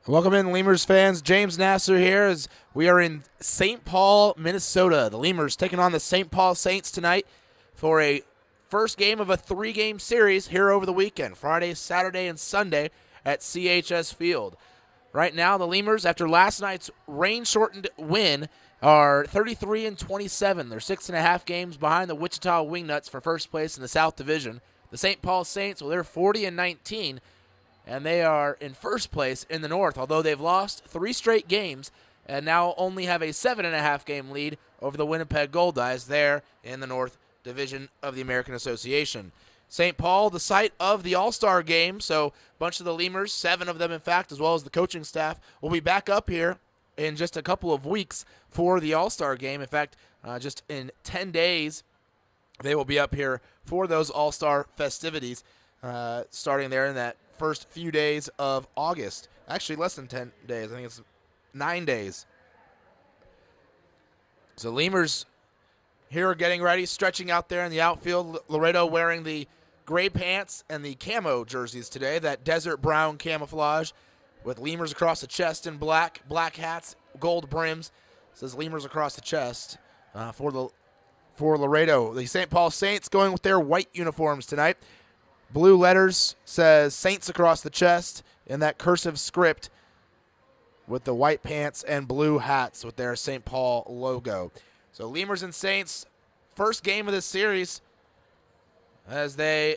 Welcome in, Lemurs fans. James Nasser here as we are in St. Paul, Minnesota. The Lemurs taking on the St. Paul Saints tonight for a first game of a three-game series here over the weekend, Friday, Saturday, and Sunday at CHS Field. Right now, the Lemurs, after last night's rain-shortened win, are 33-27. They're 6.5 games behind the Wichita Wingnuts for first place in the South Division. The St. Paul Saints, well, they're 40-19. And they are in first place in the North, although they've lost 3 straight games and now only have a 7.5 game lead over the Winnipeg Goldeyes there in the North Division of the American Association. St. Paul, the site of the All-Star game, so a bunch of the Lemurs, 7 of them in fact, as well as the coaching staff, will be back up here in just a couple of weeks for the All-Star game. In fact, just in 10 days, they will be up here for those All-Star festivities, starting there in that first few days of August. Actually, less than 10 days. I think it's 9 days. So Lemurs here are getting ready, stretching out there in the outfield. Laredo wearing the gray pants and the camo jerseys today, that desert brown camouflage with Lemurs across the chest in black hats, gold brims. It says Lemurs across the chest for Laredo. The St. Paul Saints going with their white uniforms tonight. Blue letters says Saints across the chest in that cursive script with the white pants and blue hats with their St. Paul logo. So Lemurs and Saints, first game of this series as they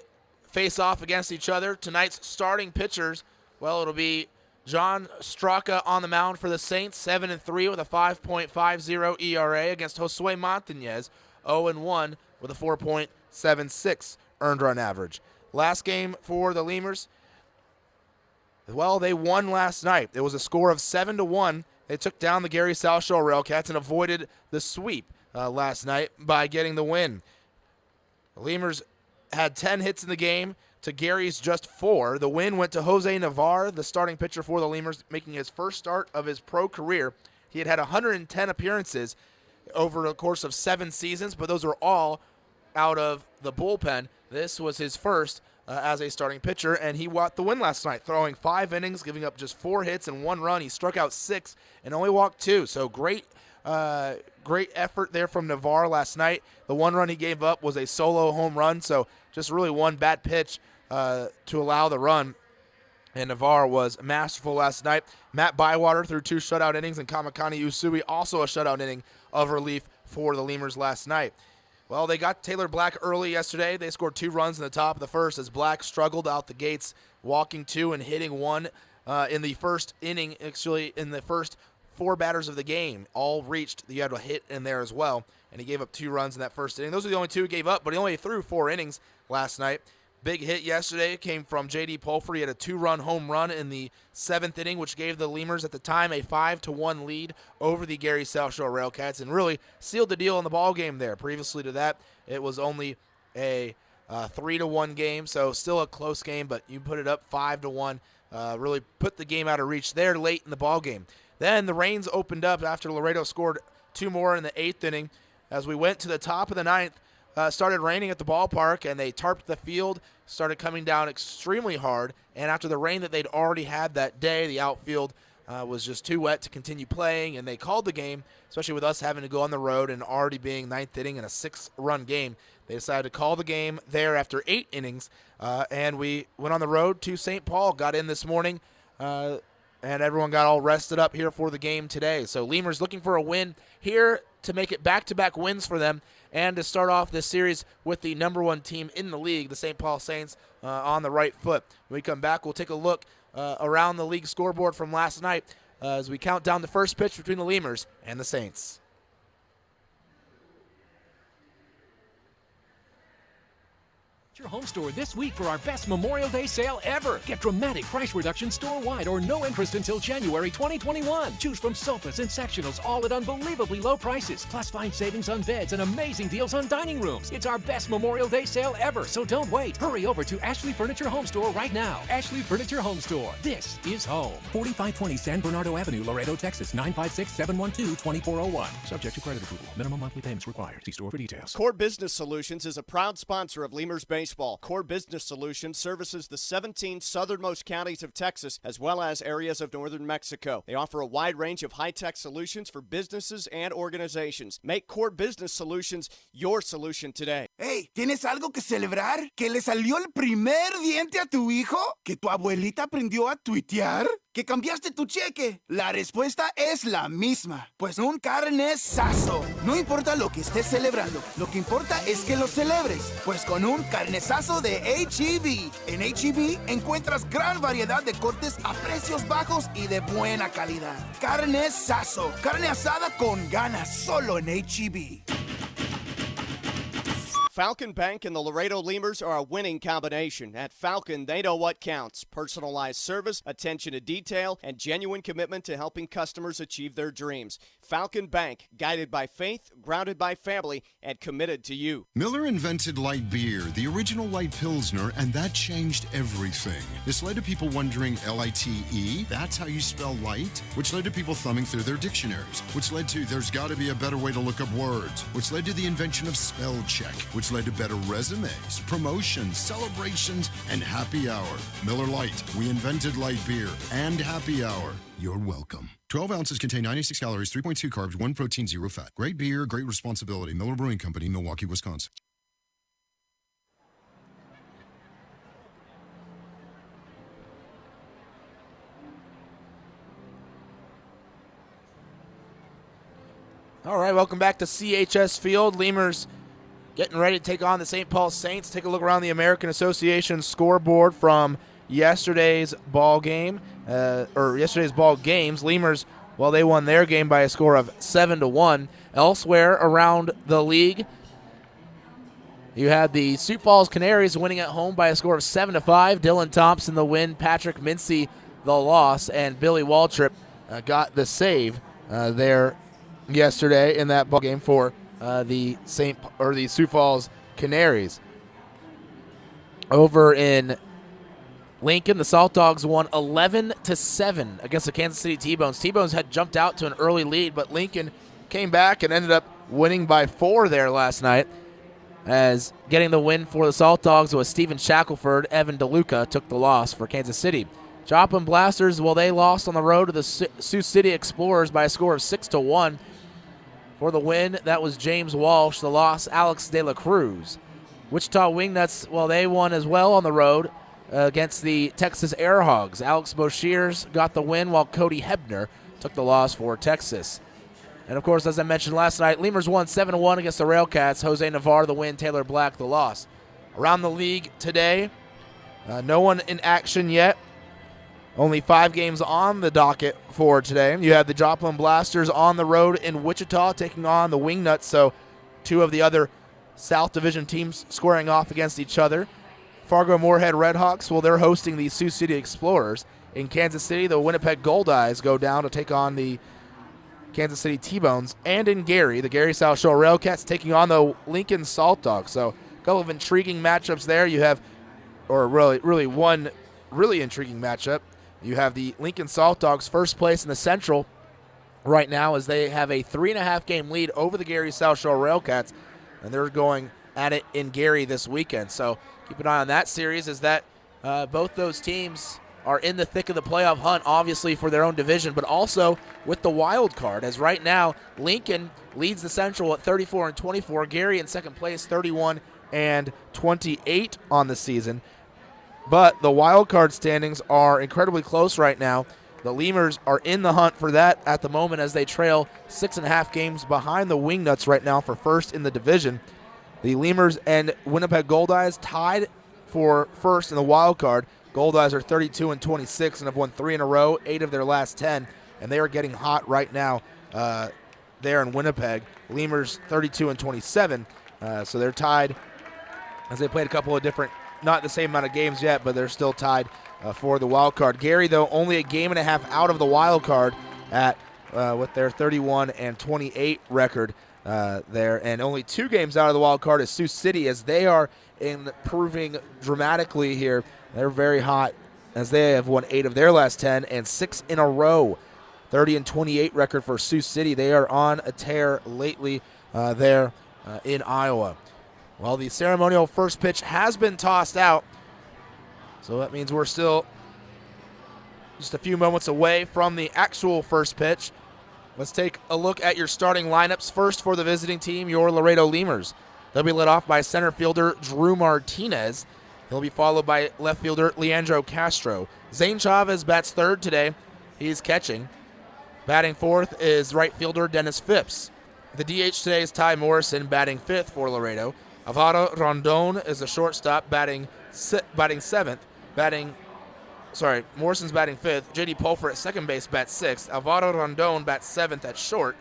face off against each other. Tonight's starting pitchers, well, it'll be John Straka on the mound for the Saints, 7-3 with a 5.50 ERA against Josue Montañez, 0-1 with a 4.76 earned run average. Last game for the Lemurs, well, they won last night. It was a score of 7-1. They took down the Gary South Shore Railcats and avoided the sweep last night by getting the win. The Lemurs had 10 hits in the game to Gary's just 4. The win went to Jose Navarre, the starting pitcher for the Lemurs, making his first start of his pro career. He had 110 appearances over the course of 7 seasons, but those are all out of the bullpen. This was his first as a starting pitcher, and he got the win last night, throwing 5 innings, giving up just 4 hits and 1 run. He struck out 6 and only walked 2. So great effort there from Navarre last night. The 1 run he gave up was a solo home run, so just really one bad pitch to allow the run. And Navarre was masterful last night. Matt Bywater threw 2 shutout innings, and Kamakani Usui also a shutout inning of relief for the Lemurs last night. Well, they got Taylor Black early yesterday. They scored 2 runs in the top of the first as Black struggled out the gates, walking 2 and hitting 1 in the first inning. Actually, in the first 4 batters of the game, all reached. You had a hit in there as well, and he gave up 2 runs in that first inning. Those are the only 2 he gave up, but he only threw 4 innings last night. Big hit yesterday came from J.D. Pulford. He had a 2-run home run in the 7th inning, which gave the Lemurs at the time a 5-1 lead over the Gary South Shore Railcats and really sealed the deal in the ball game there. Previously to that, it was only a 3-1 game, so still a close game, but you put it up 5-1, really put the game out of reach there late in the ball game. Then the rains opened up after Laredo scored 2 more in the 8th inning. As we went to the top of the 9th, started raining at the ballpark, and they tarped the field, started coming down extremely hard, and after the rain that they'd already had that day, the outfield was just too wet to continue playing, and they called the game, especially with us having to go on the road and already being 9th inning in a 6-run game. They decided to call the game there after 8 innings, and we went on the road to St. Paul, got in this morning, and everyone got all rested up here for the game today. So Lemurs looking for a win here to make it back-to-back wins for them and to start off this series with the number 1 team in the league, the St. Paul Saints, on the right foot. When we come back, we'll take a look around the league scoreboard from last night as we count down the first pitch between the Lemurs and the Saints. Your home store this week for our best Memorial Day sale ever. Get dramatic price reduction store-wide or no interest until January 2021. Choose from sofas and sectionals, all at unbelievably low prices. Plus find savings on beds and amazing deals on dining rooms. It's our best Memorial Day sale ever, so don't wait. Hurry over to Ashley Furniture Home Store right now. Ashley Furniture Home Store. This is home. 4520 San Bernardo Avenue, Laredo, Texas, 956-712-2401. Subject to credit approval. Minimum monthly payments required. See store for details. Core Business Solutions is a proud sponsor of Lemurs Bay baseball. Core Business Solutions services the 17 southernmost counties of Texas as well as areas of northern Mexico. They offer a wide range of high-tech solutions for businesses and organizations. Make Core Business Solutions your solution today. Hey, ¿tienes algo que celebrar? ¿Que le salió el primer diente a tu hijo? ¿Que tu abuelita aprendió a tuitear? ¿Que cambiaste tu cheque? La respuesta es la misma. Pues un carnesazo. No importa lo que estés celebrando, lo que importa es que lo celebres. Pues con un carnesazo de H-E-B. En H-E-B encuentras gran variedad de cortes a precios bajos y de buena calidad. Carnesazo. Carne asada con ganas solo en H-E-B. Falcon Bank and the Laredo Lemurs are a winning combination. At Falcon, they know what counts. Personalized service, attention to detail, and genuine commitment to helping customers achieve their dreams. Falcon Bank, guided by faith, grounded by family, and committed to you. Miller invented light beer, the original light Pilsner, and that changed everything. This led to people wondering, L-I-T-E? That's how you spell light? Which led to people thumbing through their dictionaries. Which led to, there's got to be a better way to look up words. Which led to the invention of spell check. Which led to better resumes, promotions, celebrations, and happy hour. Miller Lite. We invented light beer and happy hour. You're welcome. 12 ounces contain 96 calories, 3.2 carbs, 1 protein, 0 fat. Great beer, great responsibility. Miller Brewing Company, Milwaukee, Wisconsin. All right, welcome back to CHS Field. Lemurs getting ready to take on the St. Paul Saints. Take a look around the American Association scoreboard from yesterday's ball game, yesterday's ball games. Lemurs, well, they won their game by a score of 7-1. Elsewhere around the league, you had the Sioux Falls Canaries winning at home by a score of 7-5. Dylan Thompson the win, Patrick Mincy the loss, and Billy Waltrip got the save there yesterday in that ball game for the Sioux Falls Canaries. Over in Lincoln, the Salt Dogs won 11-7 against the Kansas City T-Bones. T-Bones had jumped out to an early lead, but Lincoln came back and ended up winning by 4 there last night. As getting the win for the Salt Dogs was Stephen Shackelford. Evan DeLuca took the loss for Kansas City. Joplin Blasters, well, they lost on the road to the Sioux City Explorers by a score of 6-1. For the win, that was James Walsh. The loss, Alex De La Cruz. Wichita Wingnuts, well, they won as well on the road against the Texas Airhogs. Alex Boshears got the win, while Cody Hebner took the loss for Texas. And, of course, as I mentioned last night, Lemurs won 7-1 against the Railcats. Jose Navarre the win, Taylor Black the loss. Around the league today, no one in action yet. Only 5 games on the docket for today. You have the Joplin Blasters on the road in Wichita taking on the Wingnuts, so 2 of the other South Division teams squaring off against each other. Fargo-Moorhead Redhawks, well, they're hosting the Sioux City Explorers. In Kansas City, the Winnipeg Goldeyes go down to take on the Kansas City T-Bones. And in Gary, the Gary South Shore Railcats taking on the Lincoln Salt Dogs. So a couple of intriguing matchups there. You have, or really one really intriguing matchup. You have the Lincoln Salt Dogs first place in the Central right now as they have a 3.5 game lead over the Gary South Shore Railcats, and they're going at it in Gary this weekend. So keep an eye on that series as that both those teams are in the thick of the playoff hunt, obviously for their own division, but also with the wild card, as right now Lincoln leads the Central at 34-24. Gary in second place, 31-28 on the season. But the wild card standings are incredibly close right now. The Lemurs are in the hunt for that at the moment as they trail 6.5 games behind the Wingnuts right now for first in the division. The Lemurs and Winnipeg Goldeyes tied for first in the wild card. Goldeyes are 32-26 and have won 3 in a row, 8 of their last 10, and they are getting hot right now there in Winnipeg. Lemurs 32-27, so they're tied as they played a couple of different, not the same amount of games yet, but they're still tied for the wild card. Gary, though, only a game and a half out of the wild card at with their 31-28 record there, and only 2 games out of the wild card is Sioux City, as they are improving dramatically here. They're very hot as they have won 8 of their last 10 and 6 in a row. 30-28 record for Sioux City. They are on a tear lately there in Iowa. Well, the ceremonial first pitch has been tossed out, so that means we're still just a few moments away from the actual first pitch. Let's take a look at your starting lineups. First for the visiting team, your Laredo Lemurs. They'll be led off by center fielder Drew Martinez. He'll be followed by left fielder Leandro Castro. Zane Chavez bats third today. He's catching. Batting fourth is right fielder Dennis Phipps. The DH today is Ty Morrison, batting fifth for Laredo. Alvaro Rondon is the shortstop, batting seventh. Morrison's batting fifth. J.D. Pulfer at second base bats sixth. Alvaro Rondon bats seventh at short.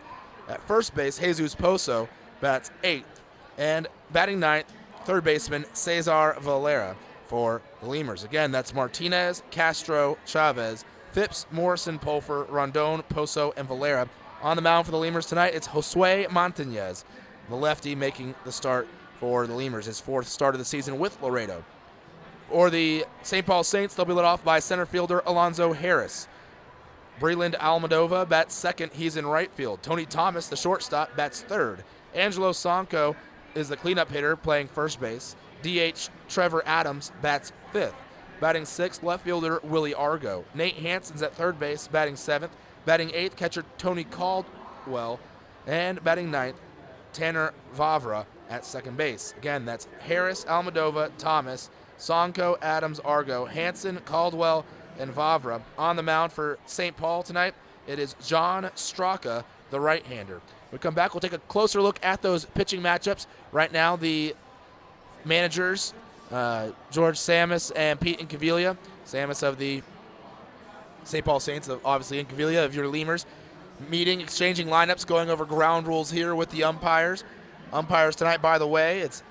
At first base, Jesus Pozo bats eighth. And batting ninth, third baseman Cesar Valera for the Lemurs. Again, that's Martinez, Castro, Chavez, Phipps, Morrison, Pulfer, Rondon, Pozo, and Valera. On the mound for the Lemurs tonight, it's Josue Montañez, the lefty, making the start for the Lemurs, his fourth start of the season with Laredo. For the St. Paul Saints, they'll be led off by center fielder Alonzo Harris. Breland Almadova bats second. He's in right field. Tony Thomas, the shortstop, bats third. Angelo Sonko is the cleanup hitter playing first base. DH Trevor Adams bats fifth. Batting sixth, left fielder Willie Argo. Nate Hansen's at third base, batting seventh. Batting eighth, catcher Tony Caldwell. And batting ninth, Tanner Vavra at second base. Again, that's Harris, Almadova, Thomas, Sonko, Adams, Argo, Hansen, Caldwell, and Vavra. On the mound for St. Paul tonight, it is John Straka, the right-hander. When we come back, we'll take a closer look at those pitching matchups. Right now, the managers, George Samus and Pete Incaviglia. Samus of the St. Paul Saints, obviously Incaviglia of your Lemurs, meeting, exchanging lineups, going over ground rules here with the umpires. Umpires tonight, by the way, it's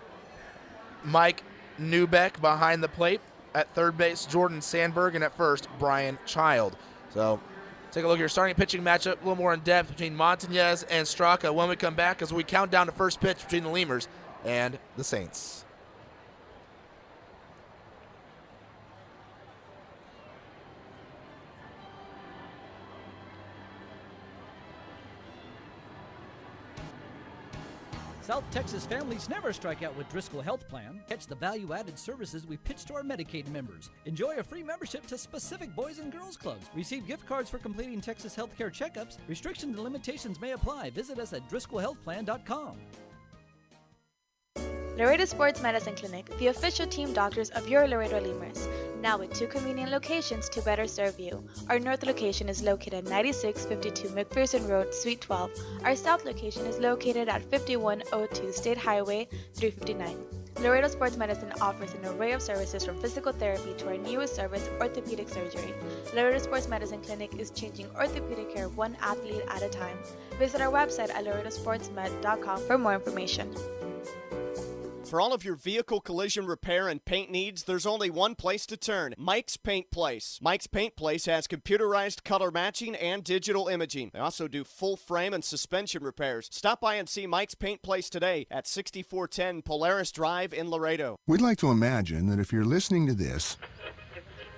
Mike Newbeck behind the plate. At third base, Jordan Sandberg, and at first, Brian Child. So take a look at your starting pitching matchup, a little more in depth between Montañez and Straka when we come back as we count down to first pitch between the Lemurs and the Saints. South Texas families never strike out with Driscoll Health Plan. Catch the value-added services we pitch to our Medicaid members. Enjoy a free membership to specific boys and girls clubs. Receive gift cards for completing Texas healthcare checkups. Restrictions and limitations may apply. Visit us at DriscollHealthPlan.com. Laredo Sports Medicine Clinic, the official team doctors of your Laredo Lemurs. Now with 2 convenient locations to better serve you. Our north location is located at 9652 McPherson Road, Suite 12. Our south location is located at 5102 State Highway 359. Laredo Sports Medicine offers an array of services from physical therapy to our newest service, orthopedic surgery. Laredo Sports Medicine Clinic is changing orthopedic care one athlete at a time. Visit our website at laredosportsmed.com for more information. For all of your vehicle collision repair and paint needs, there's only one place to turn, Mike's Paint Place. Mike's Paint Place has computerized color matching and digital imaging. They also do full frame and suspension repairs. Stop by and see Mike's Paint Place today at 6410 Polaris Drive in Laredo. We'd like to imagine that if you're listening to this,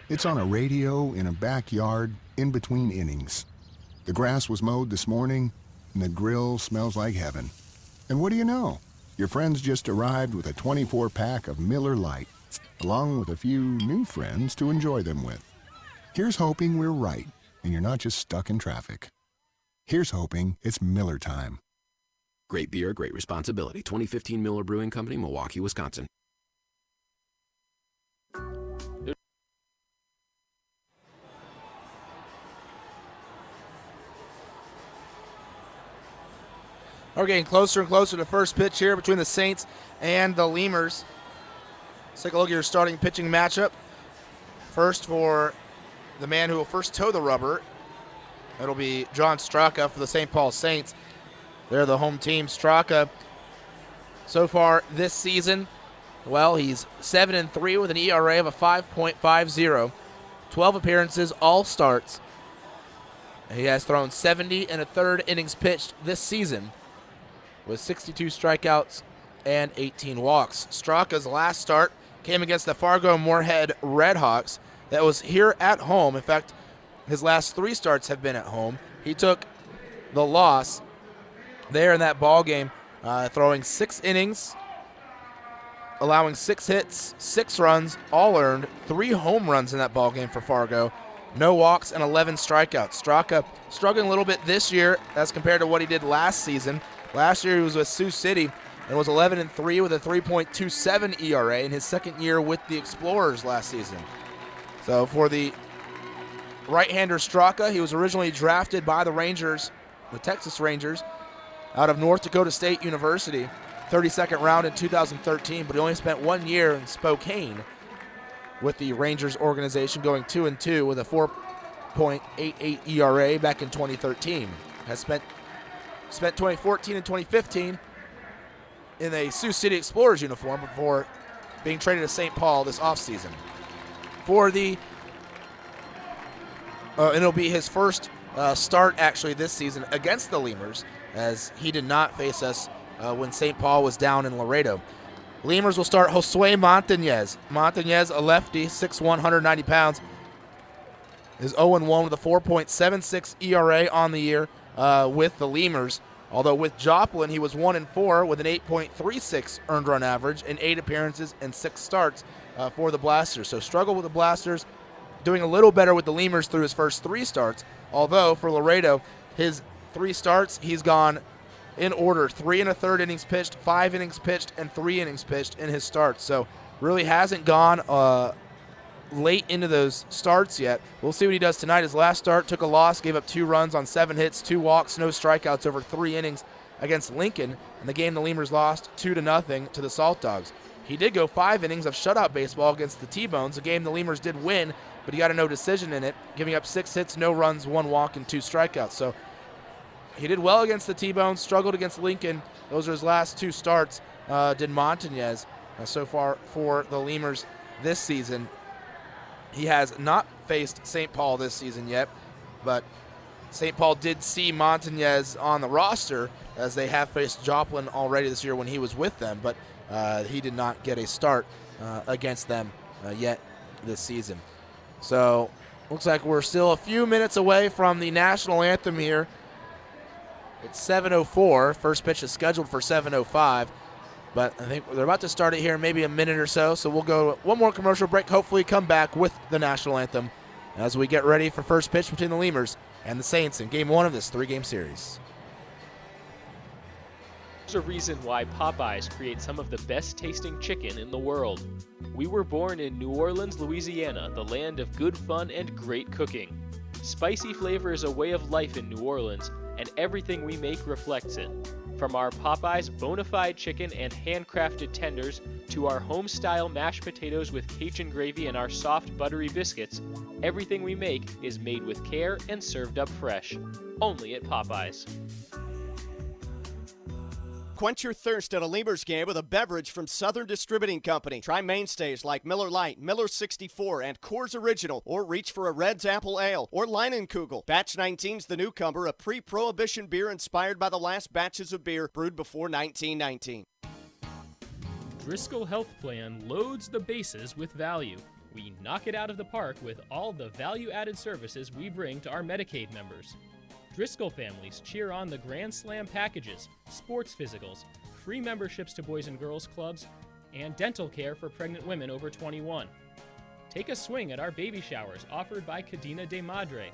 it's on a radio in a backyard in between innings. The grass was mowed this morning, and the grill smells like heaven. And what do you know? Your friends just arrived with a 24-pack of Miller Lite, along with a few new friends to enjoy them with. Here's hoping we're right, and you're not just stuck in traffic. Here's hoping it's Miller time. Great beer, great responsibility. 2015 Miller Brewing Company, Milwaukee, Wisconsin. We're getting closer and closer to first pitch here between the Saints and the Lemurs. Let's take a look at your starting pitching matchup. First, for the man who will first toe the rubber, it'll be John Straka for the St. Paul Saints. They're the home team. Straka, so far this season, well, he's 7-3 with an ERA of a 5.50. 12 appearances, all starts. He has thrown 70 and a third innings pitched this season, with 62 strikeouts and 18 walks. Straka's last start came against the Fargo-Moorhead Redhawks. That was here at home. In fact, his last 3 starts have been at home. He took the loss there in that ball game, throwing 6 innings, allowing 6 hits, 6 runs, all earned, 3 home runs in that ball game for Fargo, no walks, and 11 strikeouts. Straka struggling a little bit this year as compared to what he did last season. Last year he was with Sioux City and was 11-3 with a 3.27 ERA in his second year with the Explorers last season. So for the right-hander Straka, he was originally drafted by the Rangers, the Texas Rangers, out of North Dakota State University, 32nd round in 2013, but he only spent 1 year in Spokane with the Rangers organization, going 2-2 with a 4.88 ERA back in 2013. Has spent 2014 and 2015 in a Sioux City Explorers uniform before being traded to St. Paul this offseason. For the and it'll be his first start actually this season against the Lemurs, as he did not face us when St. Paul was down in Laredo. Lemurs will start Josue Montañez. Montañez, a lefty, 6'1", 190 pounds, is 0-1 with a 4.76 ERA on the year with the Lemurs. Although with Joplin, he was 1-4 with an 8.36 earned run average in 8 appearances and 6 starts for the Blasters. So struggled with the Blasters, doing a little better with the Lemurs through his first 3 starts. Although for Laredo, his 3 starts, he's gone in order: 3 1/3 innings pitched, 5 innings pitched, and 3 innings pitched in his starts. So really hasn't gone late into those starts yet. We'll see what he does tonight. His last start took a loss, gave up 2 runs on 7 hits, 2 walks, no strikeouts over 3 innings against Lincoln. In the game, the Lemurs lost 2-0 to the Salt Dogs. He did go 5 innings of shutout baseball against the T-Bones, a game the Lemurs did win, but he got a no decision in it, giving up 6 hits, no runs, 1 walk, and 2 strikeouts. So he did well against the T-Bones, struggled against Lincoln. Those are his last 2 starts, did Montañez so far for the Lemurs this season. He has not faced St. Paul this season yet, but St. Paul did see Montañez on the roster, as they have faced Joplin already this year when he was with them, but he did not get a start against them yet this season. So looks like we're still a few minutes away from the national anthem here. It's 7:04. First pitch is scheduled for 7:05. But I think they're about to start it here in maybe a minute or so. So we'll go one more commercial break, hopefully come back with the national anthem as we get ready for first pitch between the Lemurs and the Saints in Game 1 of this 3-game series. There's a reason why Popeyes creates some of the best tasting chicken in the world. We were born in New Orleans, Louisiana, the land of good fun and great cooking. Spicy flavor is a way of life in New Orleans, and everything we make reflects it. From our Popeyes bona fide chicken and handcrafted tenders to our home-style mashed potatoes with Cajun gravy and our soft, buttery biscuits, everything we make is made with care and served up fresh. Only at Popeyes. Quench your thirst at a Lemurs game with a beverage from Southern Distributing Company. Try mainstays like Miller Lite, Miller 64, and Coors Original, or reach for a Red's Apple Ale or Leinenkugel. Batch 19's the newcomer, a pre-prohibition beer inspired by the last batches of beer brewed before 1919. Driscoll Health Plan loads the bases with value. We knock it out of the park with all the value-added services we bring to our Medicaid members. Driscoll families cheer on the Grand Slam packages, sports physicals, free memberships to Boys and Girls Clubs, and dental care for pregnant women over 21. Take a swing at our baby showers offered by Cadena de Madre.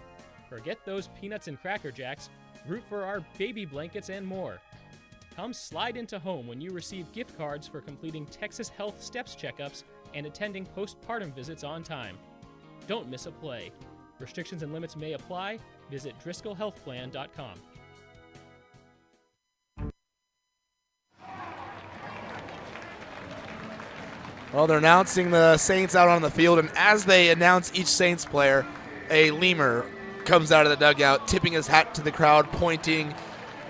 Forget those peanuts and Cracker Jacks, root for our baby blankets and more. Come slide into home when you receive gift cards for completing Texas Health Steps checkups and attending postpartum visits on time. Don't miss a play. Restrictions and limits may apply. Visit DriscollHealthPlan.com. Well, they're announcing the Saints out on the field, and as they announce each Saints player, a Lemur comes out of the dugout, tipping his hat to the crowd, pointing,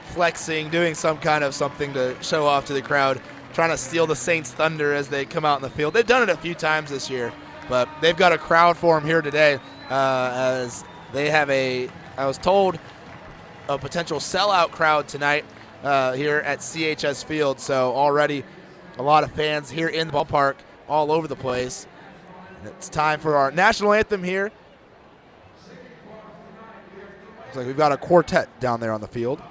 flexing, doing some kind of something to show off to the crowd, trying to steal the Saints' thunder as they come out in the field. They've done it a few times this year, but they've got a crowd for him here today, as they have I was told, a potential sellout crowd tonight here at CHS Field. So already a lot of fans here in the ballpark all over the place. And it's time for our national anthem here. Looks like we've got a quartet down there on the field.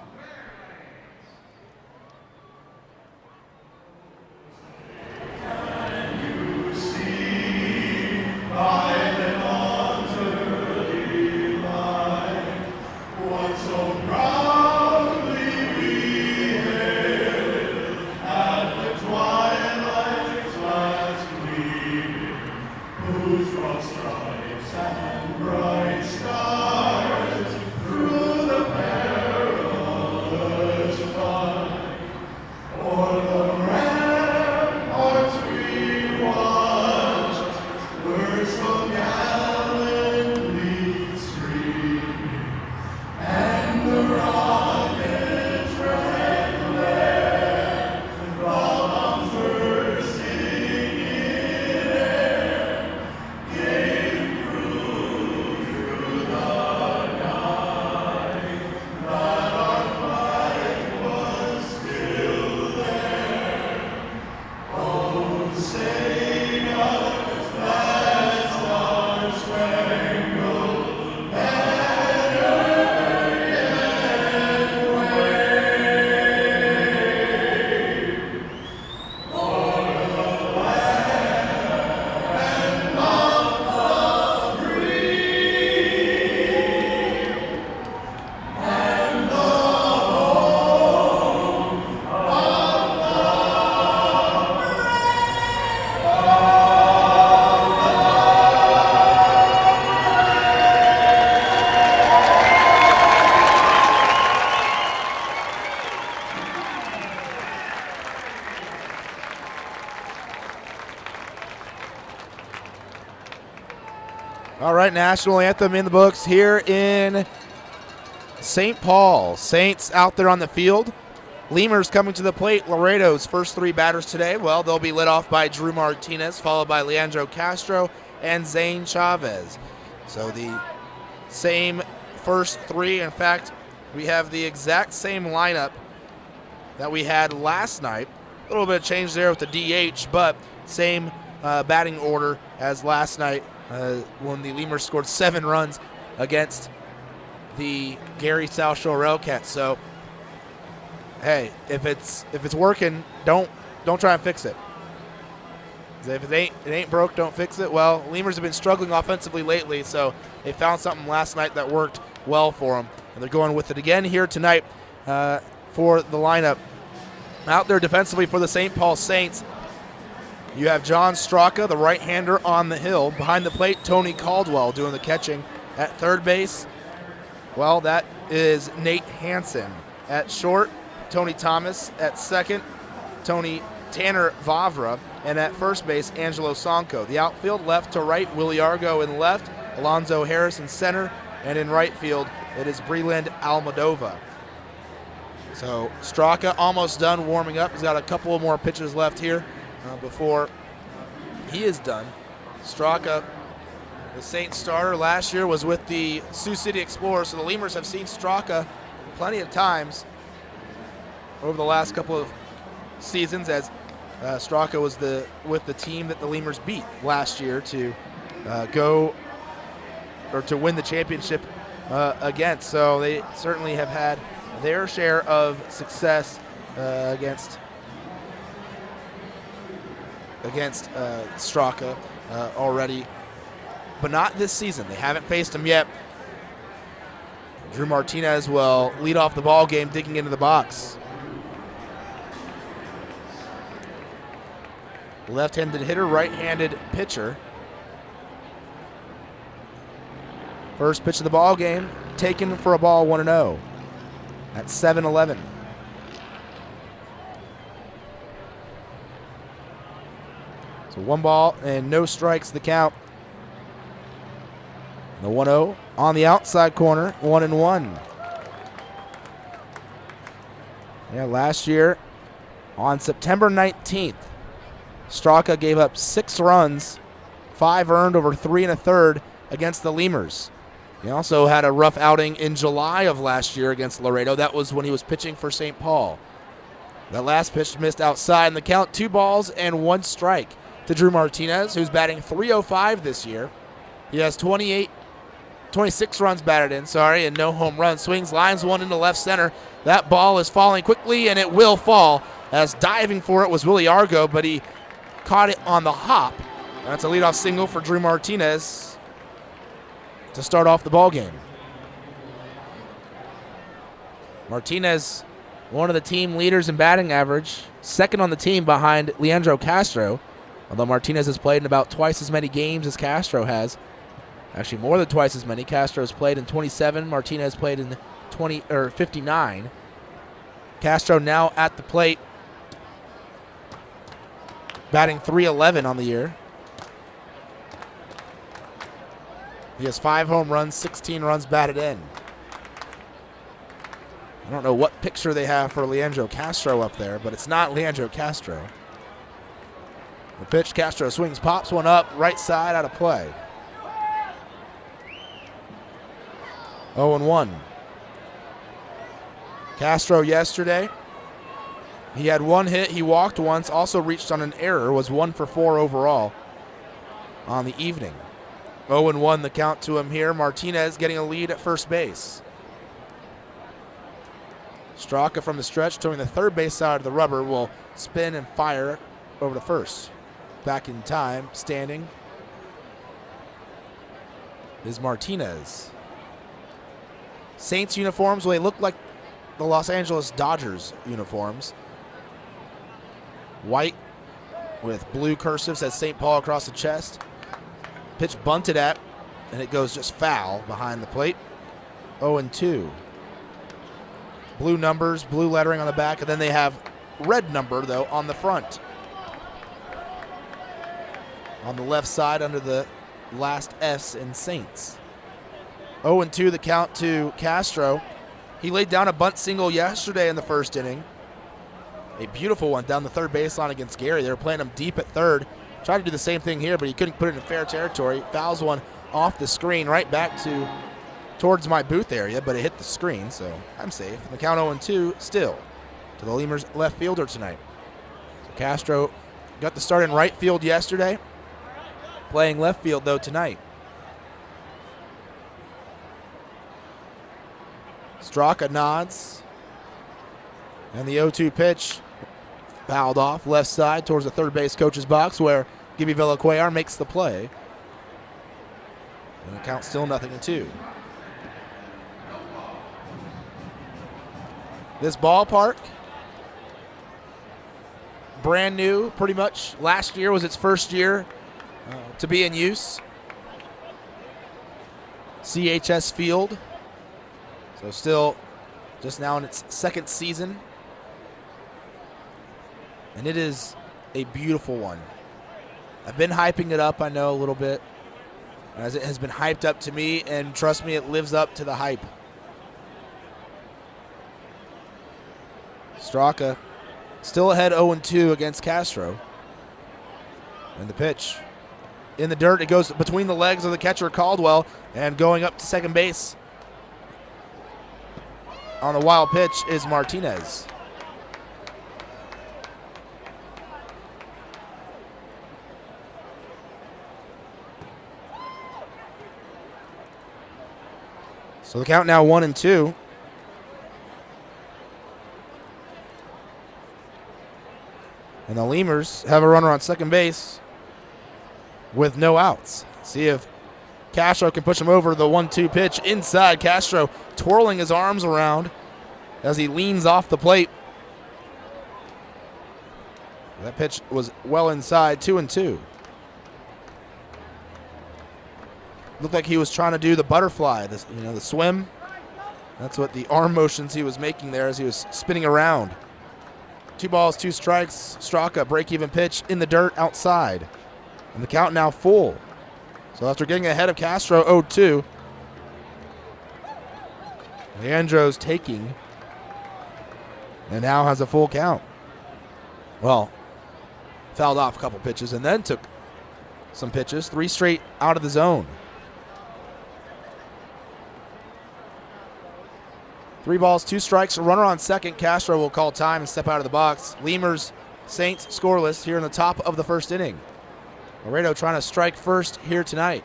right, national anthem in the books here in St. Paul. Saints out there on the field. Lemurs coming to the plate. Laredo's first 3 batters today, well, they'll be led off by Drew Martinez, followed by Leandro Castro and Zane Chavez. So the same first 3. In fact, we have the exact same lineup that we had last night. A little bit of change there with the DH, but same batting order as last night when the Lemurs scored 7 runs against the Gary South Shore Railcats. So, hey, if it's working, don't try and fix it. If it ain't broke, don't fix it. Well, Lemurs have been struggling offensively lately, so they found something last night that worked well for them, and they're going with it again here tonight for the lineup. Out there defensively for the St. Paul Saints, you have John Straka, the right-hander, on the hill. Behind the plate, Tony Caldwell doing the catching. At third base, well, that is Nate Hansen. At short, Tony Thomas. At second, Tanner Vavra. And at first base, Angelo Sonko. The outfield, left to right, Willie Argo in left, Alonzo Harris in center, and in right field, it is Breland Almodova. So Straka almost done warming up. He's got a couple more pitches left here before he is done. Straka, the Saints starter last year, was with the Sioux City Explorers, so the Lemurs have seen Straka plenty of times over the last couple of seasons, as Straka was with the team that the Lemurs beat last year to to win the championship against. So they certainly have had their share of success against Straka already, but not this season. They haven't faced him yet. Drew Martinez will lead off the ball game, digging into the box. Left-handed hitter, right-handed pitcher. First pitch of the ball game, taken for a ball, 1-0. At 7-11. So 1 ball and no strikes the count. The 1-0 on the outside corner, 1-1. Yeah, last year on September 19th, Straka gave up 6 runs, 5 earned over 3 1/3 against the Lemurs. He also had a rough outing in July of last year against Laredo. That was when he was pitching for St. Paul. That last pitch missed outside, and the count 2 balls and 1 strike to Drew Martinez, who's batting .305 this year. He has 26 runs batted in, and no home runs. Swings, lines one into left center. That ball is falling quickly, and it will fall, as diving for it was Willie Argo, but he caught it on the hop. That's a leadoff single for Drew Martinez to start off the ball game. Martinez, one of the team leaders in batting average, second on the team behind Leandro Castro, although Martinez has played in about twice as many games as Castro has. Actually, more than twice as many. Castro's played in 27, Martinez played in 59. Castro now at the plate, batting .311 on the year. He has 5 home runs, 16 runs batted in. I don't know what picture they have for Leandro Castro up there, but it's not Leandro Castro. The pitch, Castro swings, pops one up, right side, out of play. 0-1. Castro yesterday, he had 1 hit, he walked once, also reached on an error, was 1 for 4 overall on the evening. 0-1 the count to him here. Martinez getting a lead at first base. Straka from the stretch, towing the third base side of the rubber, will spin and fire over to first. Back in time, standing, is Martinez. Saints uniforms, well, they look like the Los Angeles Dodgers uniforms. White with blue cursive, says St. Paul across the chest. Pitch bunted at, and it goes just foul behind the plate. 0-2. Blue numbers, blue lettering on the back, and then they have red number, though, on the front. On the left side under the last S in Saints. 0-2 the count to Castro. He laid down a bunt single yesterday in the first inning. A beautiful one down the third baseline against Gary. They were playing him deep at third. Tried to do the same thing here, but he couldn't put it in fair territory. Fouls one off the screen right back towards my booth area, but it hit the screen, so I'm safe. And the count 0-2 still to the Lemurs left fielder tonight. So Castro got the start in right field yesterday, playing left field though tonight. Straka nods, and the 0-2 pitch fouled off left side towards the third base coach's box where Gibby Villacuellar makes the play. And the count still 0-2. This ballpark, brand new pretty much. Last year was its first year to be in use. CHS Field. So still just now in its second season. And it is a beautiful one. I've been hyping it up, I know, a little bit, as it has been hyped up to me, and trust me, it lives up to the hype. Straka still ahead 0-2 against Castro. And the pitch in the dirt. It goes between the legs of the catcher Caldwell, and going up to second base on the wild pitch is Martinez. So the count now 1-2. And the Lemurs have a runner on second base with no outs. See if Castro can push him over the 1-2 pitch inside. Castro twirling his arms around as he leans off the plate. That pitch was well inside, 2-2. Looked like he was trying to do the butterfly, the swim. That's what the arm motions he was making there as he was spinning around. 2 balls, 2 strikes. Straka, break-even pitch in the dirt outside. And the count now full. So after getting ahead of Castro 0-2, Leandro's taking and now has a full count. Well, fouled off a couple pitches and then took some pitches. 3 straight out of the zone. 3 balls, 2 strikes, a runner on second. Castro will call time and step out of the box. Lemurs, Saints scoreless here in the top of the first inning. Laredo trying to strike first here tonight.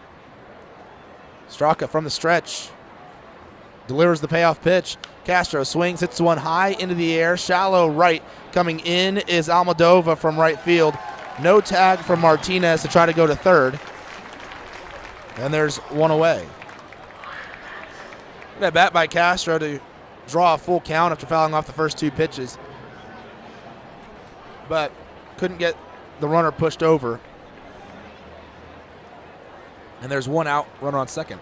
Straka from the stretch delivers the payoff pitch. Castro swings, hits one high into the air, shallow right. Coming in is Almodovar from right field. No tag from Martinez to try to go to third. And there's one away. Good at bat by Castro to draw a full count after fouling off the first 2 pitches. But couldn't get the runner pushed over. And there's 1 out, runner on second.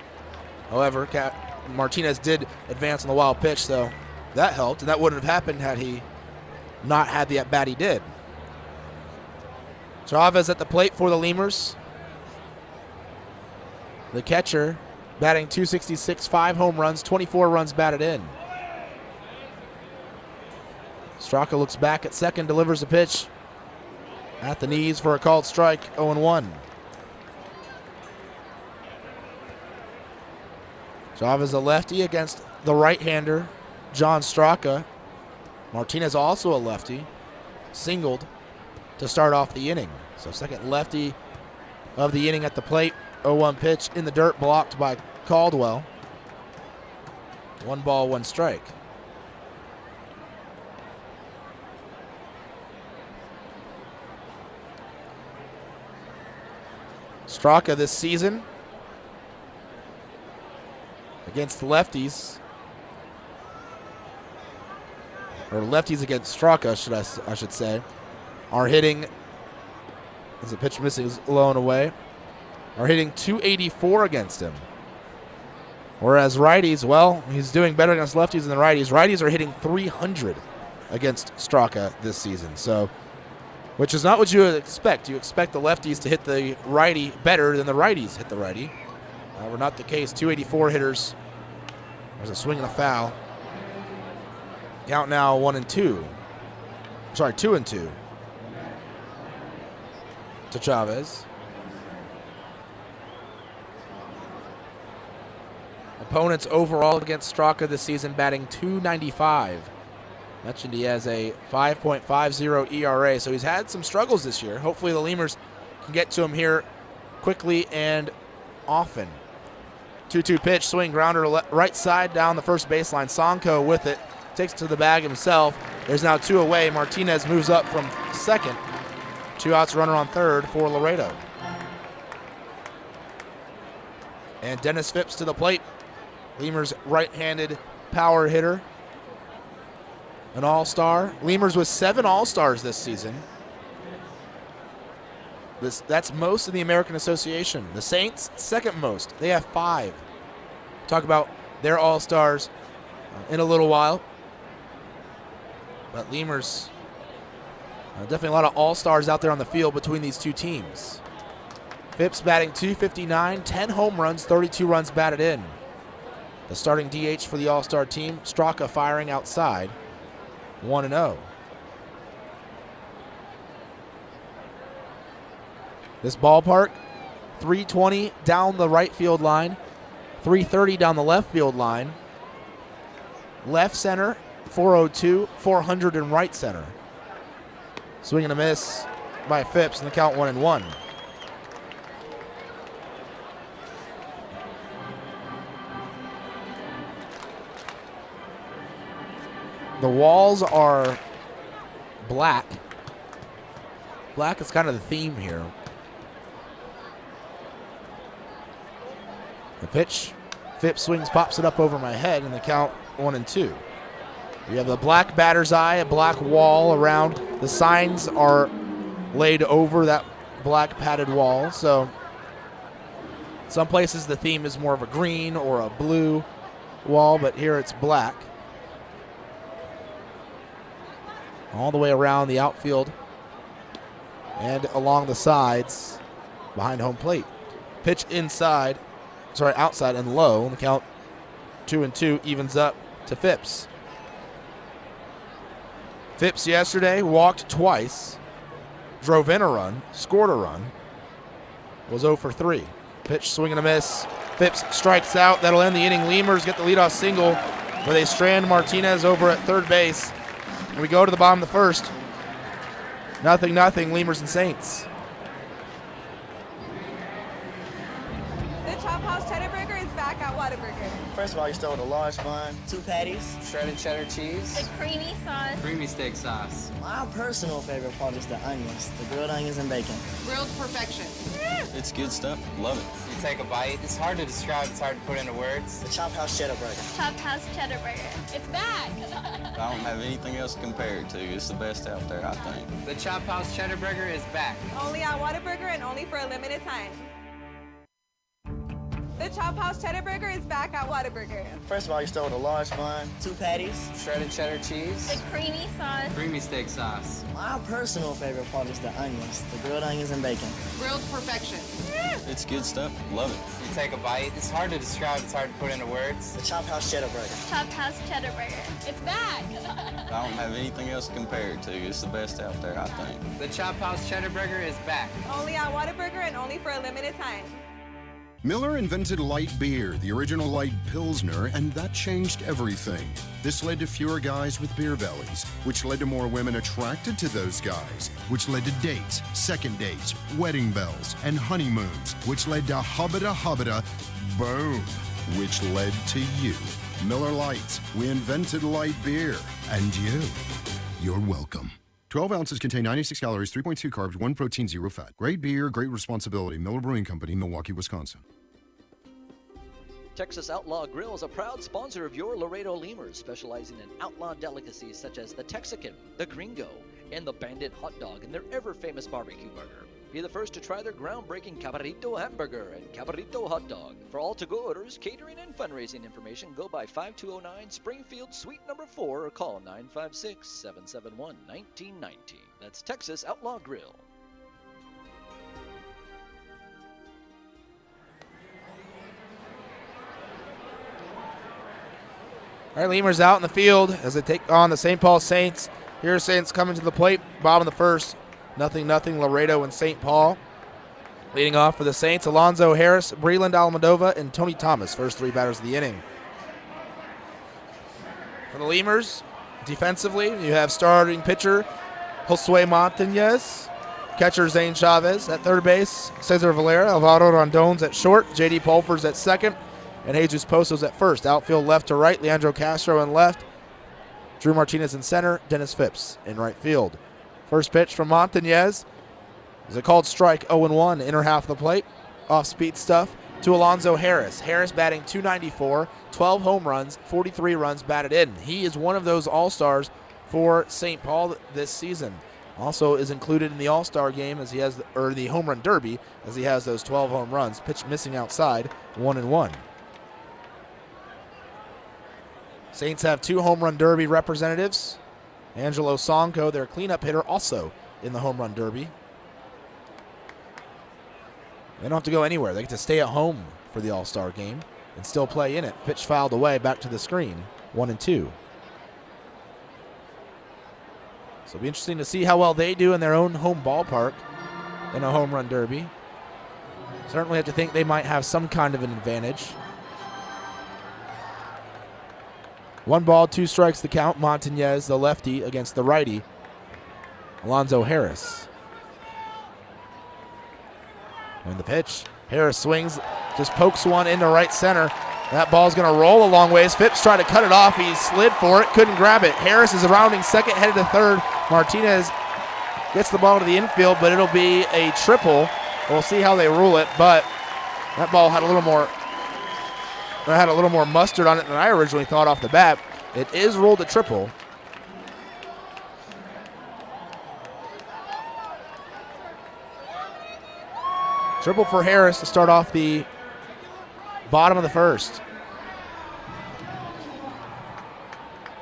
However, Martinez did advance on the wild pitch, so that helped. And that wouldn't have happened had he not had the at-bat he did. Chavez at the plate for the Lemurs. The catcher batting .266, 5 home runs, 24 runs batted in. Straka looks back at second, delivers a pitch at the knees for a called strike, 0-1. Chavez a lefty against the right-hander, John Straka. Martinez also a lefty, singled to start off the inning. So second lefty of the inning at the plate. 0-1 pitch in the dirt, blocked by Caldwell. 1 ball, 1 strike. Straka this season against lefties, or lefties against Straka, I should say, are hitting, as a pitch missing is low and away, are hitting .284 against him. Whereas righties, well, he's doing better against lefties than righties. Righties are hitting .300 against Straka this season. So which is not what you would expect. You expect the lefties to hit the righty better than the righties hit the righty. We're not the case. 284 hitters. There's a swing and a foul. Count now 1-2. Sorry, 2-2 to Chavez. Opponents overall against Straka this season batting .295. Mentioned he has a 5.50 ERA, so he's had some struggles this year. Hopefully the Lemurs can get to him here quickly and often. 2-2 pitch, swing, grounder right side down the first baseline. Sonko with it, takes it to the bag himself. There's now 2 away. Martinez moves up from second. 2 outs, runner on third for Laredo. And Dennis Phipps to the plate. Lemurs right-handed power hitter. An all-star. Lemurs with 7 all-stars this season. That's most in the American Association. The Saints, second most. They have 5. Talk about their all-stars in a little while. But Lemurs, definitely a lot of all-stars out there on the field between these two teams. Phipps batting .259, 10 home runs, 32 runs batted in. The starting DH for the all-star team, Straka firing outside, 1-0. This ballpark, 320 down the right field line, 330 down the left field line. Left center, 402, 400 in right center. Swing and a miss by Phipps, and the count 1-1. The walls are black. Black is kind of the theme here. The pitch, Phipps swings, pops it up over my head, and the count 1-2. We have the black batter's eye, a black wall around. The signs are laid over that black padded wall. So some places the theme is more of a green or a blue wall, but here it's black. All the way around the outfield and along the sides behind home plate. Pitch outside and low. And the count 2-2 evens up to Phipps. Phipps yesterday walked twice, drove in a run, scored a run, was 0 for 3. Pitch, swing and a miss. Phipps strikes out. That'll end the inning. Lemurs get the leadoff single where they strand Martinez over at third base. And we go to the bottom of the first. 0-0, Lemurs and Saints. The Chop House Cheddar Burger is back at Whataburger. First of all, you start with a large bun, 2 patties, shredded cheddar cheese, The creamy sauce. creamy steak sauce. My personal favorite part is the onions, the grilled onions and bacon. Grilled perfection. It's good stuff. Love it. You take a bite. It's hard to describe. It's hard to put into words. The Chop House Cheddar Burger. Chop House Cheddar Burger. It's back. I don't have anything else to compare it to. It's the best out there, I think. The Chop House Cheddar Burger is back. Only at Whataburger and only for a limited time. The Chop House Cheddar Burger is back at Whataburger. First of all, you start with a large bun, 2 patties, shredded cheddar cheese, The creamy sauce. creamy steak sauce. My personal favorite part is the onions, the grilled onions and bacon. Grilled perfection. It's good stuff. Love it. You take a bite. It's hard to describe. It's hard to put into words. The Chop House Cheddar Burger. Chop House Cheddar Burger. It's back. I don't have anything else to compare it to. It's the best out there, I think. The Chop House Cheddar Burger is back. Only at Whataburger and only for a limited time. Miller invented light beer, the original light Pilsner, and that changed everything. This led to fewer guys with beer bellies, which led to more women attracted to those guys, which led to dates, second dates, wedding bells, and honeymoons, which led to hubba-da, boom, which led to you. Miller Lights, we invented light beer, and you're welcome. 12 ounces contain 96 calories, 3.2 carbs, 1 protein, 0 fat. Great beer, great responsibility. Miller Brewing Company, Milwaukee, Wisconsin. Texas Outlaw Grill is a proud sponsor of your Laredo Lemurs, specializing in outlaw delicacies such as the Texican, the Gringo, and the Bandit hot dog and their ever-famous barbecue burger. Be the first to try their groundbreaking Cabrito hamburger and Cabrito hot dog. For all to-go orders, catering, and fundraising information, go by 5209 Springfield Suite number 4 or call 956-771-1919. That's Texas Outlaw Grill. All right, Lemurs out in the field as they take on the St. Paul Saints. Here, Saints coming to the plate, bottom of the first. 0-0, Laredo and St. Paul. Leading off for the Saints, Alonzo Harris, Breland Almadova, and Tony Thomas, first three batters of the inning. For the Lemurs, defensively, you have starting pitcher Josue Montañez, catcher Zane Chavez at third base, Cesar Valera, Alvaro Rondones at short, J.D. Pulfers at second, and Jesus Pozos at first. Outfield left to right, Leandro Castro in left, Drew Martinez in center, Dennis Phipps in right field. First pitch from Montañez is a called strike, 0-1, inner half of the plate, off speed stuff, to Alonzo Harris. Harris batting .294, 12 home runs, 43 runs batted in. He is one of those all-stars for St. Paul this season. Also is included in the all-star game as he has, or the home run derby, as he has those 12 home runs. Pitch missing outside, 1-1. Saints have two home run derby representatives. Angelo Sonko, their cleanup hitter, also in the home run derby. They don't have to go anywhere. They get to stay at home for the all-star game and still play in it. Pitch fouled away, back to the screen, 1-2. So it'll be interesting to see how well they do in their own home ballpark in a home run derby. Certainly have to think they might have some kind of an advantage. 1 ball, 2 strikes the count. Montañez, the lefty, against the righty, Alonzo Harris. And the pitch, Harris swings, just pokes one into right center. That ball's going to roll a long ways. Phipps tried to cut it off. He slid for it, couldn't grab it. Harris is rounding second, headed to third. Martinez gets the ball to the infield, but it'll be a triple. We'll see how they rule it, but that ball had a little more mustard on it than I originally thought off the bat. It is ruled a triple. Triple for Harris to start off the bottom of the first.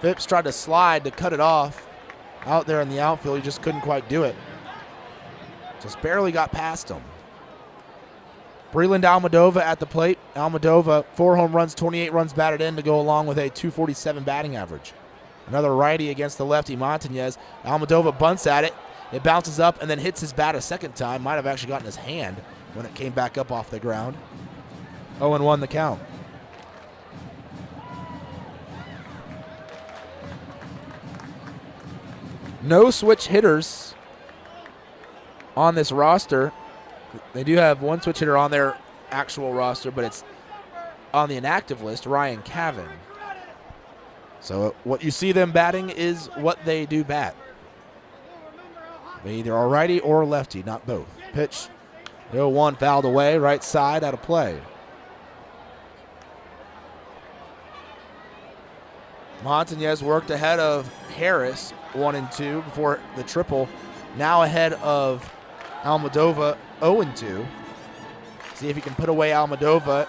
Phipps tried to slide to cut it off out there in the outfield. He just couldn't quite do it. Just barely got past him. Breland Almadova at the plate. Almadova, 4 home runs, 28 runs batted in to go along with a .247 batting average. Another righty against the lefty, Montañez. Almadova bunts at it. It bounces up and then hits his bat a second time. Might have actually gotten his hand when it came back up off the ground. 0-1 the count. No switch hitters on this roster. They do have one switch hitter on their actual roster, but it's on the inactive list, Ryan Cavan. So what you see them batting is what they do bat. They either are righty or lefty, not both. Pitch, 0-1 fouled away, right side, out of play. Montañez worked ahead of Harris, 1-2 before the triple. Now ahead of Almadova, 0-2. See if he can put away Almadova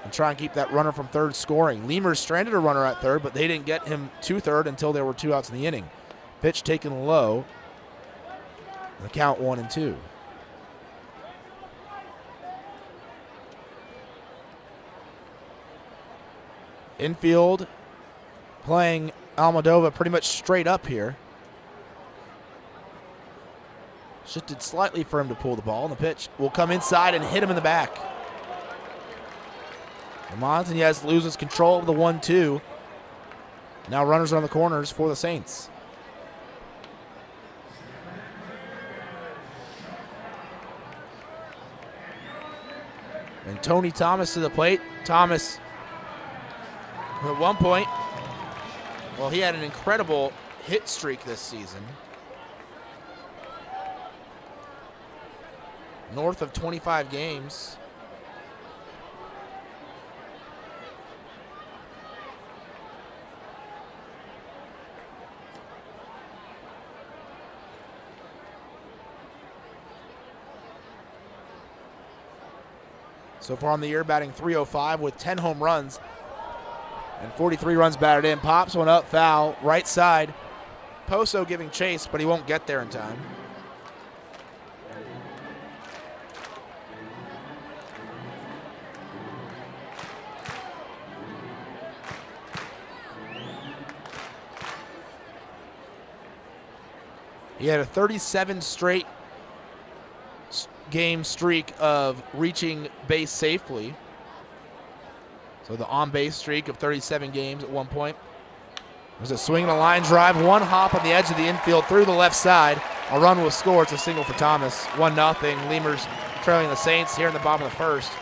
and try and keep that runner from third scoring. Lemurs stranded a runner at third, but they didn't get him to third until there were 2 outs in the inning. Pitch taken low. The count 1-2. Infield playing Almadova pretty much straight up here. Shifted slightly for him to pull the ball, and the pitch will come inside and hit him in the back. And Montañez loses control of the 1-2. Now runners are on the corners for the Saints. And Tony Thomas to the plate. Thomas, at one point, well, he had an incredible hit streak this season. North of 25 games. So far on the year, batting .305 with 10 home runs and 43 runs batted in. Pops one up, foul, right side. Poso giving chase, but he won't get there in time. He had a 37 straight game streak of reaching base safely. So the on-base streak of 37 games at one point. There's a swing and a line drive. One hop on the edge of the infield through the left side. A run was scored. It's a single for Thomas. 1-0. Lemurs trailing the Saints here in the bottom of the first.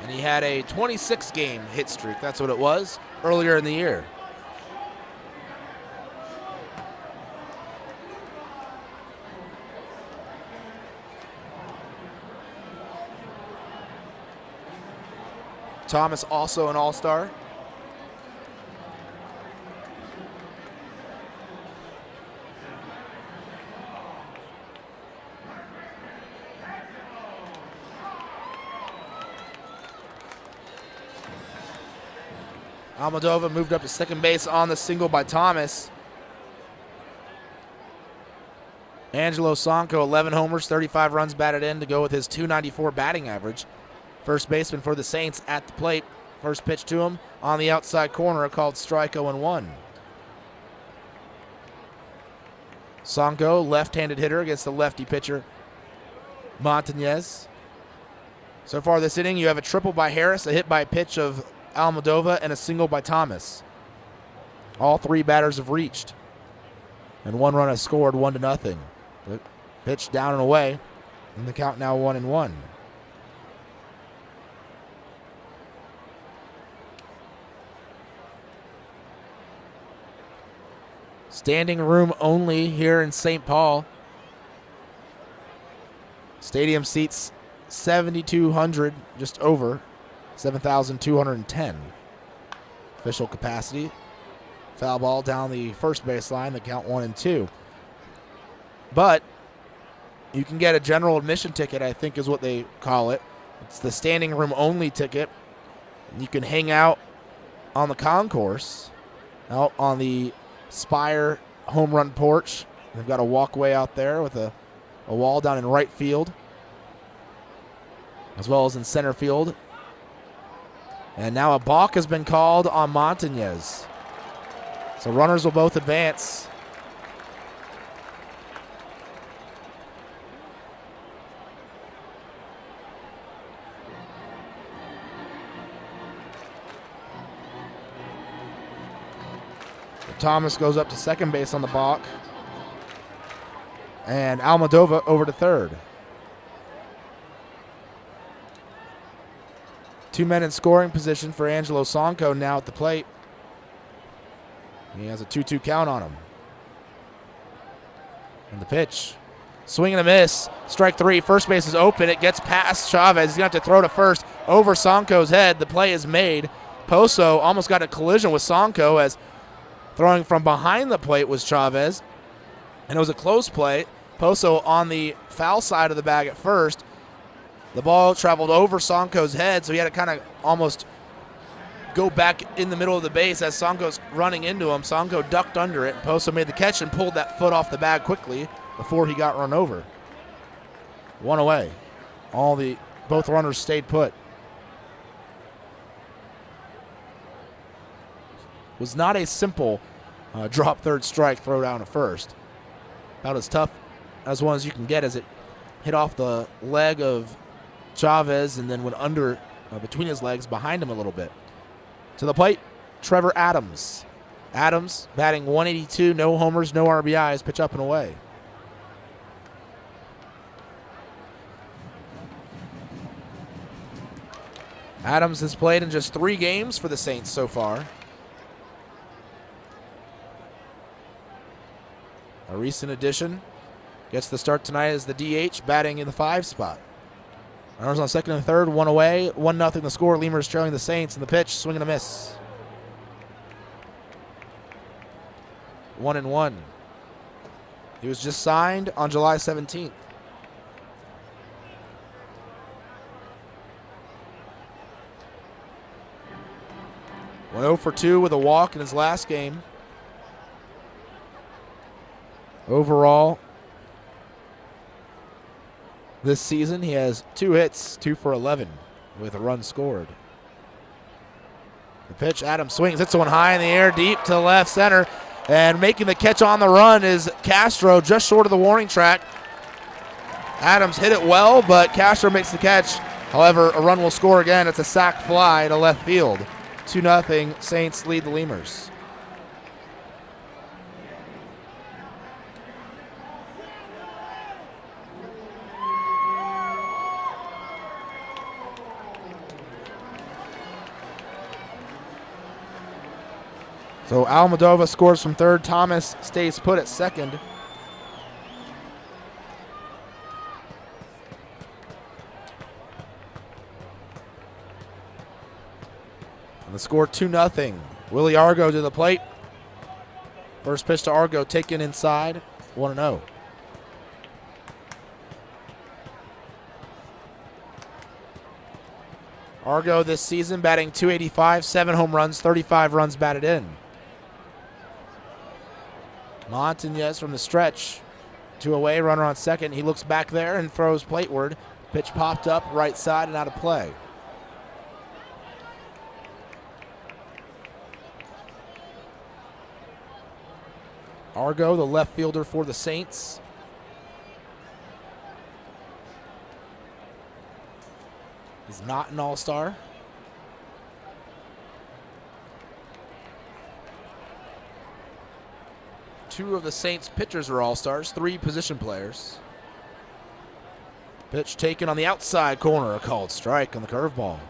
And he had a 26-game hit streak. That's what it was earlier in the year. Thomas also an all-star. Almodovar moved up to second base on the single by Thomas. Angelo Sonko, 11 homers, 35 runs batted in to go with his .294 batting average. First baseman for the Saints at the plate. First pitch to him on the outside corner, called strike 0-1. Sonko, left-handed hitter against the lefty pitcher, Montañez. So far this inning, you have a triple by Harris, a hit by pitch of Almodovar, and a single by Thomas. All three batters have reached. And one run has scored, 1-0. The pitch down and away, and the count now 1-1. Standing room only here in St. Paul. Stadium seats 7,200, just over 7,210. Official capacity. Foul ball down the first baseline, the count 1-2. But you can get a general admission ticket, I think is what they call it. It's the standing room only ticket. You can hang out on the concourse, out on the Spire home run porch. They've got a walkway out there with a wall down in right field, as well as in center field. And now a balk has been called on Montañez. So runners will both advance. Thomas goes up to second base on the balk. And Almodovar over to third. 2 men in scoring position for Angelo Sonko now at the plate. He has a 2-2 count on him. And the pitch. Swing and a miss. Strike three. First base is open. It gets past Chavez. He's going to have to throw to first over Sonko's head. The play is made. Poso almost got a collision with Sonko as throwing from behind the plate was Chavez. And it was a close play. Poso on the foul side of the bag at first. The ball traveled over Sonko's head, so he had to kind of almost go back in the middle of the base as Sonko's running into him. Sonko ducked under it. Poso made the catch and pulled that foot off the bag quickly before he got run over. One away. Both runners stayed put. Was not a simple drop third strike, throw down to first. About as tough as one as you can get as it hit off the leg of Chavez and then went under between his legs behind him a little bit. To the plate, Trevor Adams. Adams batting .182, no homers, no RBIs, pitch up and away. Adams has played in just 3 games for the Saints so far. A recent addition. Gets the start tonight as the DH, batting in the 5 spot. Runners on second and third, one away. 1-0 the score. Lemurs trailing the Saints in the pitch. Swing and a miss. 1-1. He was just signed on July 17th. Went 0 for 2 with a walk in his last game. Overall, this season, he has 2 hits, 2 for 11 with a run scored. The pitch, Adams swings, hits one high in the air, deep to left center, and making the catch on the run is Castro, just short of the warning track. Adams hit it well, but Castro makes the catch. However, a run will score again. It's a sac fly to left field. 2-0, Saints lead the Lemurs. So Almodovar scores from third. Thomas stays put at second. And the score 2-0. Willie Argo to the plate. First pitch to Argo taken inside. 1-0. Argo this season batting .285, 7 home runs, 35 runs batted in. Montañez from the stretch. 2 away, runner on second. He looks back there and throws plateward. Pitch popped up right side and out of play. Argo, the left fielder for the Saints. He's not an all-star. Two of the Saints pitchers are all-stars, 3 position players. Pitch taken on the outside corner, a called strike on the curveball.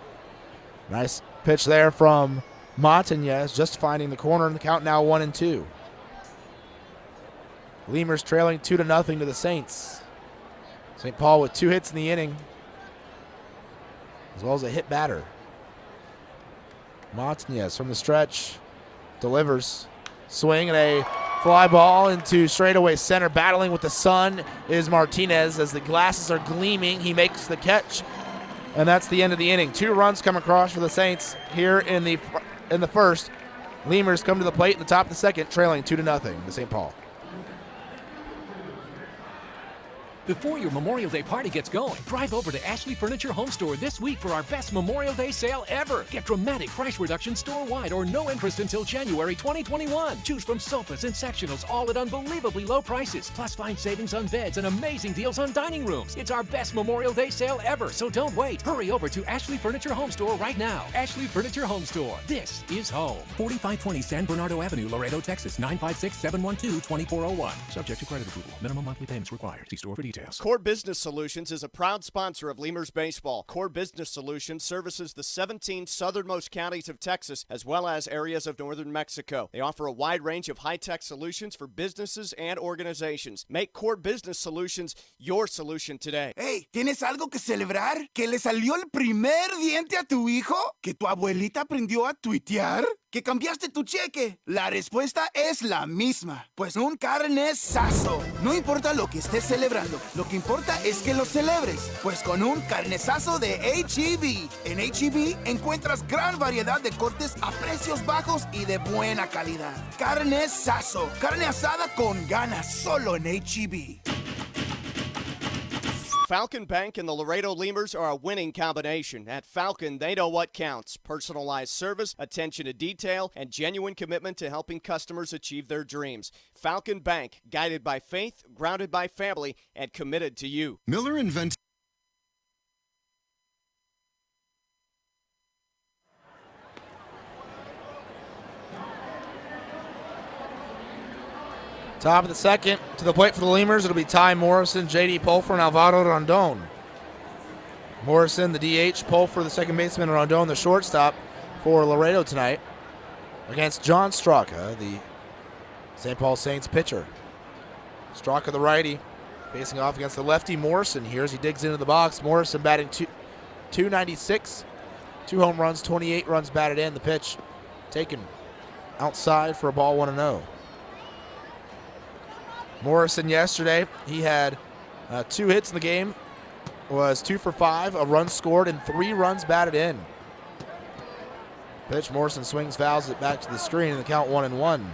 Nice pitch there from Montañez, just finding the corner, and the count now 1-2. Lemurs trailing 2-0 to the Saints. St. Paul with 2 hits in the inning, as well as a hit batter. Montañez from the stretch delivers. Swing and a fly ball into straightaway center. Battling with the sun is Martinez. As the glasses are gleaming, he makes the catch, and that's the end of the inning. 2 runs come across for the Saints here in the first. Lemurs come to the plate in the top of the second, trailing 2-0 to St. Paul. Before your Memorial Day party gets going, drive over to Ashley Furniture Home Store this week for our best Memorial Day sale ever. Get dramatic price reduction store-wide or no interest until January 2021. Choose from sofas and sectionals, all at unbelievably low prices. Plus, find savings on beds and amazing deals on dining rooms. It's our best Memorial Day sale ever, so don't wait. Hurry over to Ashley Furniture Home Store right now. Ashley Furniture Home Store. This is home. 4520 San Bernardo Avenue, Laredo, Texas. 956-712-2401. Subject to credit approval. Minimum monthly payments required. See store for details. Core Business Solutions is a proud sponsor of Lemurs Baseball. Core Business Solutions services the 17 southernmost counties of Texas as well as areas of northern Mexico. They offer a wide range of high-tech solutions for businesses and organizations. Make Core Business Solutions your solution today. Hey, ¿tienes algo que celebrar? ¿Que le salió el primer diente a tu hijo? ¿Que tu abuelita aprendió a tuitear? ¿Que cambiaste tu cheque? La respuesta es la misma. Pues un carnesazo. No importa lo que estés celebrando, lo que importa es que lo celebres. Pues con un carnesazo de H-E-B. En H-E-B encuentras gran variedad de cortes a precios bajos y de buena calidad. Carnesazo. Carne asada con ganas solo en H-E-B. Falcon Bank and the Laredo Lemurs are a winning combination. At Falcon, they know what counts. Personalized service, attention to detail, and genuine commitment to helping customers achieve their dreams. Falcon Bank, guided by faith, grounded by family, and committed to you. Miller invented... Top of the second, to the plate for the Lemurs, it'll be Ty Morrison, J.D. Pulfer, and Alvaro Rondon. Morrison, the DH, Pulfer, the second baseman, and Rondon, the shortstop for Laredo tonight against John Straka, the St. Paul Saints pitcher. Straka, the righty, facing off against the lefty Morrison here as he digs into the box. Morrison batting .296, 2 home runs, 28 runs batted in. The pitch taken outside for a ball 1-0. Morrison yesterday, he had 2 hits in the game, was 2 for 5, a run scored, and 3 runs batted in. Pitch, Morrison swings, fouls it back to the screen, and the count 1-1.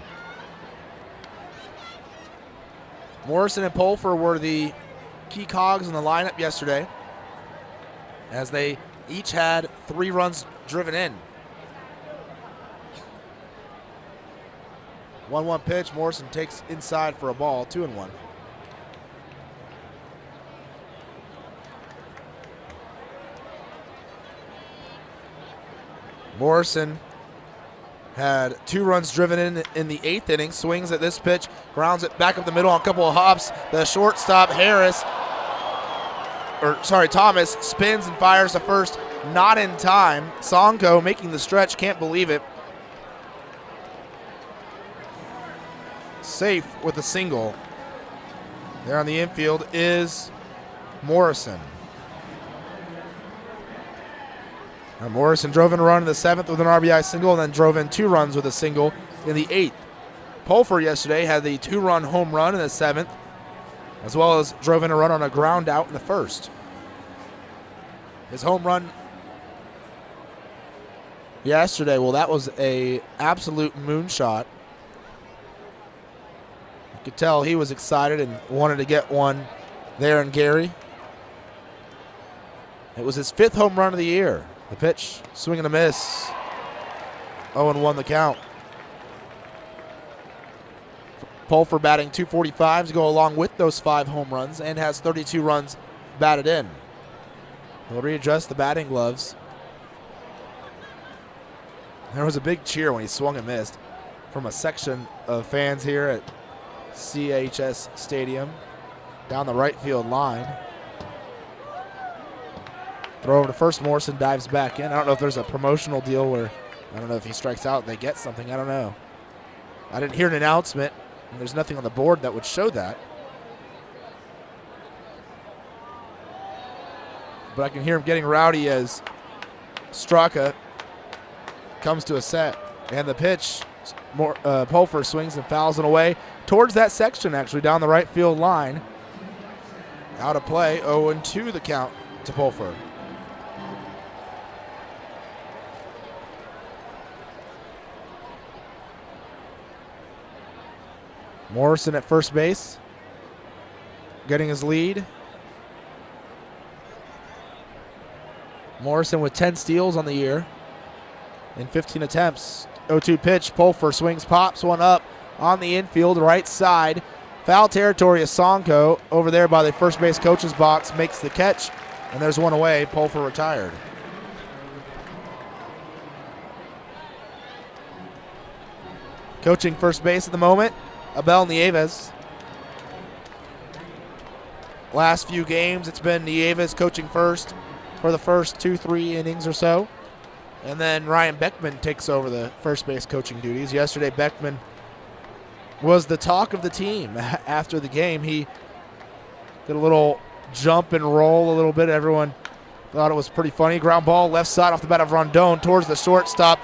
Morrison and Pulfer were the key cogs in the lineup yesterday, as they each had 3 runs driven in. 1-1 pitch. Morrison takes inside for a ball, 2-1. Morrison had 2 runs driven in the 8th inning. Swings at this pitch, grounds it back up the middle on a couple of hops. The shortstop Thomas spins and fires to first, not in time. Sonko making the stretch, can't believe it. Safe with a single. There on the infield is Morrison. Now Morrison drove in a run in the 7th with an RBI single, and then drove in 2 runs with a single in the 8th. Pulfer yesterday had the 2-run home run in the 7th, as well as drove in a run on a ground out in the 1st. His home run yesterday, well, that was a absolute moonshot. You could tell he was excited and wanted to get one there in Gary. It was his 5th home run of the year. The pitch, swing and a miss. 0-1 the count. Pulfer batting .245 to go along with those 5 home runs, and has 32 runs batted in. He'll readjust the batting gloves. There was a big cheer when he swung and missed from a section of fans here at CHS Stadium down the right field line. Throw over to first. Morrison dives back in. I don't know if there's a promotional deal where, I don't know if he strikes out, they get something. I don't know. I didn't hear an announcement, and there's nothing on the board that would show that. But I can hear him getting rowdy as Straka comes to a set. And the pitch, Pulfer swings and fouls it away towards that section, actually, down the right field line. Out of play, 0-2 the count to Pulfer. Morrison at first base, getting his lead. Morrison with 10 steals on the year in 15 attempts. 0-2 pitch, Pulfer swings, pops one up on the infield, right side. Foul territory is Sonko over there by the first base coach's box, makes the catch, and there's one away. Pulfer retired. Coaching first base at the moment, Abel Nieves. Last few games, it's been Nieves coaching first for the first 2-3 innings or so. And then Ryan Beckman takes over the first base coaching duties. Yesterday, Beckman was the talk of the team after the game. He did a little jump and roll a little bit. Everyone thought it was pretty funny. Ground ball left side off the bat of Rondon towards the shortstop.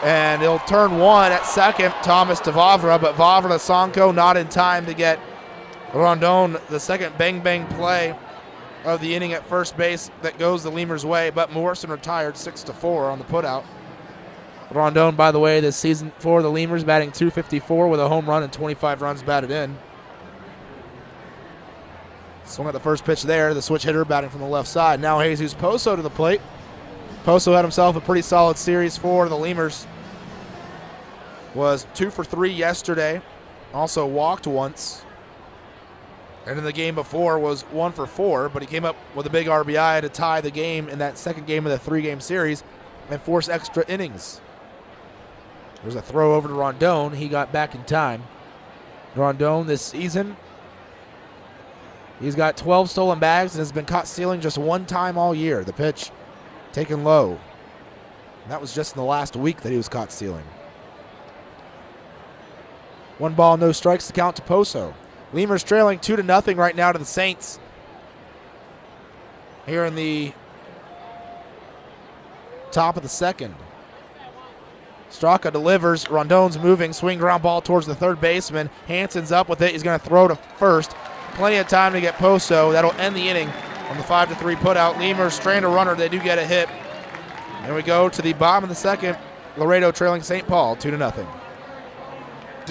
And he'll turn one at second, Thomas to Vavra, but Vavra to Sonko not in time to get Rondon the second bang-bang play of the inning at first base that goes the Lemurs' way, but Morrison retired 6-4 on the putout. Rondon, by the way, this season for the Lemurs, batting .254 with a home run and 25 runs batted in. Swung at the first pitch there, the switch hitter batting from the left side. Now Jesus Poso to the plate. Poso had himself a pretty solid series for the Lemurs. Was 2 for 3 yesterday. Also walked once. And in the game before was 1 for 4, but he came up with a big RBI to tie the game in that second game of the 3-game series and force extra innings. There's a throw over to Rondon. He got back in time. Rondon this season, he's got 12 stolen bags and has been caught stealing just 1 time all year. The pitch taken low. And that was just in the last week that he was caught stealing. 1 ball, no strikes to count to Poso. Lemurs trailing 2-0 right now to the Saints. Here in the top of the second. Straka delivers. Rondon's moving. Swing ground ball towards the third baseman. Hansen's up with it. He's going to throw to first. Plenty of time to get Poso. That'll end the inning on the 5-3 putout. Lemurs strain a runner. They do get a hit. And we go to the bottom of the second Laredo trailing St. Paul 2-0.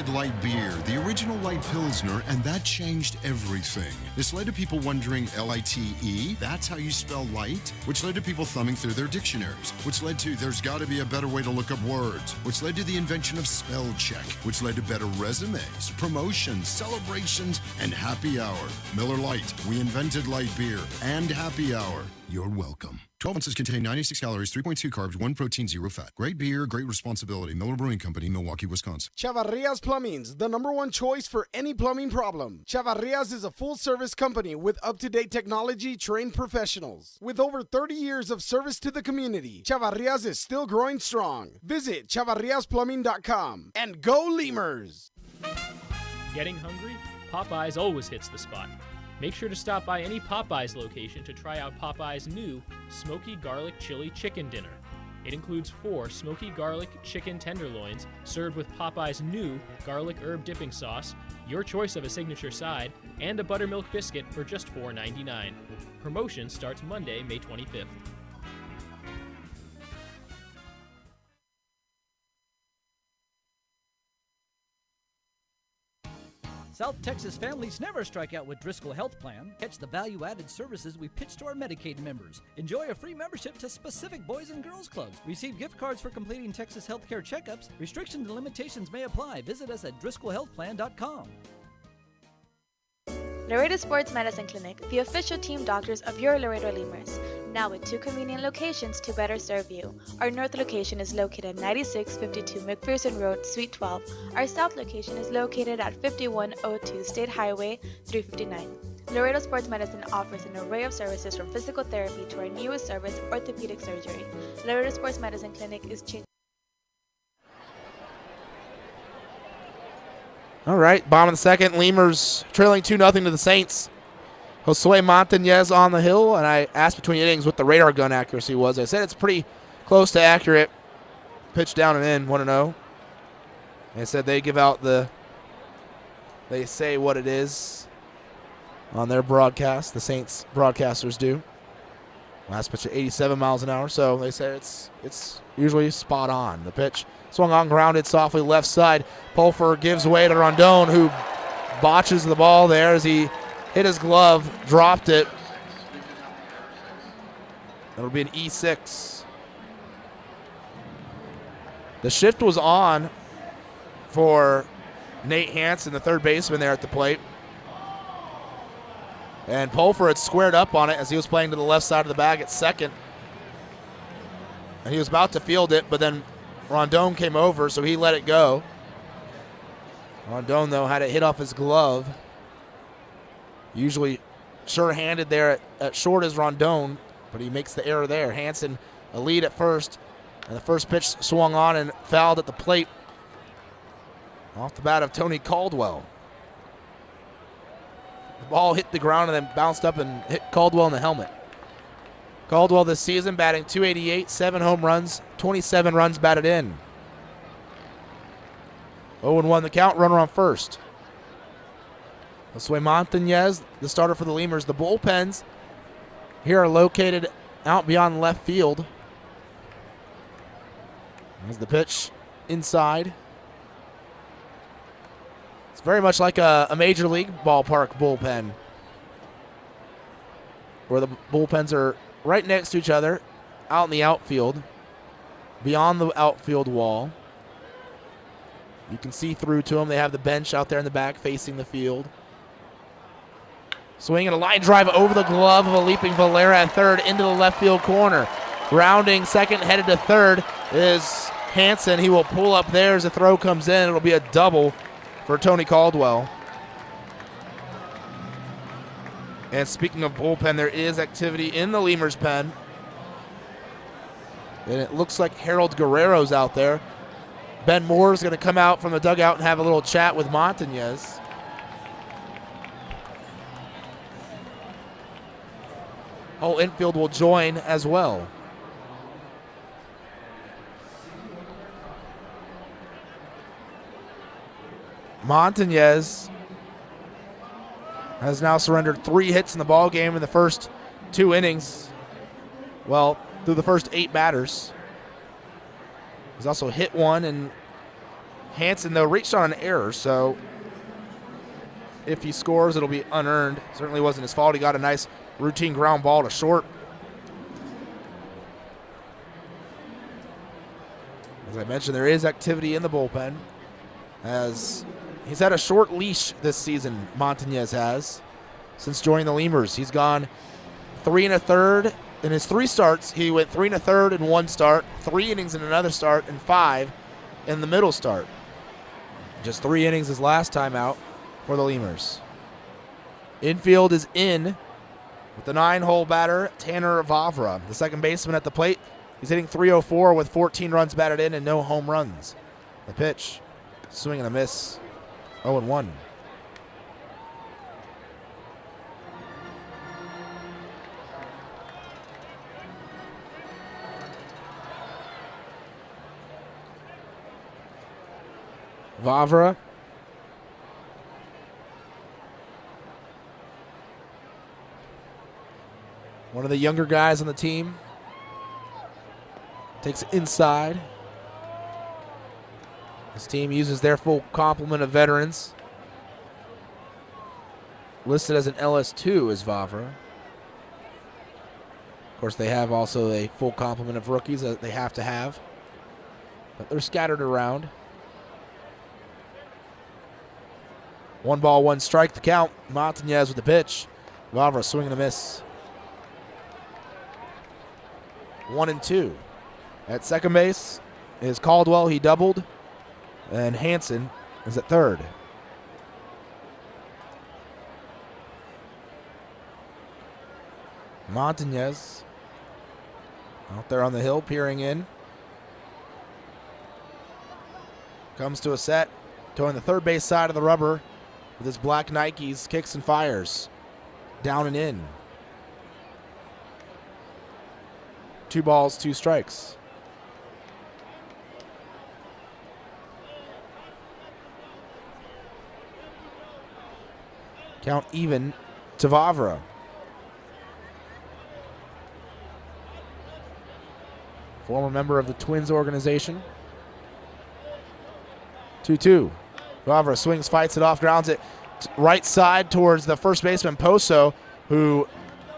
Light beer, the original light Pilsner, and that changed everything. This led to people wondering L-I-T-E, that's how you spell light, which led to people thumbing through their dictionaries, which led to there's got to be a better way to look up words, which led to the invention of spell check, which led to better resumes, promotions, celebrations, and happy hour. Miller Lite, we invented light beer and happy hour. You're welcome. 12 ounces contain 96 calories, 3.2 carbs, 1 protein, 0 fat. Great beer, great responsibility. Miller Brewing Company, Milwaukee, Wisconsin. Chavarria's Plumbing's the #1 choice for any plumbing problem. Chavarria's is a full-service company with up-to-date technology, trained professionals. With over 30 years of service to the community, Chavarria's is still growing strong. Visit chavarriasplumbing.com and go Lemurs! Getting hungry? Popeyes always hits the spot. Make sure to stop by any Popeyes location to try out Popeyes' new Smoky Garlic Chili Chicken Dinner. It includes 4 smoky garlic chicken tenderloins served with Popeyes' new garlic herb dipping sauce, your choice of a signature side, and a buttermilk biscuit for just $4.99. Promotion starts Monday, May 25th. South Texas families never strike out with Driscoll Health Plan. Catch the value-added services we pitch to our Medicaid members. Enjoy a free membership to specific Boys and Girls Clubs. Receive gift cards for completing Texas healthcare checkups. Restrictions and limitations may apply. Visit us at DriscollHealthPlan.com. Laredo Sports Medicine Clinic, the official team doctors of your Laredo Lemurs. Now with 2 convenient locations to better serve you. Our north location is located at 9652 McPherson Road, Suite 12. Our south location is located at 5102 State Highway 359. Laredo Sports Medicine offers an array of services from physical therapy to our newest service, orthopedic surgery. Laredo Sports Medicine Clinic is changing. All right, bottom of the second, Lemurs trailing 2-0 to the Saints. Josue Montañez on the hill, and I asked between innings what the radar gun accuracy was. I said it's pretty close to accurate. Pitch down and in, 1-0. They said they give out they say what it is on their broadcast. The Saints broadcasters do. Last pitch at 87 miles an hour, so they said it's usually spot on. The pitch swung on, grounded softly left side. Pulfer gives way to Rondon, who botches the ball there as he hit his glove, dropped it. That'll be an E6. The shift was on for Nate Hansen, the third baseman there at the plate. And Pulfer had squared up on it as he was playing to the left side of the bag at second. And he was about to field it, but then Rondon came over, so he let it go. Rondon, though, had it hit off his glove. Usually sure-handed there at short as Rondon, but he makes the error there. Hansen a lead at first, and the first pitch swung on and fouled at the plate off the bat of Tony Caldwell. The ball hit the ground and then bounced up and hit Caldwell in the helmet. Caldwell this season batting .288, 7 home runs, 27 runs batted in. 0-1 the count, runner on first. Josue Montañez, the starter for the Lemurs. The bullpens here are located out beyond left field. As the pitch inside. It's very much like a major league ballpark bullpen, where the bullpens are right next to each other out in the outfield, beyond the outfield wall. You can see through to them. They have the bench out there in the back facing the field. Swinging a line drive over the glove of a leaping Valera at third into the left field corner. Rounding second, headed to third is Hansen. He will pull up there as the throw comes in. It'll be a double for Tony Caldwell. And speaking of bullpen, there is activity in the Lemurs pen. And it looks like Harold Guerrero's out there. Ben Moore's going to come out from the dugout and have a little chat with Montañez. Whole infield will join as well. Montañez has now surrendered 3 hits in the ball game in the first 2 innings. Well, through the first 8 batters. He's also hit one, and Hansen, though, reached on an error, so if he scores, it'll be unearned. Certainly wasn't his fault. He got a nice routine ground ball to short. As I mentioned, there is activity in the bullpen, as he's had a short leash this season, Montañez has. Since joining the Lemurs, he's gone 3 1/3. In his 3 starts, he went 3 1/3 in 1 start, 3 innings in another start, and 5 in the middle start. Just 3 innings his last time out for the Lemurs. Infield is in with the 9-hole batter, Tanner Vavra, the second baseman at the plate. He's hitting .304 with 14 runs batted in and no home runs. The pitch, swing and a miss, 0-1. Vavra. One of the younger guys on the team. Takes it inside. His team uses their full complement of veterans. Listed as an LS2 is Vavra. Of course, they have also a full complement of rookies that they have to have. But they're scattered around. 1 ball, 1 strike, the count. Montañez with the pitch. Vavra swing and a miss. 1-2. At second base is Caldwell. He doubled. And Hansen is at third. Montañez out there on the hill, peering in. Comes to a set, towing the third base side of the rubber with his black Nikes, kicks and fires. Down and in. 2 balls, 2 strikes. Count even to Vavra. Former member of the Twins organization. 2-2. Vavra swings, fights it off, grounds it right side towards the first baseman, Poso, who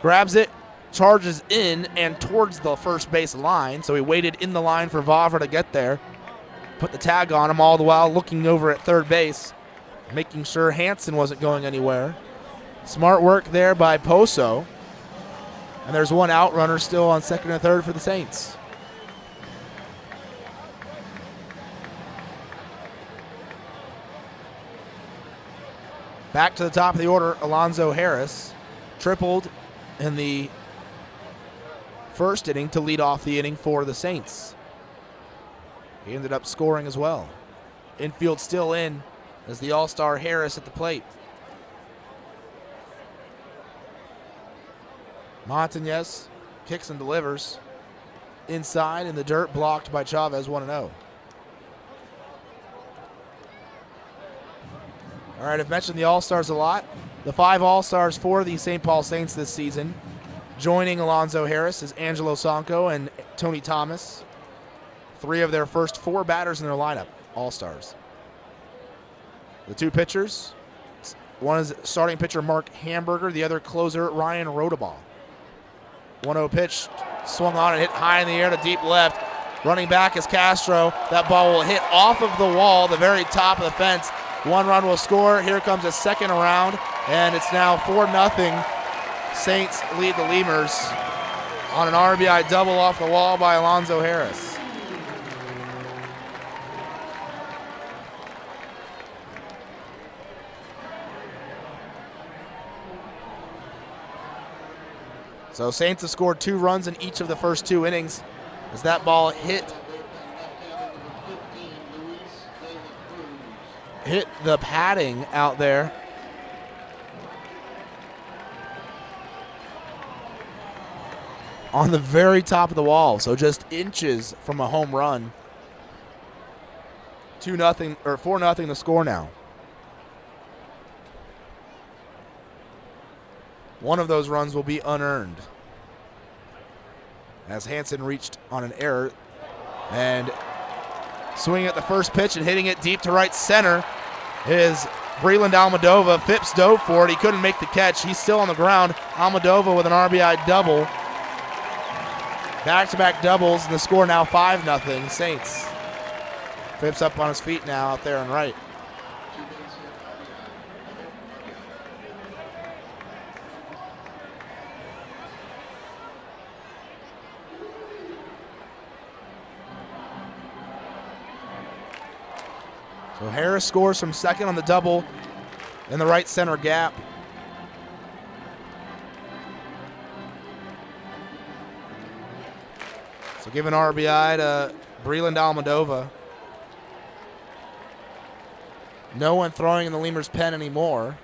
grabs it, charges in and towards the first base line. So he waited in the line for Vavra to get there. Put the tag on him, all the while looking over at third base, making sure Hansen wasn't going anywhere. Smart work there by Poso. And there's 1 out runner still on second and third for the Saints. Back to the top of the order, Alonzo Harris tripled in the first inning to lead off the inning for the Saints. He ended up scoring as well. Infield still in as the All-Star Harris at the plate. Montañez kicks and delivers. Inside in the dirt, blocked by Chavez, 1-0. All right, I've mentioned the All-Stars a lot. The 5 All-Stars for the St. Paul Saints this season. Joining Alonzo Harris is Angelo Sanco and Tony Thomas. 3 of their first 4 batters in their lineup, All-Stars. The 2 pitchers, one is starting pitcher Mark Hamburger, the other closer Ryan Rodabaugh. 1-0 pitch, swung on and hit high in the air to deep left. Running back is Castro. That ball will hit off of the wall, the very top of the fence. 1 run will score. Here comes a second around, and it's now 4-0. Saints lead the Lemurs on an RBI double off the wall by Alonzo Harris. So Saints have scored 2 runs in each of the first 2 innings as that ball hit the padding out there. On the very top of the wall, so just inches from a home run. 2-0 or 4-0 the score now. One of those runs will be unearned, as Hansen reached on an error, and Swinging at the first pitch and hitting it deep to right center is Breland Almodovar. Phipps dove for it. He couldn't make the catch. He's still on the ground. Almodovar with an RBI double. Back-to-back doubles, and the score now 5-0 Saints. Phipps up on his feet now out there on right. So Harris scores from second on the double in the right center gap. So give an RBI to Breland Almodovar. No one throwing in the Lemurs pen anymore.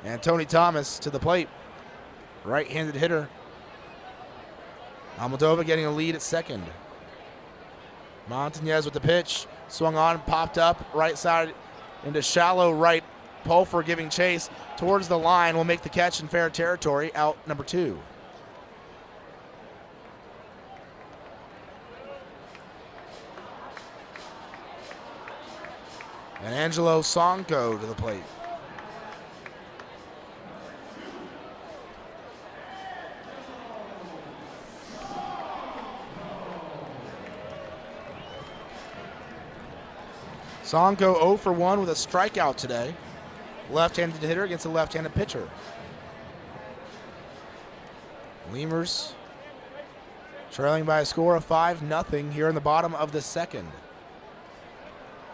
And Tony Thomas to the plate. Right-handed hitter. Almodovar getting a lead at second. Montañez with the pitch. Swung on, popped up, right side into shallow right. Pulfer giving chase towards the line. Will make the catch in fair territory. Out number 2. And Angelo Sonko to the plate. Sonko 0 for 1 with a strikeout today. Left-handed hitter against a left-handed pitcher. Lemurs trailing by a score of 5-0 here in the bottom of the second.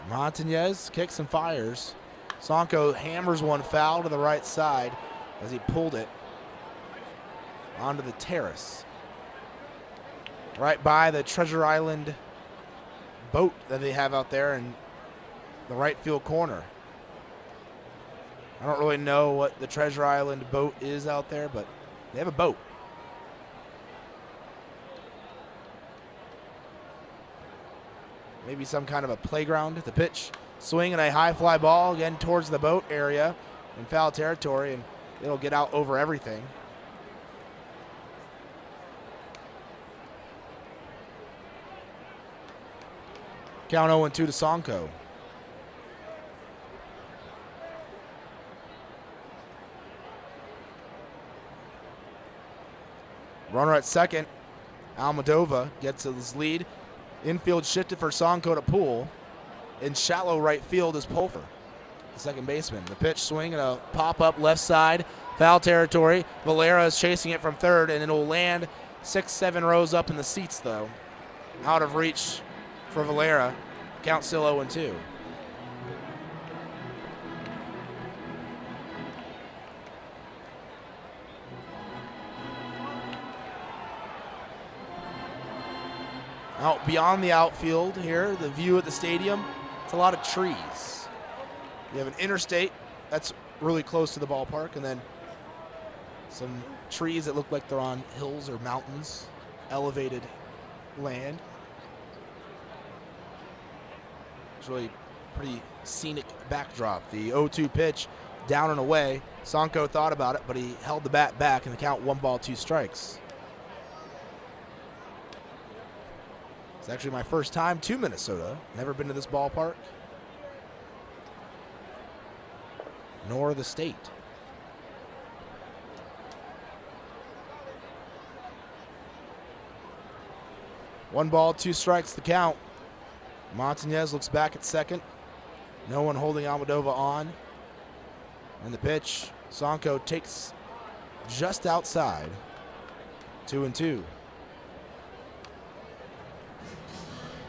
Montañez kicks and fires. Sonko hammers one foul to the right side as he pulled it onto the terrace. Right by the Treasure Island boat that they have out there in the right field corner. I don't really know what the Treasure Island boat is out there, but they have a boat. Maybe some kind of a playground at the pitch. Swing and a high fly ball again towards the boat area in foul territory, and it'll get out over everything. Count 0-2 to Sonko. Runner at second. Almodovar gets his lead. Infield shifted for Sonko to pull. In shallow right field is Pulfer, the second baseman. The pitch swing and a pop-up left side. Foul territory. Valera is chasing it from third, and it'll land 6-7 rows up in the seats, though. Out of reach for Valera. Count still 0-2. Out beyond the outfield here, the view at the stadium, it's a lot of trees. You have an interstate that's really close to the ballpark, and then some trees that look like they're on hills or mountains, elevated land. It's really pretty scenic backdrop. The 0-2 pitch down and away. Sonko thought about it, but he held the bat back, and the count 1 ball, 2 strikes. It's actually my first time to Minnesota. Never been to this ballpark, nor the state. One ball, 2 strikes, the count. Montañez looks back at second. No one holding Almodovar on. And the pitch, Sonko takes just outside. 2-2.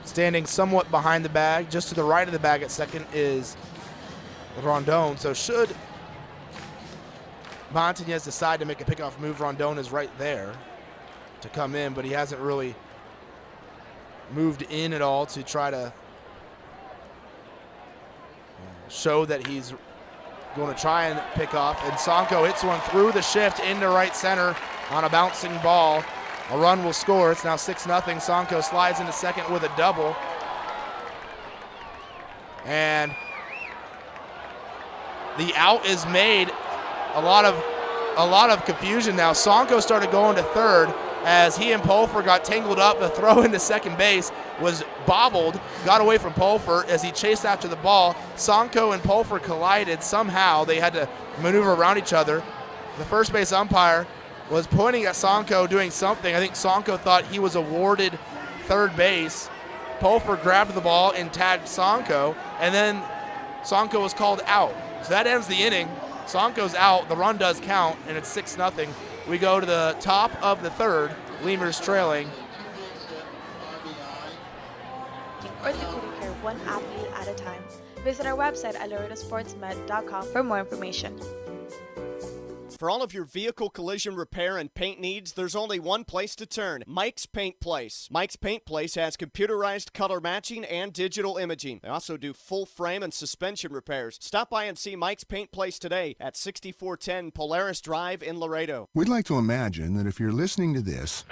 Standing somewhat behind the bag, just to the right of the bag at second is Rondon. So should Montañez decide to make a pickoff move, Rondon is right there to come in, but he hasn't really moved in at all to try to show that he's going to try and pick off. And Sonko hits one through the shift into right center on a bouncing ball. A run will score. It's now 6-0. Sonko slides into second with a double. And the out is made. A lot of a lot of confusion now. Sonko started going to third as he and Pulfer got tangled up. The throw into second base was bobbled, got away from Pulfer as he chased after the ball. Sonko and Pulfer collided somehow. They had to maneuver around each other. The first base umpire was pointing at Sonko doing something. I think Sonko thought he was awarded third base. Pulfer grabbed the ball and tagged Sonko, and then Sonko was called out. So that ends the inning. Sonko's out. The run does count, and it's 6-0. We go to the top of the third. Lemurs trailing. Orthopedic care, one athlete at a time. Visit our website at laredosportsmed.com for more information. For all of your vehicle collision repair and paint needs, there's only one place to turn, Mike's Paint Place. Mike's Paint Place has computerized color matching and digital imaging. They also do full frame and suspension repairs. Stop by and see Mike's Paint Place today at 6410 Polaris Drive in Laredo. We'd like to imagine that if you're listening to this,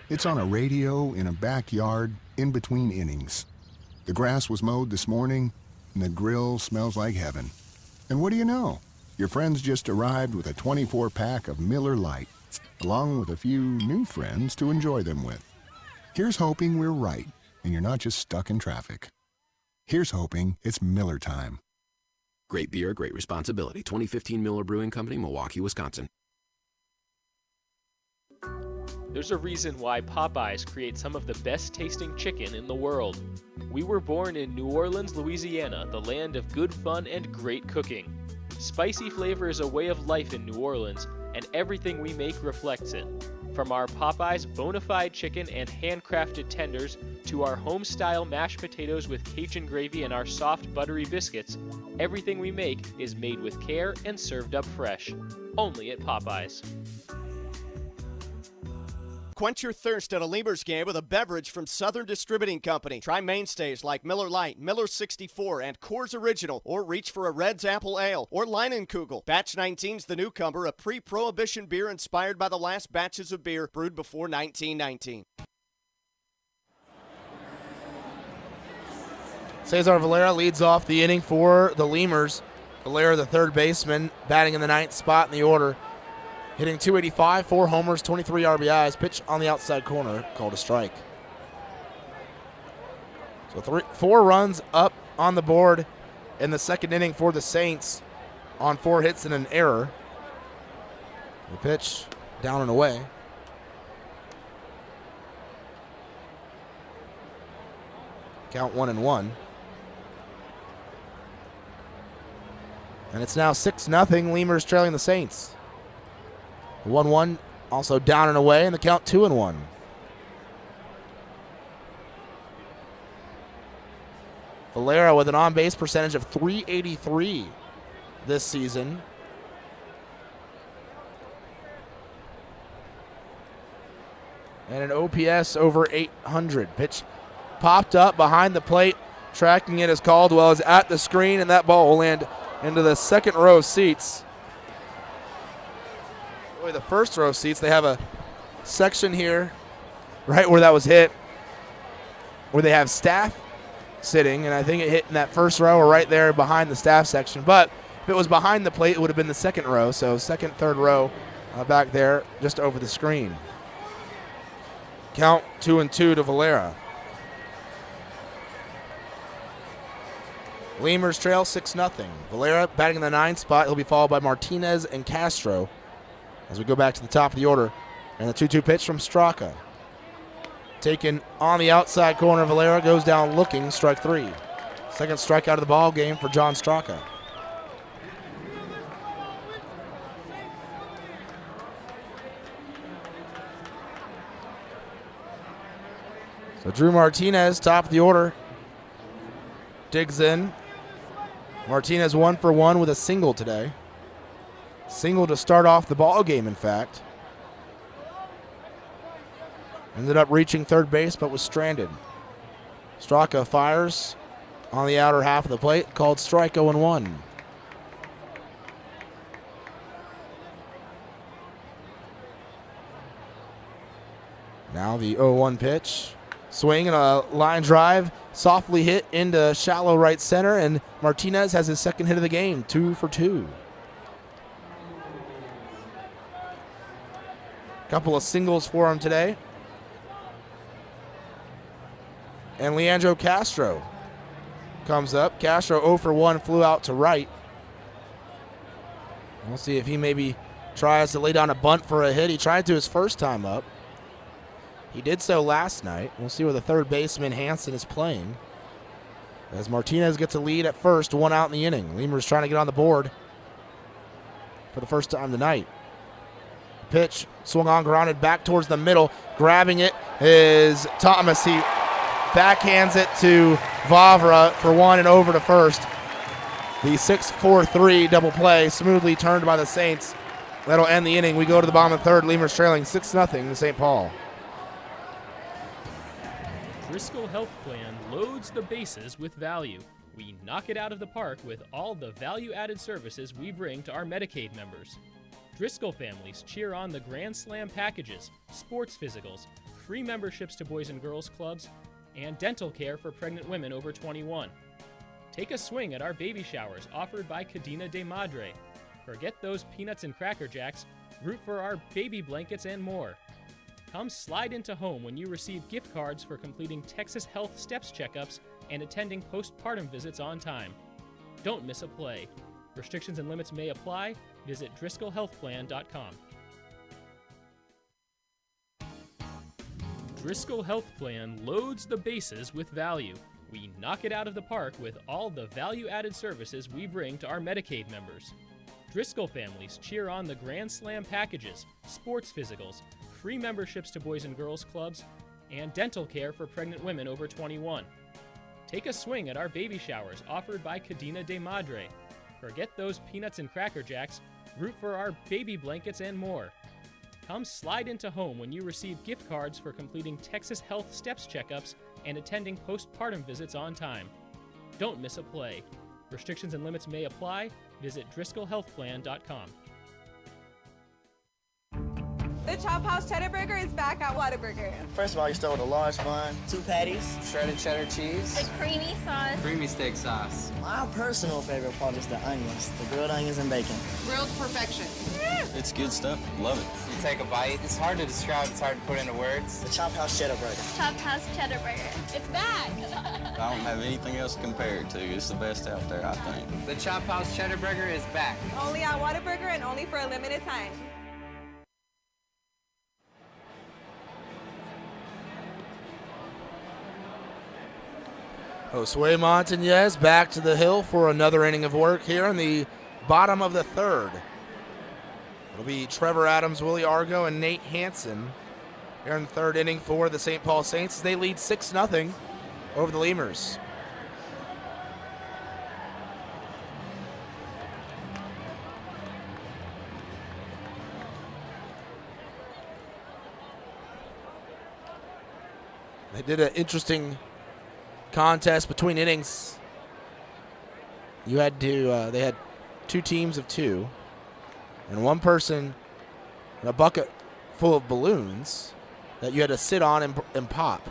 it's on a radio in a backyard in between innings. The grass was mowed this morning, and the grill smells like heaven. And what do you know? Your friends just arrived with a 24-pack of Miller Lite, along with a few new friends to enjoy them with. Here's hoping we're right, and you're not just stuck in traffic. Here's hoping it's Miller time. Great beer, great responsibility. 2015 Miller Brewing Company, Milwaukee, Wisconsin. There's a reason why Popeyes creates some of the best tasting chicken in the world. We were born in New Orleans, Louisiana, the land of good fun and great cooking. Spicy flavor is a way of life in New Orleans, and everything we make reflects it. From our Popeyes bona fide chicken and handcrafted tenders to our home-style mashed potatoes with Cajun gravy and our soft, buttery biscuits, everything we make is made with care and served up fresh. Only at Popeyes. Quench your thirst at a Lemurs game with a beverage from Southern Distributing Company. Try mainstays like Miller Lite, Miller 64, and Coors Original, or reach for a Red's Apple Ale or Leinenkugel. Batch 19's the newcomer, a pre-prohibition beer inspired by the last batches of beer brewed before 1919. Cesar Valera leads off the inning for the Lemurs. Valera, the third baseman, batting in the ninth spot in the order. Hitting .285, 4 homers, 23 RBIs. Pitch on the outside corner, called a strike. So 4 runs up on the board in the second inning for the Saints on 4 hits and an error. The pitch down and away. Count 1-1. And it's now 6-0, Lemurs trailing the Saints. 1-1, also down and away, and the count 2-1. Valera with an on-base percentage of .383 this season. And an OPS over 800. Pitch popped up behind the plate. Tracking it as Caldwell is at the screen, and that ball will land into the second row of seats. The first row of seats, they have a section here right where that was hit where they have staff sitting, and I think it hit in that first row or right there behind the staff section. But if it was behind the plate, it would have been the second row. So second, third row back there just over the screen. Count 2-2 to Valera. Lemurs trail 6-0. Valera batting in the 9th spot. He'll be followed by Martinez and Castro. As we go back to the top of the order, and the 2-2 pitch from Straka. Taken on the outside corner, Valera goes down looking, strike 3. Second strikeout of the ball game for John Straka. So Drew Martinez, top of the order, digs in. Martinez 1 for 1 with a single today. Single to start off the ball game, in fact. Ended up reaching third base, but was stranded. Straka fires on the outer half of the plate, called strike 0-1. Now the 0-1 pitch. Swing and a line drive, softly hit into shallow right center, and Martinez has his second hit of the game, 2 for 2. Couple of singles for him today. And Leandro Castro comes up. Castro 0 for 1, flew out to right. We'll see if he maybe tries to lay down a bunt for a hit. He tried to his first time up. He did so last night. We'll see where the third baseman Hansen is playing. As Martinez gets a lead at first, 1 out in the inning. Lemurs trying to get on the board for the first time tonight. Pitch swung on, grounded back towards the middle. Grabbing it is Thomas. He backhands it to Vavra for 1 and over to first. The 6-4-3 double play smoothly turned by the Saints. That'll end the inning. We go to the bottom of the third. Lemurs trailing 6-0 to St. Paul. Driscoll Health Plan loads the bases with value. We knock it out of the park with all the value-added services we bring to our Medicaid members. Driscoll families cheer on the Grand Slam packages, sports physicals, free memberships to Boys and Girls Clubs, and dental care for pregnant women over 21. Take a swing at our baby showers offered by Cadena de Madre. Forget those peanuts and Cracker Jacks, root for our baby blankets and more. Come slide into home when you receive gift cards for completing Texas Health Steps checkups and attending postpartum visits on time. Don't miss a play. Restrictions and limits may apply. Visit DriscollHealthPlan.com. Driscoll Health Plan loads the bases with value. We knock it out of the park with all the value-added services we bring to our Medicaid members. Driscoll families cheer on the Grand Slam packages, sports physicals, free memberships to Boys and Girls Clubs, and dental care for pregnant women over 21. Take a swing at our baby showers offered by Cadena de Madre. Forget those peanuts and Cracker Jacks, root for our baby blankets and more. Come slide into home when you receive gift cards for completing Texas Health Steps checkups and attending postpartum visits on time. Don't miss a play. Restrictions and limits may apply. Visit DriscollHealthPlan.com. The Chop House Cheddar Burger is back at Whataburger. First of all, you start with a large bun, 2 patties, shredded cheddar cheese, the creamy sauce, creamy steak sauce. My personal favorite part is the onions, the grilled onions and bacon. Grilled perfection. It's good stuff. Love it. You take a bite. It's hard to describe. It's hard to put into words. The Chop House Cheddar Burger. Chop House Cheddar Burger. It's back. I don't have anything else to compare it to. It's the best out there, I think. The Chop House Cheddar Burger is back. Only at Whataburger and only for a limited time. Josue Montañez back to the hill for another inning of work here in the bottom of the third. It'll be Trevor Adams, Willie Argo, and Nate Hansen here in the third inning for the St. Paul Saints as they lead 6-0 over the Lemurs. They did an interesting contest between innings. You had to, they had 2 teams of 2, and one person in a bucket full of balloons that you had to sit on and pop.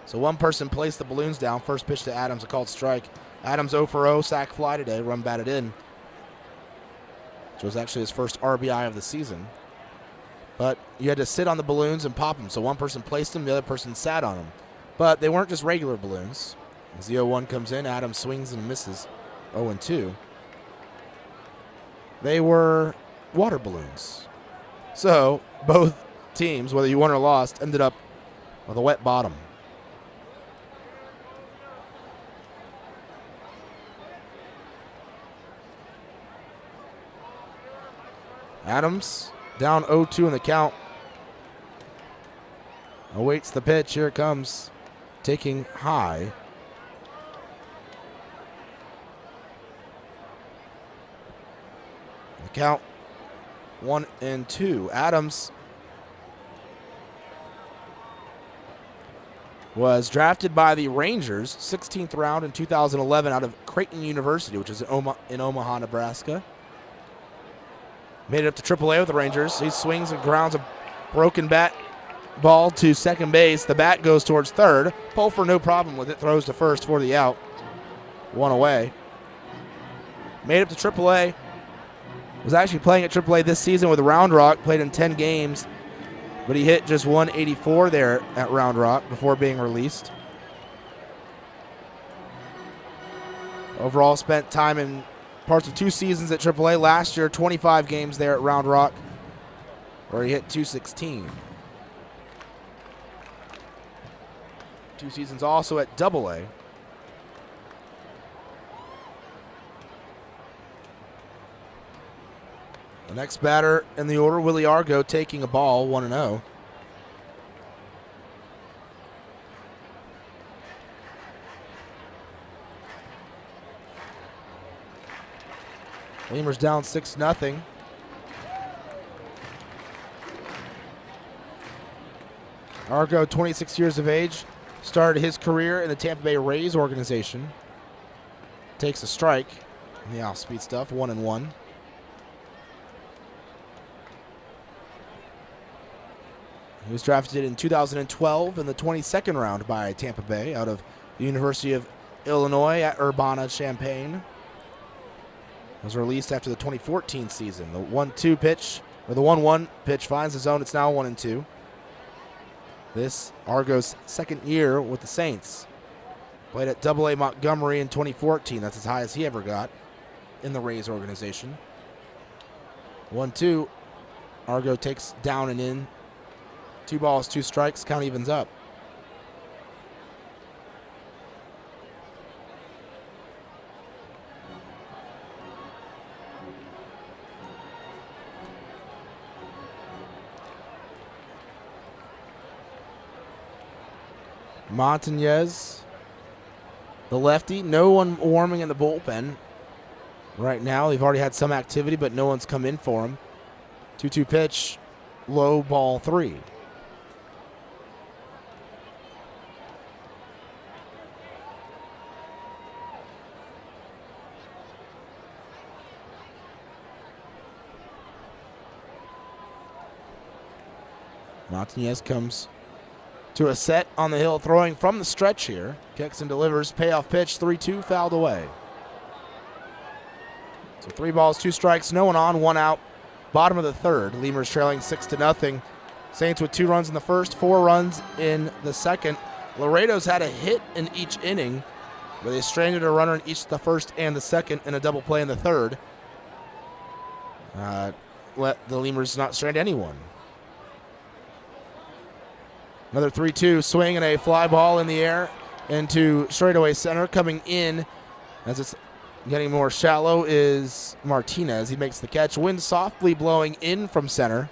So one person placed the balloons down. First pitch to Adams, a called strike. Adams 0 for 0, sac fly today, run batted in, which was actually his first RBI of the season. But you had to sit on the balloons and pop them. So one person placed them, the other person sat on them. But they weren't just regular balloons. As the 0-1 comes in, Adams swings and misses 0-2. They were water balloons. So both teams, whether you won or lost, ended up with a wet bottom. Adams down 0-2 in the count. Awaits the pitch. Here it comes. Taking high. The count 1-2. Adams was drafted by the Rangers, 16th round in 2011 out of Creighton University, which is in Omaha, Nebraska. Made it up to AAA with the Rangers. He swings and grounds a broken bat ball to second base. The bat goes towards third. Pulfer no problem with it. Throws to first for the out. 1 away. Made it up to AAA. Was actually playing at AAA this season with Round Rock. Played in 10 games but he hit just 184 there at Round Rock before being released. Overall, spent time in parts of 2 seasons at AAA. Last year, 25 games there at Round Rock, where he hit 216. 2 seasons also at AA. The next batter in the order, Willie Argo, taking a ball, 1-0. Lemurs down 6-0. Argo, 26 years of age, started his career in the Tampa Bay Rays organization. Takes a strike in the off-speed stuff, 1-1. He was drafted in 2012 in the 22nd round by Tampa Bay out of the University of Illinois at Urbana-Champaign. Was released after the 2014 season. The 1-2 pitch, or the 1-1 pitch finds the zone. It's now 1-2. This Argo's second year with the Saints. Played at AA Montgomery in 2014. That's as high as he ever got in the Rays organization. 1-2. Argo takes down and in. 2 balls, 2 strikes. Count evens up. Montañez, the lefty. No one warming in the bullpen right now. They've already had some activity, but no one's come in for him. 2-2 pitch, low, ball 3. Montañez comes to a set on the hill, throwing from the stretch here. Kicks and delivers. Payoff pitch, 3-2, fouled away. So 3 balls, 2 strikes, no one on, 1 out. Bottom of the third. Lemurs trailing 6-0. Saints with 2 runs in the first, 4 runs in the second. Laredo's had a hit in each inning, but they stranded a runner in each the first and the second and a double play in the third. Let the Lemurs not strand anyone. Another 3-2 swing and a fly ball in the air into straightaway center. Coming in as it's getting more shallow is Martinez. He makes the catch. Wind softly blowing in from center.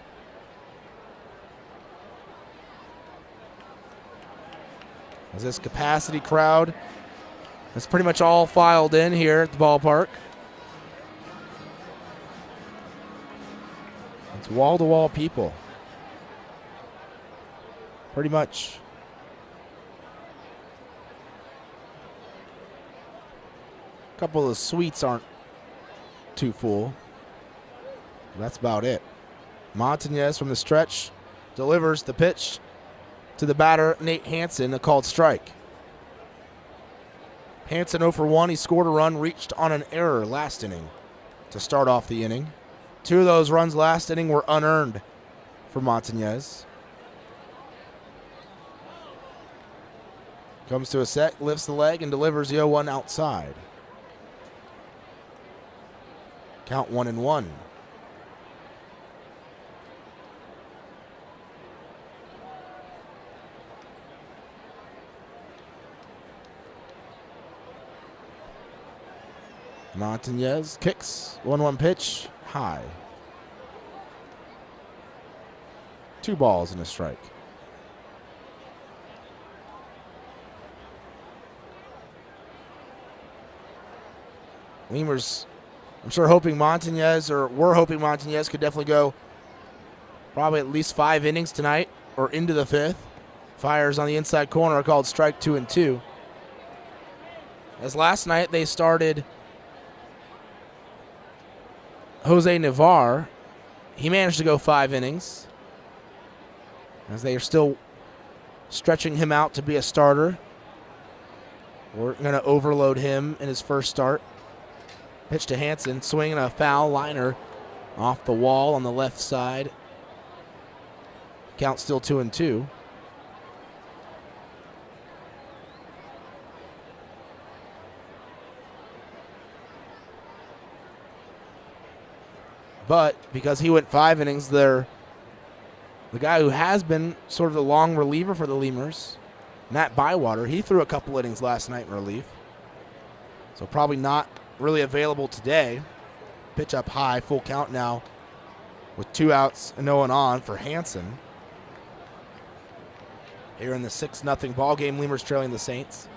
As this capacity crowd is pretty much all filed in here at the ballpark. It's wall-to-wall people. Pretty much. A couple of the suites aren't too full. That's about it. Montañez from the stretch delivers the pitch to the batter, Nate Hansen, a called strike. Hansen 0 for 1. He scored a run, reached on an error last inning to start off the inning. 2 of those runs last inning were unearned for Montañez. Comes to a set, lifts the leg, and delivers the 0-1 outside. Count 1-1. Montañez kicks, 1-1 pitch, high. 2 balls and a strike. Lemurs, I'm sure hoping Montañez, or we're hoping Montañez could definitely go probably at least 5 innings tonight or into the 5th. Fires on the inside corner, called strike 2 and 2. As last night they started Jose Navar. He managed to go 5 innings as they are still stretching him out to be a starter. We're going to overload him in his first start. Pitch to Hansen, swinging a foul liner off the wall on the left side. Count still 2-2. But because he went 5 innings, the guy who has been sort of the long reliever for the Lemurs, Matt Bywater, he threw a couple innings last night in relief. So probably not really available today. Pitch up high, full count now with 2 outs and no one on for Hansen. Here in the 6-0 ball game, Lemurs trailing the Saints.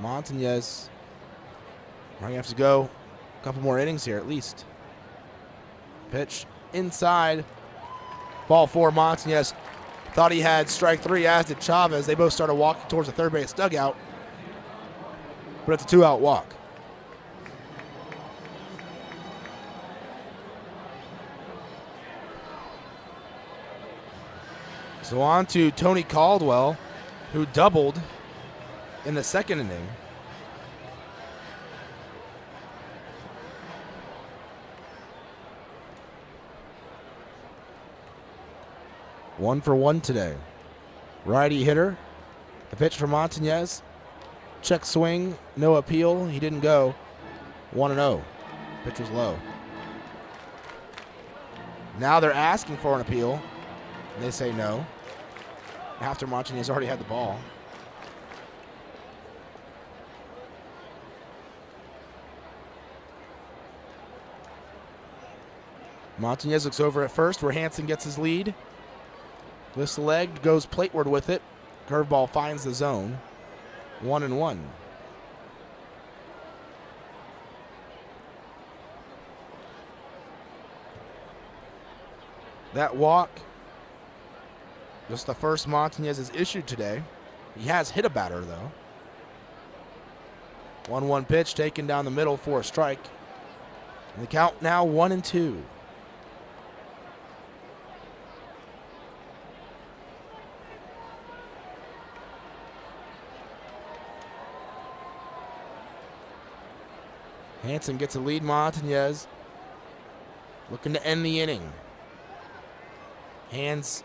Montañez might have to go a couple more innings here at least. Pitch inside. Ball 4, Montañez thought he had strike 3, as did Chavez. They both started walking towards the third base dugout. But it's a 2-out walk. So on to Tony Caldwell, who doubled in the second inning. One for one today. Righty hitter. The pitch for Montañez. Check swing, no appeal. He didn't go. 1-0. Pitch was low. Now they're asking for an appeal. And they say no. After Montañez already had the ball. Montañez looks over at first where Hansen gets his lead. Lifts the leg, goes plateward with it. Curveball finds the zone. 1-1. That walk, just the first Montañez has issued today. He has hit a batter, though. 1-1 pitch taken down the middle for a strike. And the count now 1-2. Hansen gets a lead. Montañez looking to end the inning. Hands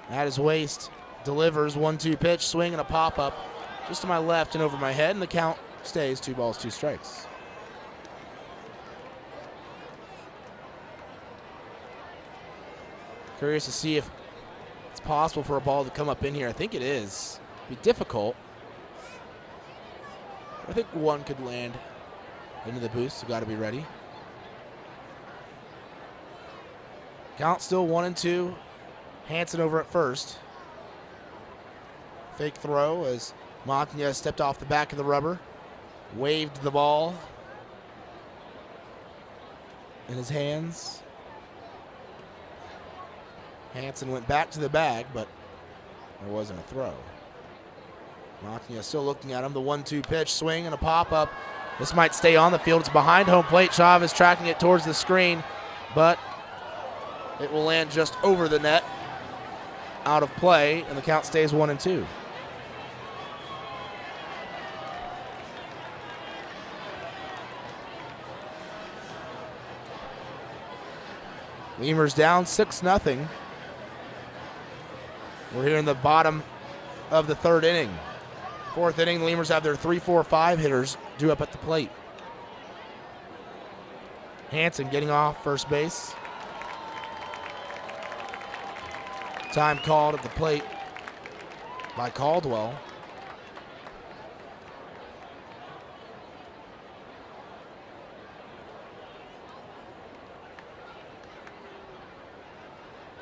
at his waist, delivers 1-2 pitch, swing and a pop-up just to my left and over my head, and the count stays 2 balls, 2 strikes. Curious to see if it's possible for a ball to come up in here. I think it is. It'd be difficult. I think one could land into the boost. You got to be ready. Count still 1-2. Hansen over at first. Fake throw as Montañez stepped off the back of the rubber. Waved the ball in his hands. Hansen went back to the bag, but there wasn't a throw. Montañez still looking at him. The 1-2 pitch, swing and a pop-up. This might stay on the field. It's behind home plate. Chavez tracking it towards the screen, but it will land just over the net, out of play, and the count stays 1-2. Lemurs down 6-0. We're here in the bottom of the 3rd inning. 4th inning, the Lemurs have their 3-4-5 hitters due up at the plate. Hansen getting off first base. Time called at the plate by Caldwell.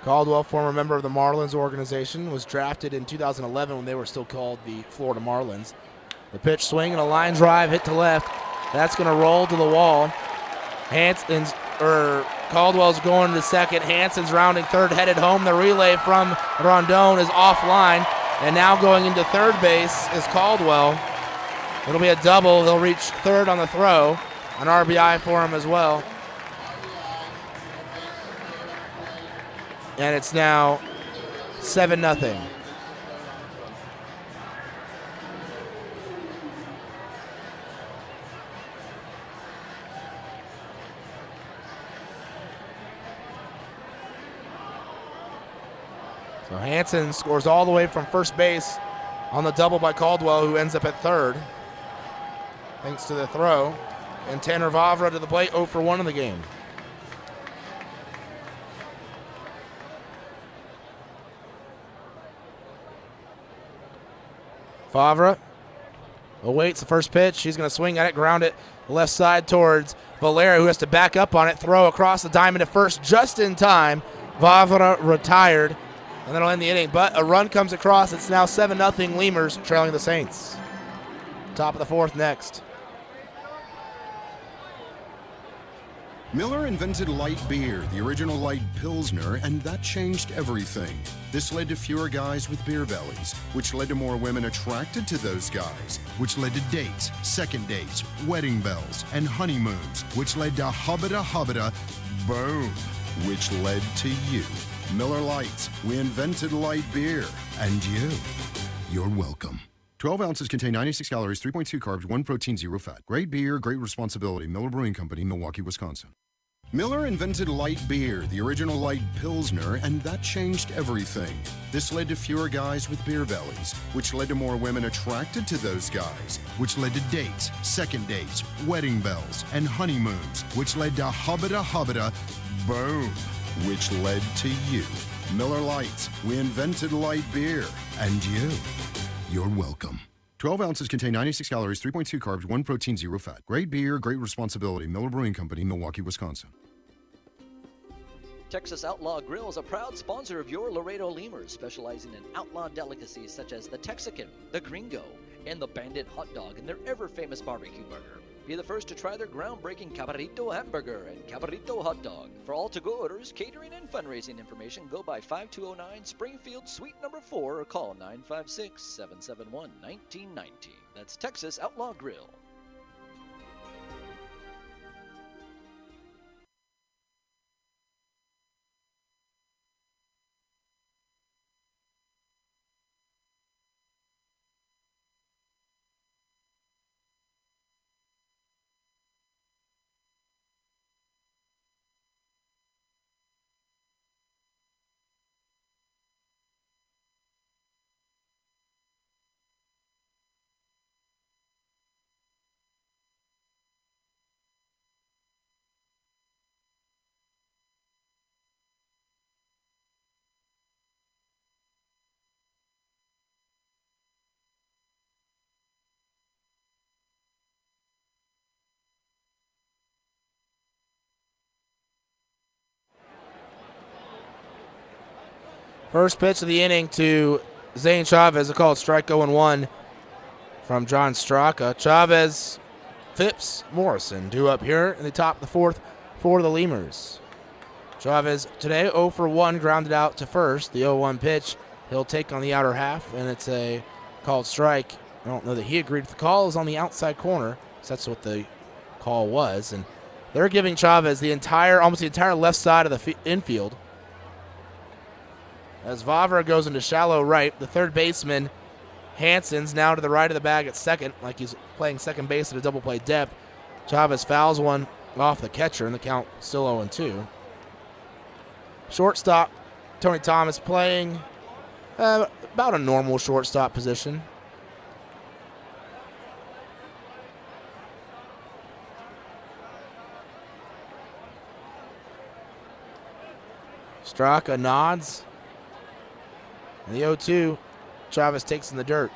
Caldwell, former member of the Marlins organization, was drafted in 2011 when they were still called the Florida Marlins. The pitch, swing and a line drive hit to left. That's going to roll to the wall. Caldwell's going to second. Hansen's rounding third, headed home. The relay from Rondon is offline. And now going into third base is Caldwell. It'll be a double. He'll reach third on the throw. An RBI for him as well. And it's now 7-0. So Hansen scores all the way from first base on the double by Caldwell, who ends up at third, thanks to the throw. And Tanner Vavra to the plate, 0 for 1 in the game. Vavra awaits the first pitch. She's going to swing at it, ground it left side towards Valera, who has to back up on it, throw across the diamond to first just in time. Vavra retired, and that'll end the inning. But a run comes across. It's now 7-0 Lemurs trailing the Saints. Top of the fourth next. Miller invented light beer, the original light Pilsner, and that changed everything. This led to fewer guys with beer bellies, which led to more women attracted to those guys, which led to dates, second dates, wedding bells, and honeymoons, which led to hubbada, boom, which led to you. Miller Lite, we invented light beer, and you're welcome. 12 ounces contain 96 calories, 3.2 carbs, 1 protein, 0 fat. Great beer, great responsibility. Miller Brewing Company, Milwaukee, Wisconsin. Miller invented light beer, the original light Pilsner, and that changed everything. This led to fewer guys with beer bellies, which led to more women attracted to those guys, which led to dates, second dates, wedding bells, and honeymoons, which led to hubbada, boom, which led to you. Miller Lite, we invented light beer, and you're welcome. 12 ounces contain 96 calories, 3.2 carbs, 1 protein, 0 fat. Great beer, great responsibility. Miller Brewing Company, Milwaukee, Wisconsin. Texas Outlaw Grill is a proud sponsor of your Laredo Lemurs, specializing in outlaw delicacies such as the Texican, the Gringo, and the Bandit hot dog and their ever-famous barbecue burger. Be the first to try their groundbreaking Cabrito hamburger and Cabrito hot dog. For all to-go orders, catering, and fundraising information, go by 5209 Springfield Suite number 4 or call 956-771-1919. That's Texas Outlaw Grill. First pitch of the inning to Zane Chavez, a called strike 0-1 from John Straka. Chavez, Phipps, Morrison due up here in the top of the fourth for the Lemurs. Chavez today 0 for 1, grounded out to first. The 0-1 pitch he'll take on the outer half, and it's a called strike. I don't know that he agreed with the call. It was on the outside corner, so that's what the call was. And they're giving Chavez almost the entire left side of the infield. As Vavra goes into shallow right, the third baseman, Hansen's now to the right of the bag at second, like he's playing second base at a double play depth. Chavez fouls one off the catcher, and the count still 0-2. Shortstop, Tony Thomas playing about a normal shortstop position. Straka nods. And the 0-2, Chavez takes in the dirt.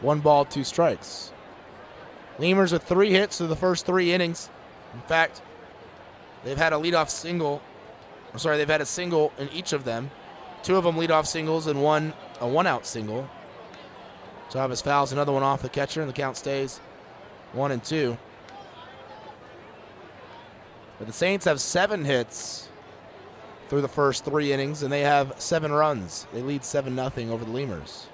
One ball, 2 strikes. Lemurs with 3 hits through the first 3 innings. In fact, they've had a leadoff single. They've had a single in each of them. 2 of them leadoff singles and one a one-out single. Chavez fouls another one off the catcher, and the count stays 1-2. But the Saints have 7 hits through the first 3 innings, and they have 7 runs. They lead 7-0 over the Lemurs.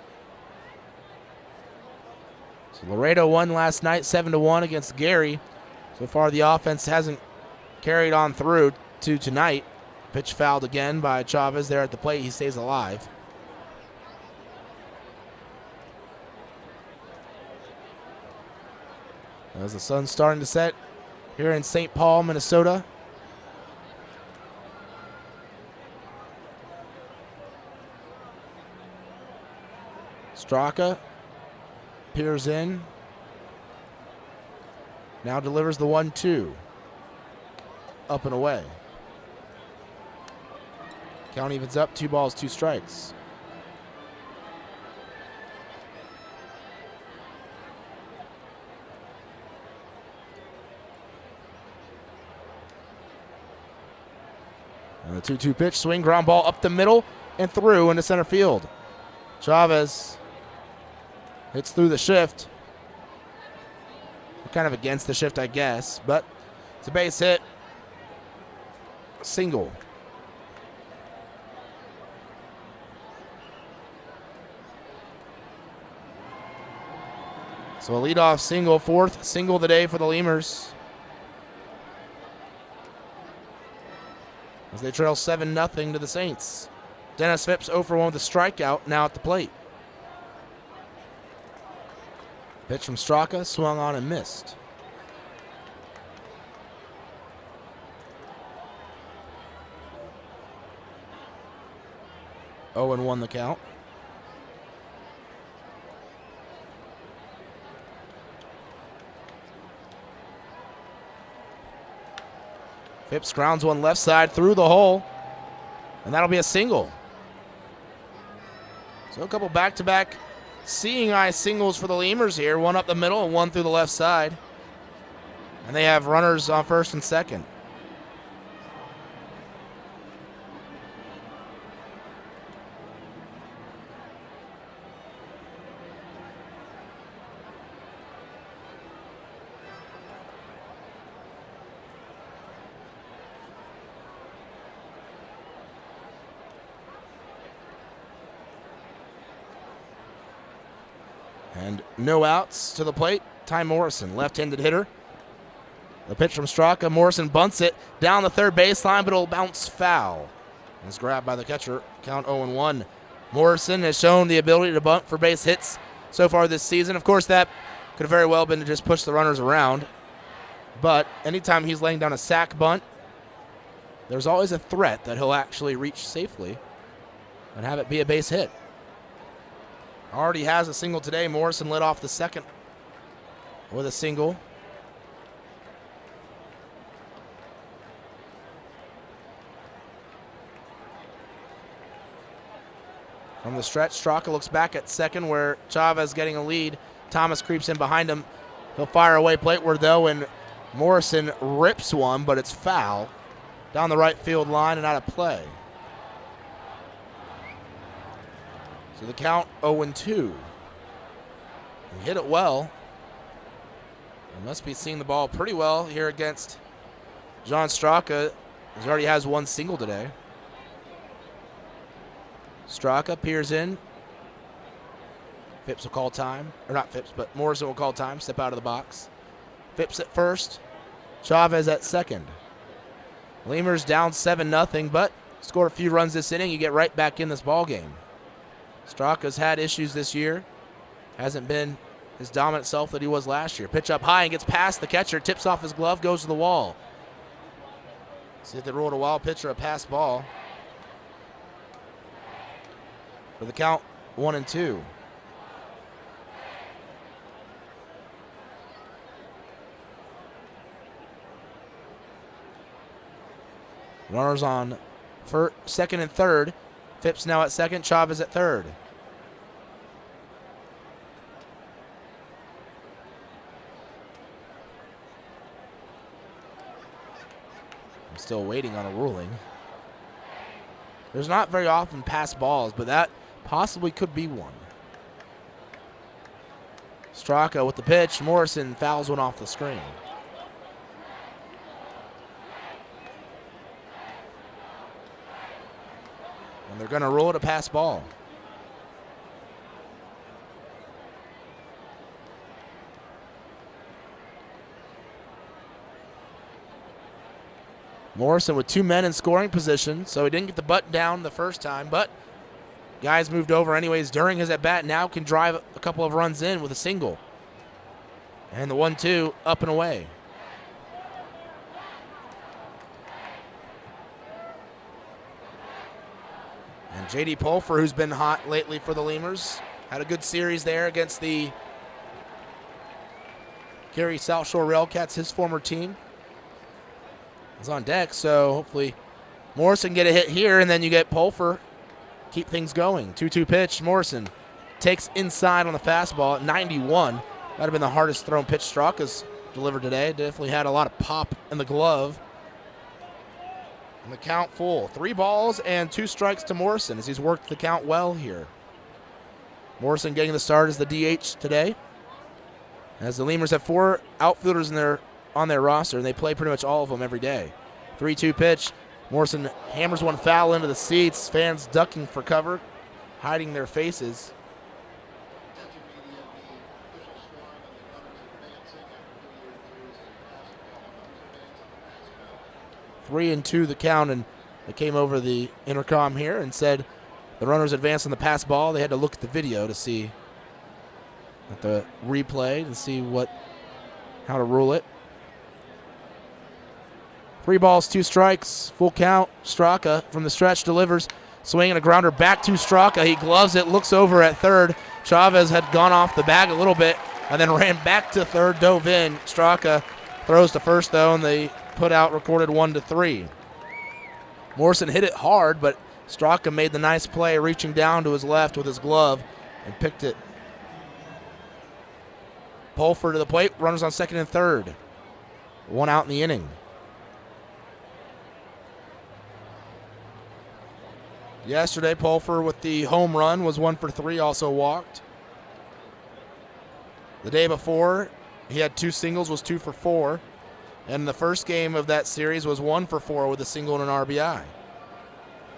So Laredo won last night 7-1 against Gary. So far the offense hasn't carried on through to tonight. Pitch fouled again by Chavez there at the plate. He stays alive. As the sun's starting to set here in St. Paul, Minnesota. Straka peers in. Now delivers the 1-2. Up and away. Count evens up, 2 balls, 2 strikes. And the 2-2 pitch, swing, ground ball up the middle and through into center field. Chavez hits through the shift. Kind of against the shift, I guess, but it's a base hit. Single. So a leadoff single, 4th single of the day for the Lemurs, as they trail 7-0 to the Saints. Dennis Phipps 0 for 1 with a strikeout, now at the plate. Pitch from Straka, swung on and missed. Oh, and 1 the count. Phipps grounds one left side through the hole, and that'll be a single. So a couple back-to-back seeing eye singles for the Lemurs here, 1 up the middle and 1 through the left side. And they have runners on first and second. And no outs to the plate. Ty Morrison, left-handed hitter. The pitch from Straka. Morrison bunts it down the third baseline, but it'll bounce foul. It's grabbed by the catcher. Count 0-1. Morrison has shown the ability to bunt for base hits so far this season. Of course, that could have very well been to just push the runners around. But anytime he's laying down a sac bunt, there's always a threat that he'll actually reach safely and have it be a base hit. Already has a single today. Morrison led off the second with a single. From the stretch, Straka looks back at second where Chavez getting a lead. Thomas creeps in behind him. He'll fire away plateward though, and Morrison rips one, but it's foul down the right field line and out of play. So the count 0-2. He hit it well. He must be seeing the ball pretty well here against John Straka. He already has 1 single today. Straka peers in. Phipps will call time. Or not Phipps, but Morrison will call time. Step out of the box. Phipps at first. Chavez at second. Lemurs down 7-0, but scored a few runs this inning. You get right back in this ball game. Straka's had issues this year. Hasn't been his dominant self that he was last year. Pitch up high and gets past the catcher. Tips off his glove, goes to the wall. See if they rolled a wild pitch or a pass ball. For the count 1-2. Runners on second and third. Phipps now at second, Chavez at third. I'm still waiting on a ruling. There's not very often pass balls, but that possibly could be one. Straka with the pitch. Morrison fouls one off the screen. And they're going to rule it a pass ball. Morrison with 2 men in scoring position, so he didn't get the button down the first time, but guys moved over anyways during his at-bat, now can drive a couple of runs in with a single. And the 1-2 up and away. J.D. Pulfer, who's been hot lately for the Lemurs, had a good series there against the Gary South Shore Railcats, his former team. Is on deck, so hopefully Morrison can get a hit here, and then you get Pulfer. Keep things going. 2-2 pitch. Morrison takes inside on the fastball at 91. Might have been the hardest thrown pitch Straka's delivered today. Definitely had a lot of pop in the glove. And the count full. 3 balls and 2 strikes to Morrison as he's worked the count well here. Morrison getting the start as the DH today. As the Lemurs have 4 outfielders on their roster, and they play pretty much all of them every day. 3-2 pitch. Morrison hammers one foul into the seats. Fans ducking for cover, hiding their faces. Three and 2 the count, and they came over the intercom here and said the runners advanced on the pass ball. They had to look at the video to see at the replay to see how to rule it. 3 balls, 2 strikes, full count. Straka from the stretch delivers, swinging a grounder back to Straka. He gloves it, looks over at third. Chavez had gone off the bag a little bit and then ran back to third, dove in. Straka throws to first though, and they put out recorded 1-3. Morrison hit it hard, but Straka made the nice play, reaching down to his left with his glove and picked it. Pulfer to the plate, runners on second and third. 1 out in the inning. Yesterday, Pulfer with the home run was 1 for 3, also walked. The day before, he had 2 singles, was 2 for 4. And the first game of that series was 1 for 4 with a single and an RBI.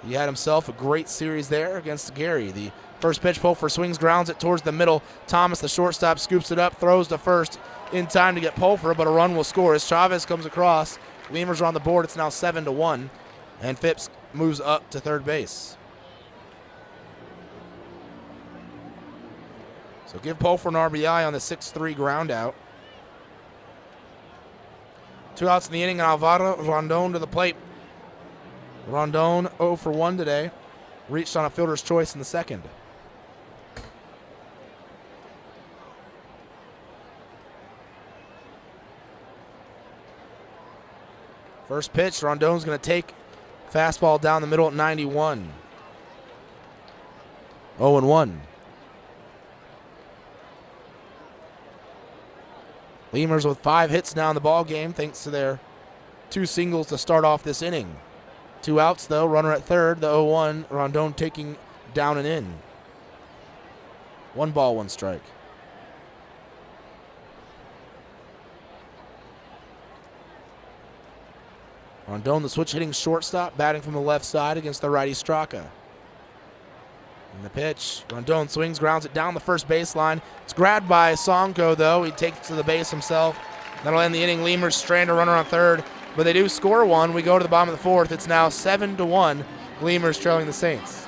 He had himself a great series there against Gary. The first pitch, Pulfer swings, grounds it towards the middle. Thomas, the shortstop, scoops it up, throws to first in time to get Pulfer, but a run will score as Chavez comes across. Lemurs are on the board. It's now 7-1, and Phipps moves up to third base. So give Pulfer an RBI on the 6-3 ground out. 2 outs in the inning, and Alvaro Rondon to the plate. Rondon 0 for 1 today. Reached on a fielder's choice in the second. First pitch, Rondon's going to take fastball down the middle at 91. 0-1. Lemurs with 5 hits now in the ball game thanks to their 2 singles to start off this inning. 2 outs though, runner at third, the 0-1, Rondon taking down and in. 1 ball, 1 strike. Rondon, the switch hitting shortstop, batting from the left side against the righty Straka. And the pitch, Rondon swings, grounds it down the first baseline. It's grabbed by Sonko, though. He takes it to the base himself. That'll end the inning. Lemurs strand a runner on third, but they do score 1. We go to the bottom of the 4th. It's now 7-1. Lemurs trailing the Saints.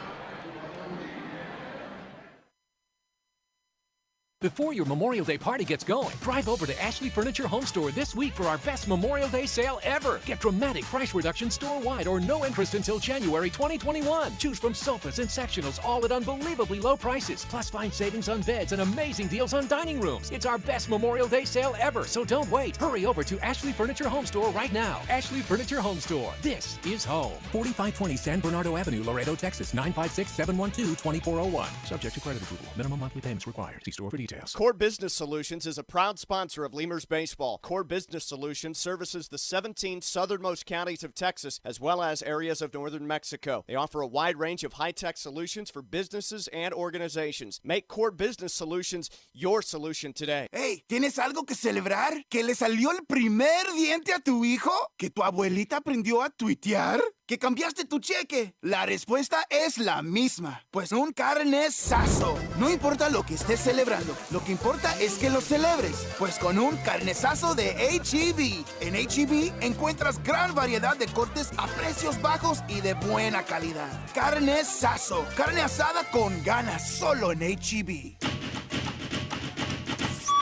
Before your Memorial Day party gets going, drive over to Ashley Furniture Home Store this week for our best Memorial Day sale ever. Get dramatic price reduction store-wide or no interest until January 2021. Choose from sofas and sectionals, all at unbelievably low prices. Plus, find savings on beds and amazing deals on dining rooms. It's our best Memorial Day sale ever, so don't wait. Hurry over to Ashley Furniture Home Store right now. Ashley Furniture Home Store. This is home. 4520 San Bernardo Avenue, Laredo, Texas. 956-712-2401. Subject to credit approval. Minimum monthly payments required. See store for details. Core Business Solutions is a proud sponsor of Lemurs Baseball. Core Business Solutions services the 17 southernmost counties of Texas as well as areas of northern Mexico. They offer a wide range of high-tech solutions for businesses and organizations. Make Core Business Solutions your solution today. Hey, ¿tienes algo que celebrar? ¿Que le salió el primer diente a tu hijo? ¿Que tu abuelita aprendió a tuitear? ¿Que cambiaste tu cheque? La respuesta es la misma, pues un carnesazo. No importa lo que estés celebrando, lo que importa es que lo celebres, pues con un carnesazo de H-E-B. En H-E-B encuentras gran variedad de cortes a precios bajos y de buena calidad. Carnesazo, carne asada con ganas, solo en H-E-B.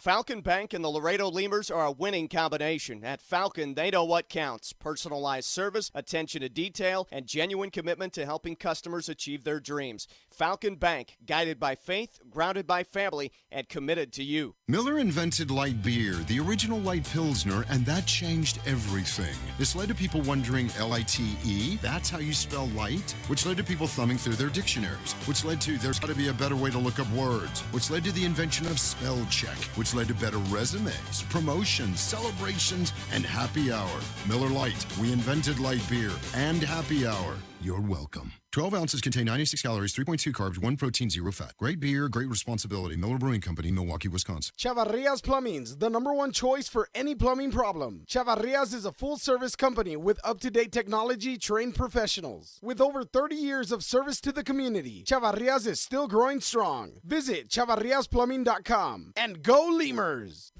Falcon Bank and the Laredo Lemurs are a winning combination. At Falcon, they know what counts. Personalized service, attention to detail, and genuine commitment to helping customers achieve their dreams. Falcon Bank, guided by faith, grounded by family, and committed to you. Miller invented light beer, the original light Pilsner, and that changed everything. This led to people wondering, L-I-T-E, that's how you spell light? Which led to people thumbing through their dictionaries, which led to there's got to be a better way to look up words, which led to the invention of spell check, which led to better resumes, promotions, celebrations, and happy hour. Miller Lite, we invented light beer and happy hour. You're welcome. 12 ounces contain 96 calories, 3.2 carbs, 1 protein, 0 fat. Great beer, great responsibility. Miller Brewing Company, Milwaukee, Wisconsin. Chavarrias Plumbing's the #1 choice for any plumbing problem. Chavarrias is a full-service company with up-to-date technology, trained professionals. With over 30 years of service to the community, Chavarrias is still growing strong. Visit chavarriasplumbing.com and go Lemurs!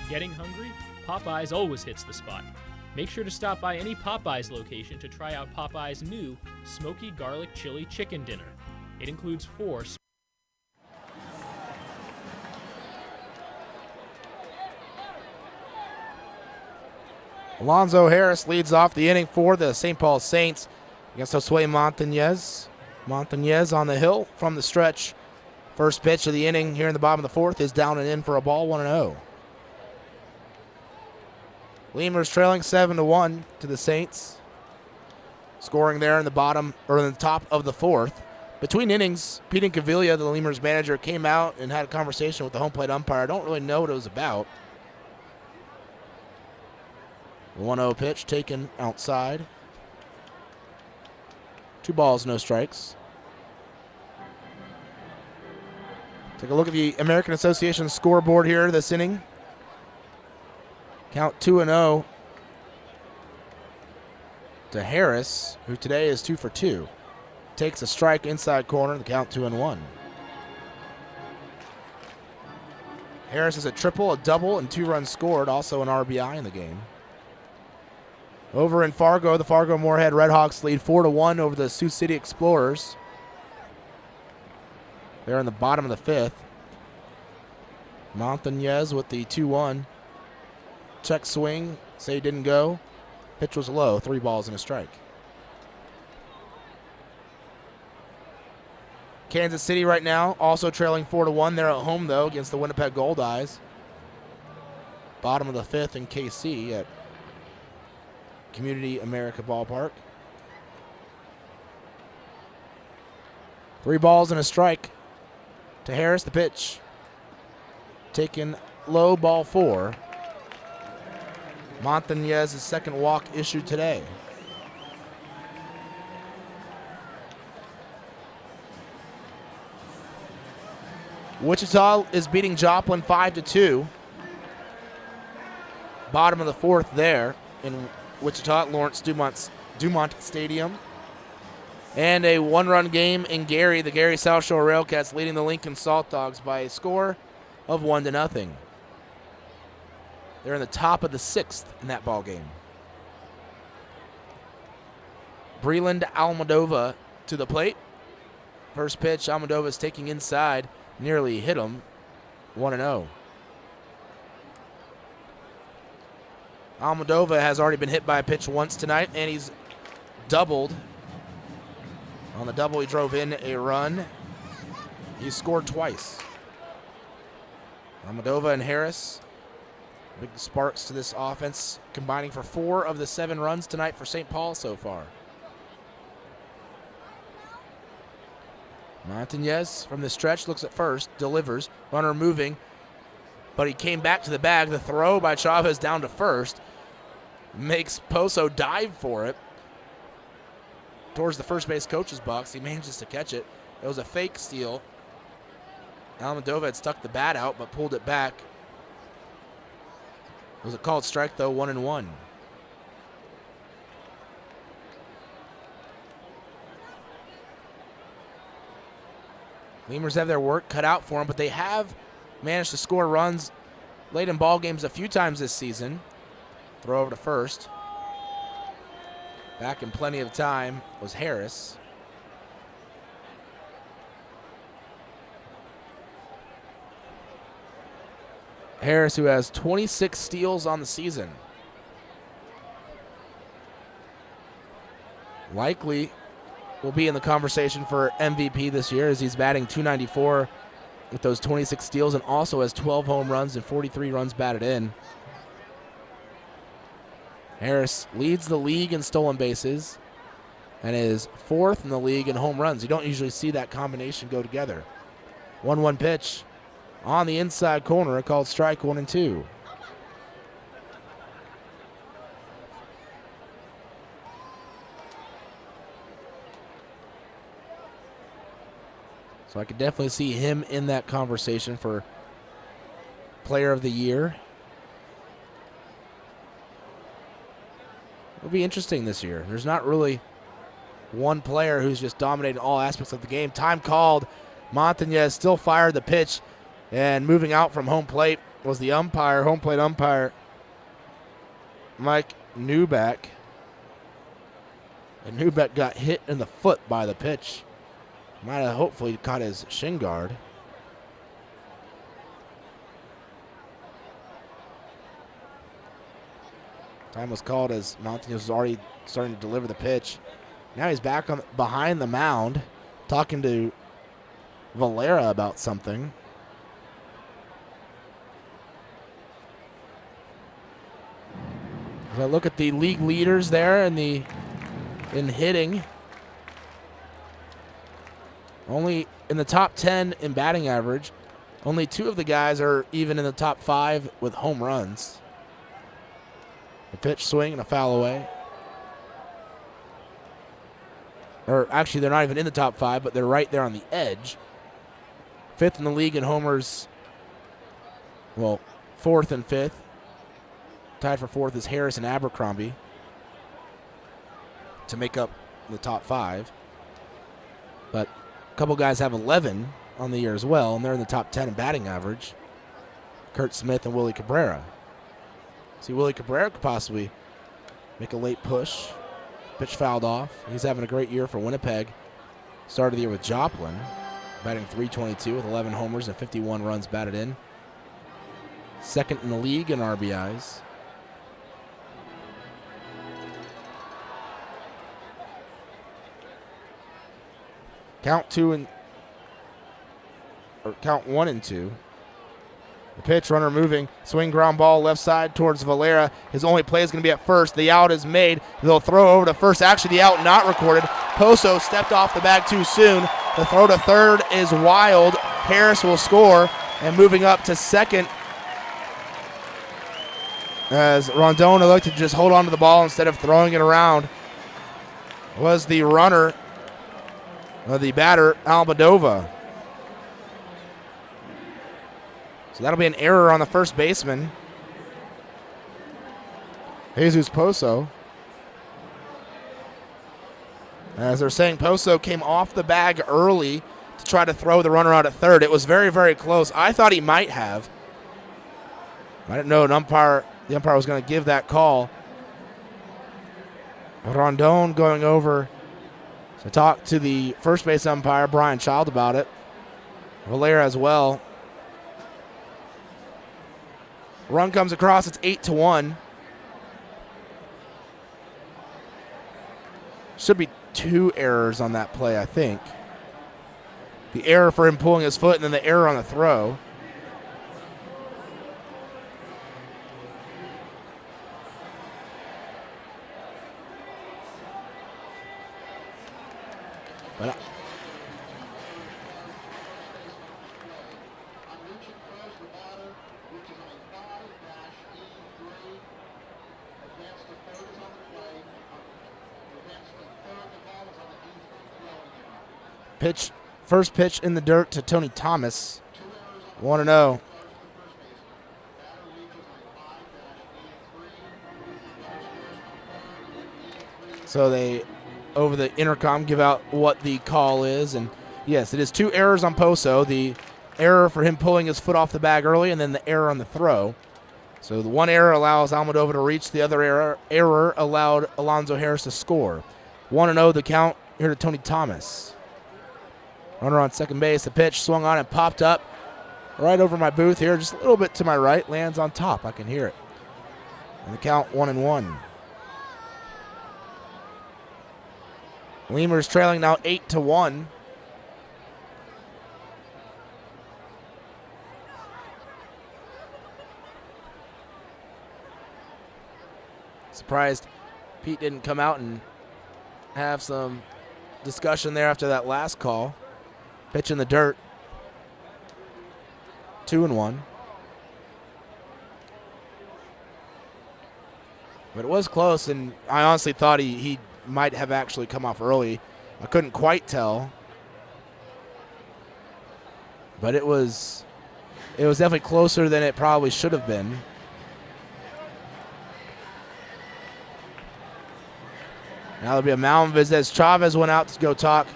Getting hungry? Popeyes always hits the spot. Make sure to stop by any Popeyes location to try out Popeyes' new Smoky Garlic Chili Chicken Dinner. It includes 4 Alonzo Harris leads off the inning for the St. Paul Saints against Josue Montañez. Montañez on the hill from the stretch. First pitch of the inning here in the bottom of the fourth is down and in for a ball, 1-0. Lemurs trailing 7-1 to the Saints. Scoring there in the bottom, or in the top of the fourth. Between innings, Pete Incaviglia, the Lemurs manager, came out and had a conversation with the home plate umpire. I don't really know what it was about. 1-0 pitch taken outside. 2 balls, no strikes. Take a look at the American Association scoreboard here this inning. Count 2-0 to Harris, who today is 2 for 2. Takes a strike inside corner, the count 2-1. Harris is a triple, a double, and 2 runs scored, also an RBI in the game. Over in Fargo, the Fargo-Moorhead Redhawks lead 4-1 over the Sioux City Explorers. They're in the bottom of the fifth. Montañez with the 2-1. Check swing, say didn't go. Pitch was low, 3 balls and a strike. Kansas City right now also trailing 4-1. They're at home though against the Winnipeg Goldeyes. Bottom of the fifth in KC at Community America Ballpark. 3 balls and a strike to Harris. The pitch taken low, ball 4. Montañez's second walk issued today. Wichita is beating Joplin 5-2. Bottom of the fourth there in Wichita at Lawrence Dumont Stadium. And a 1-run game in Gary. The Gary South Shore Railcats leading the Lincoln Salt Dogs by a score of 1-0. They're in the top of the 6th in that ball game. Breland Almadova to the plate. First pitch, Almadova is taking inside, nearly hit him. 1-0. Almadova has already been hit by a pitch once tonight, and he's doubled. On the double, he drove in a run. He scored twice. Almadova and Harris, big sparks to this offense, combining for 4 of the 7 runs tonight for St. Paul so far. Montañez from the stretch looks at first, delivers, runner moving, but he came back to the bag. The throw by Chavez down to first makes Poso dive for it towards the first base coach's box. He manages to catch it. It was a fake steal. Almadova had stuck the bat out but pulled it back. It was a called strike though, 1-1. Lemurs have their work cut out for them, but they have managed to score runs late in ball games a few times this season. Throw over to first. Back in plenty of time was Harris. Harris, who has 26 steals on the season. Likely will be in the conversation for MVP this year as he's batting .294 with those 26 steals and also has 12 home runs and 43 runs batted in. Harris leads the league in stolen bases and is 4th in the league in home runs. You don't usually see that combination go together. 1-1 pitch on the inside corner, called strike 1 and 2. So I could definitely see him in that conversation for player of the year. It'll be interesting this year. There's not really one player who's just dominating all aspects of the game. Time called. Montañez still fired the pitch, and moving out from home plate was the umpire, home plate umpire, Mike Newbeck. And Newbeck got hit in the foot by the pitch. Might have hopefully caught his shin guard. Time was called as Montañez was already starting to deliver the pitch. Now he's back on behind the mound talking to Valera about something. As I look at the league leaders there in hitting, only in the top 10 in batting average, only 2 of the guys are even in the top 5 with home runs. A pitch swing and a foul away. Or actually, they're not even in the top 5, but they're right there on the edge. 5th in the league in homers. Well, 4th and 5th. Tied for 4th is Harris and Abercrombie to make up the top 5. But a couple guys have 11 on the year as well, and they're in the top 10 in batting average. Kurt Smith and Willie Cabrera. See, Willie Cabrera could possibly make a late push. Pitch fouled off. He's having a great year for Winnipeg. Started the year with Joplin, batting .322 with 11 homers and 51 runs batted in. 2nd in the league in RBIs. Count 1 and 2. The pitch, runner moving, swing, ground ball left side towards Valera. His only play is going to be at first. The out is made. They'll throw over to first. Actually, the out not recorded. Poso stepped off the bag too soon. The throw to third is wild. Harris will score, and moving up to second as Rondon elected to just hold on to the ball instead of throwing it around was the runner, the batter, Almadova. So that'll be an error on the first baseman, Jesus Poso. As they're saying, Poso came off the bag early to try to throw the runner out at third. It was very, very close. I thought he might have. I didn't know the umpire was going to give that call. Rondon going over to talk to the first base umpire, Brian Child, about it. Valera as well. Run comes across. It's 8-1. Should be 2 errors on that play, I think. The error for him pulling his foot and then the error on the throw. But first pitch in the dirt to Tony Thomas. 1-0. So they, over the intercom, give out what the call is. And yes, it is 2 errors on Poso. The error for him pulling his foot off the bag early, and then the error on the throw. So the one error allows Almadova to reach. The other error allowed Alonzo Harris to score. 1-0 the count here to Tony Thomas. Runner on second base. The pitch swung on and popped up. right over my booth here, just a little bit to my right, lands on top. I can hear it. And the count 1-1. Lemurs trailing now 8-1. Surprised Pete didn't come out and have some discussion there after that last call. Pitch in the dirt. 2-1. But it was close, and I honestly thought he might have actually come off early. I couldn't quite tell. But it was definitely closer than it probably should have been. Now there'll be a mound visit as Chavez went out to go talk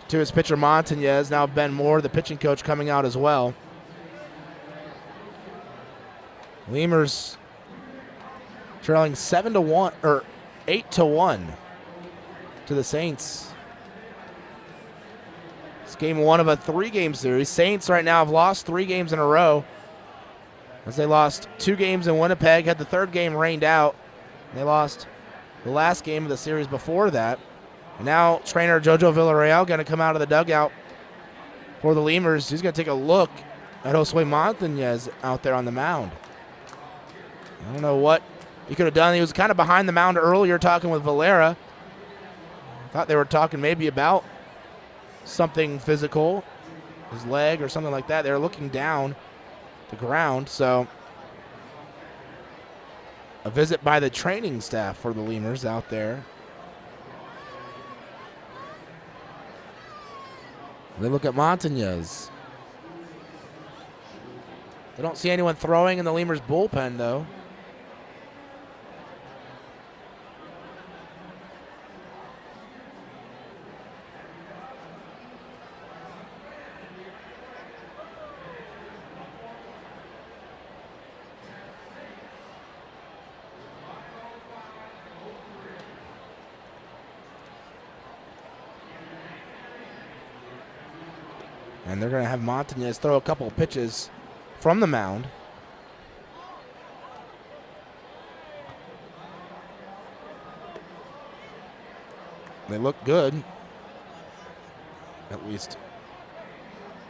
to his pitcher Montañez. Now Ben Moore, the pitching coach, coming out as well. Lemurs trailing 7-1 or 8-1 to the Saints. It's game 1 of a 3-game series. Saints right now have lost 3 games in a row, as they lost 2 games in Winnipeg, had the 3rd game rained out. They lost the last game of the series before that. And now trainer Jojo Villarreal going to come out of the dugout for the Lemurs. He's going to take a look at Josue Montañez out there on the mound. I don't know what he could have done. He was kind of behind the mound earlier talking with Valera. I thought they were talking maybe about something physical, his leg or something like that. They were looking down the ground. So a visit by the training staff for the Lemurs out there. They look at Montañez. They don't see anyone throwing in the Lemurs bullpen, though. And they're going to have Montañez throw a couple of pitches from the mound. They look good, at least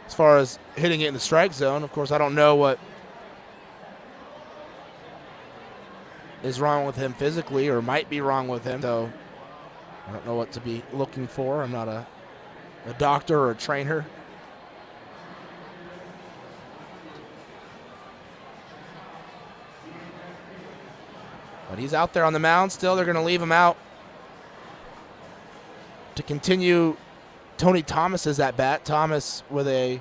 as far as hitting it in the strike zone. Of course, I don't know what is wrong with him physically or might be wrong with him, so I don't know what to be looking for. I'm not a doctor or a trainer. But he's out there on the mound still. They're going to leave him out to continue Tony Thomas's at bat. Thomas with a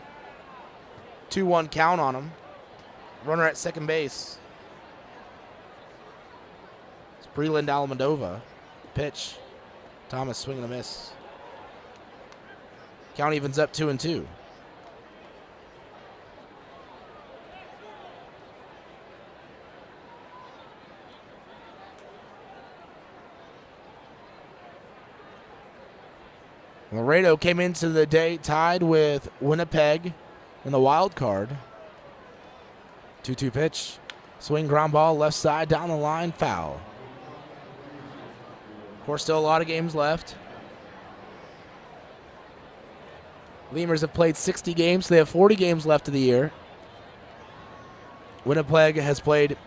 2-1 count on him. Runner at second base. It's Breland Almodovar. Pitch. Thomas swinging a miss. Count evens up 2-2. Laredo came into the day tied with Winnipeg in the wild card. 2-2 pitch. Swing, ground ball, left side, down the line, foul. Of course, still a lot of games left. Lemurs have played 60 games, so they have 40 games left of the year. Winnipeg has played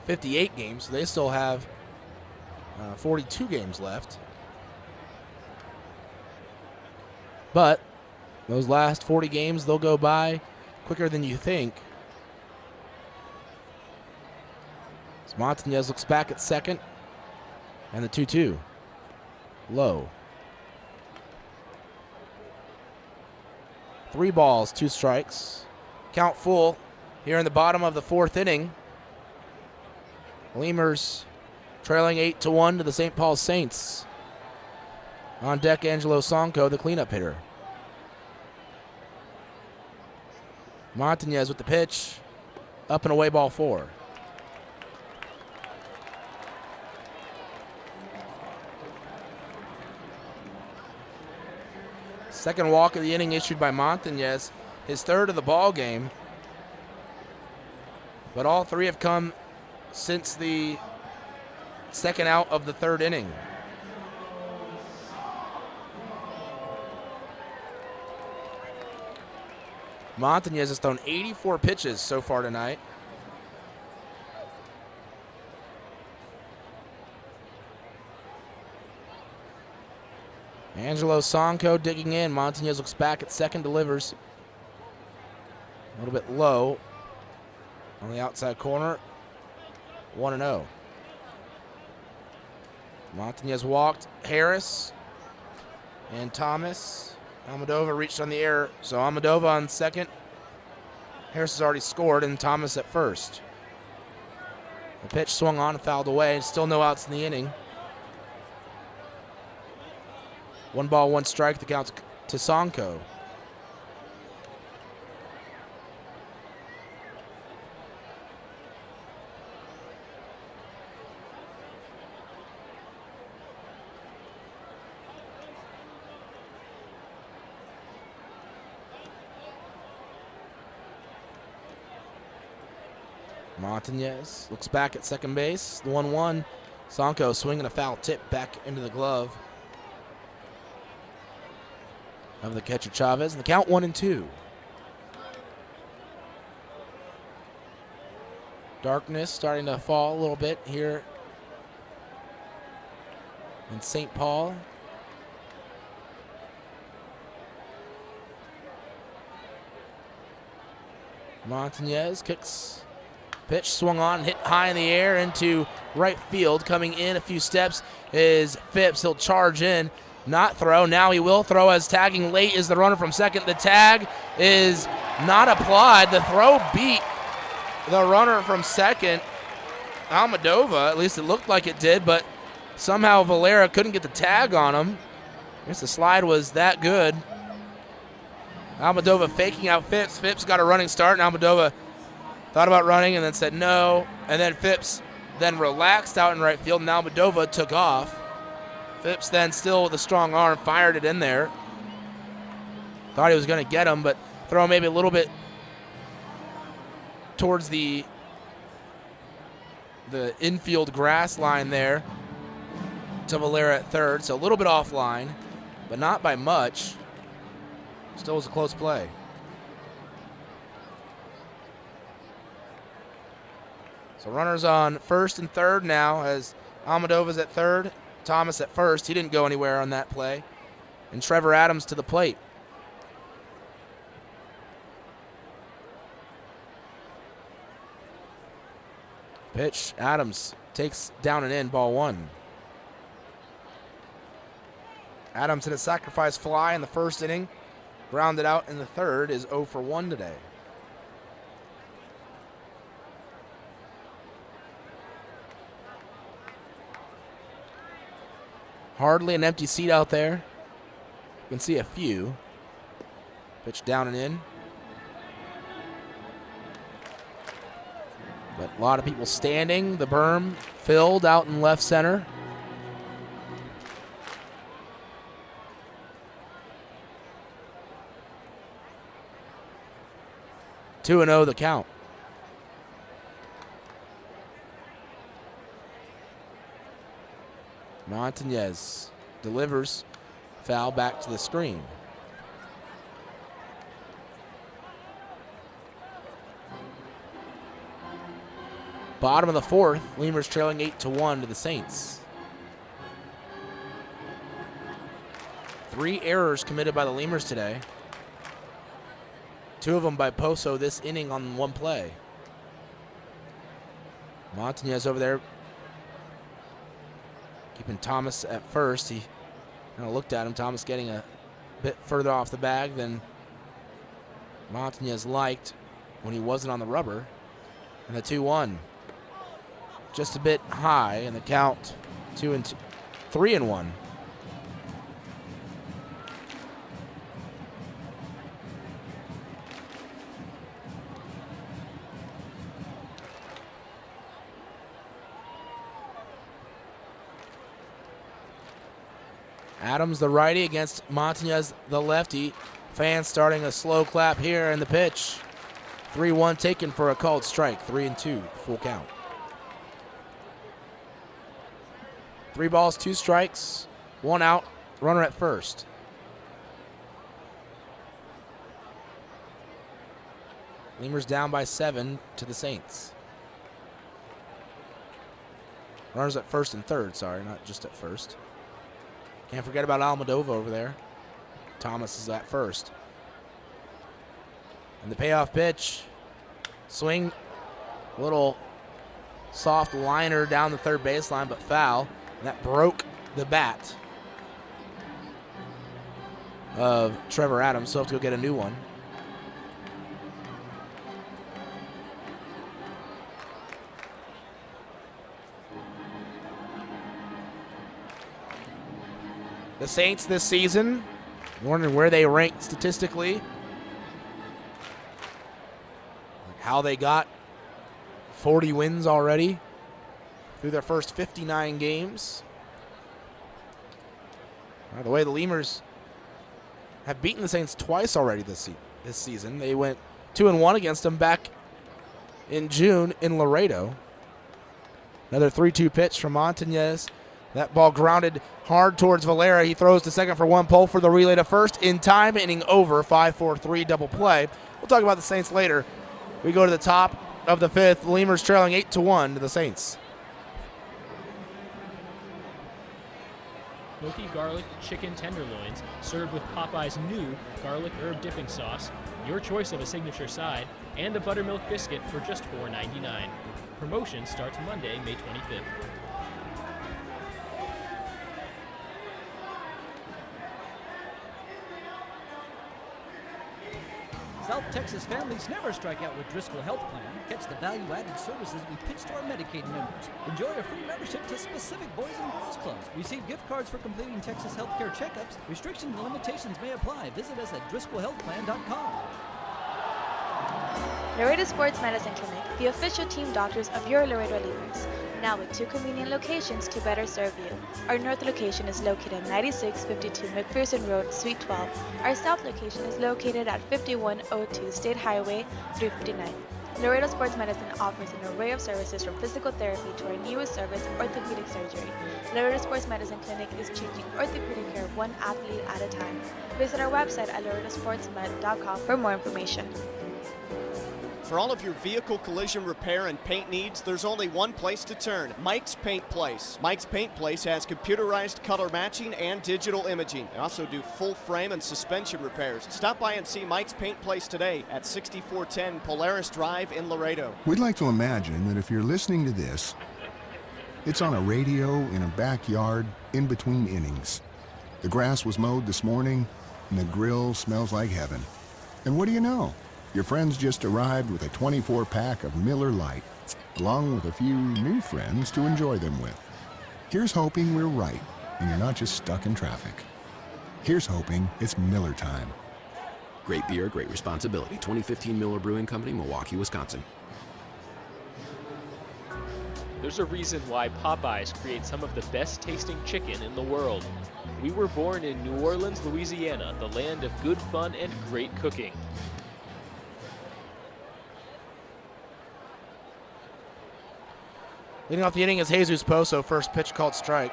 58 games, so they still have 42 games left. But those last 40 games, they'll go by quicker than you think. As Montañez looks back at second. And the 2-2. Low. 3 balls, 2 strikes. Count full here in the bottom of the 4th inning. Lemurs trailing 8-1 to the St. Paul Saints. On deck, Angelo Sonko, the cleanup hitter. Montañez with the pitch. Up and away, ball 4. Second walk of the inning issued by Montañez. his third of the ball game. But all three have come since the second out of the third inning. Montañez has thrown 84 pitches so far tonight. Angelo Sonko digging in. Montañez looks back at second, delivers. A little bit low on the outside corner. 1-0. Montañez walked Harris and Thomas. Almodovar reached on the air, so Almodovar on second. Harris has already scored, and Thomas at first. The pitch swung on and fouled away. Still no outs in the inning. 1 ball, 1 strike. The count to Sonko. Montañez looks back at second base. The 1-1. Sonko swinging a foul tip back into the glove of the catcher Chavez. And the count 1-2. Darkness starting to fall a little bit here in St. Paul. Montañez kicks. Pitch swung on, hit high in the air into right field. Coming in a few steps is Phipps. He'll charge in, not throw. Now he will throw as tagging late is the runner from second. The tag is not applied. The throw beat the runner from second, Almodovar. At least it looked like it did, but somehow Valera couldn't get the tag on him. I guess the slide was that good. Almodovar faking out Phipps. Phipps got a running start, and Almodovar thought about running and then said no. And then Phipps then relaxed out in right field, and Almodovar took off. Phipps then still with a strong arm fired it in there. Thought he was going to get him, but throw maybe a little bit towards the infield grass line there to Valera at third. So a little bit offline, but not by much. Still was a close play. So runners on first and third now as Almodovar's at third, Thomas at first. He didn't go anywhere on that play. And Trevor Adams to the plate. Pitch, Adams takes down and in, ball 1. Adams hit a sacrifice fly in the first inning. Grounded out in the third, is 0 for 1 today. Hardly an empty seat out there. You can see a few. Pitch down and in. But a lot of people standing. The berm filled out in left center. Two and 0 the count. Montañez delivers. Foul back to the screen. Bottom of the fourth, Lemurs trailing 8-1 to the Saints. 3 errors committed by the Lemurs today. 2 of them by Poso this inning on 1 play. Montañez over there keeping Thomas at first. He kind of looked at him. Thomas getting a bit further off the bag than Montañez liked when he wasn't on the rubber. And the 2-1. Just a bit high in the count. 3-1. Adams, the righty, against Montañez, the lefty. Fans starting a slow clap here in the pitch. 3-1 taken for a called strike. 3-2, full count. 3 balls, 2 strikes, 1 out, runner at first. Lemurs down by 7 to the Saints. Runners at first and third, sorry, not just at first. Can't forget about Almodovar over there. Thomas is at first. And the payoff pitch. Swing. Little soft liner down the third baseline, but foul. And that broke the bat of Trevor Adams, so he'll have to go get a new one. The Saints this season, wondering where they rank statistically, like how they got 40 wins already through their first 59 games. The way the Lemurs have beaten the Saints twice already this season. They went 2-1 against them back in June in Laredo. Another 3-2 pitch from Montañez. That ball grounded hard towards Valera. He throws to second for 1 pole for the relay to first in time. Inning over, 5-4-3 double play. We'll talk about the Saints later. We go to the top of the 5th. Lemurs trailing 8-1 to the Saints. Smoky garlic chicken tenderloins served with Popeye's new garlic herb dipping sauce, your choice of a signature side, and a buttermilk biscuit for just $4.99. Promotion starts Monday, May 25th. South Texas families never strike out with Driscoll Health Plan. Catch the value-added services we pitch to our Medicaid members. Enjoy a free membership to specific boys and girls clubs. Receive gift cards for completing Texas healthcare checkups. Restrictions and limitations may apply. Visit us at DriscollHealthPlan.com. Laredo Sports Medicine Clinic, the official team doctors of your Laredo Lemurs. Now with 2 convenient locations to better serve you. Our north location is located at 9652 McPherson Road, Suite 12. Our south location is located at 5102 State Highway 359. Laredo Sports Medicine offers an array of services from physical therapy to our newest service, orthopedic surgery. Laredo Sports Medicine Clinic is changing orthopedic care one athlete at a time. Visit our website at laredosportsmed.com for more information. For all of your vehicle collision repair and paint needs, there's only one place to turn, Mike's Paint Place. Mike's Paint Place has computerized color matching and digital imaging. They also do full frame and suspension repairs. Stop by and see Mike's Paint Place today at 6410 Polaris Drive in Laredo. We'd like to imagine that if you're listening to this, it's on a radio in a backyard in between innings. The grass was mowed this morning, and the grill smells like heaven. And what do you know? Your friends just arrived with a 24-pack of Miller Lite, along with a few new friends to enjoy them with. Here's hoping we're right, and you're not just stuck in traffic. Here's hoping it's Miller time. Great beer, great responsibility. 2015 Miller Brewing Company, Milwaukee, Wisconsin. There's a reason why Popeyes creates some of the best tasting chicken in the world. We were born in New Orleans, Louisiana, the land of good fun and great cooking. Leading off the inning is Jesus Poso, first pitch called strike.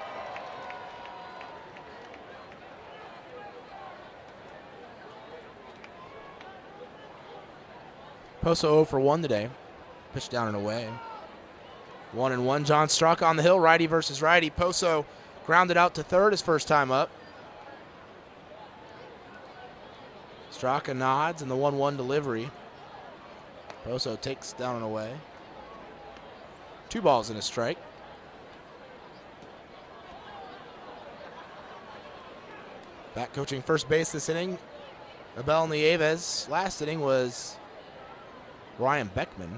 Poso 0 for 1 today. Pitch down and away. 1-1. John Straka on the hill, righty versus righty. Poso grounded out to third his first time up. Straka nods and the 1-1 delivery. Poso takes down and away. 2 balls and a strike. Back coaching first base this inning, Abel Nieves. Last inning was Ryan Beckman.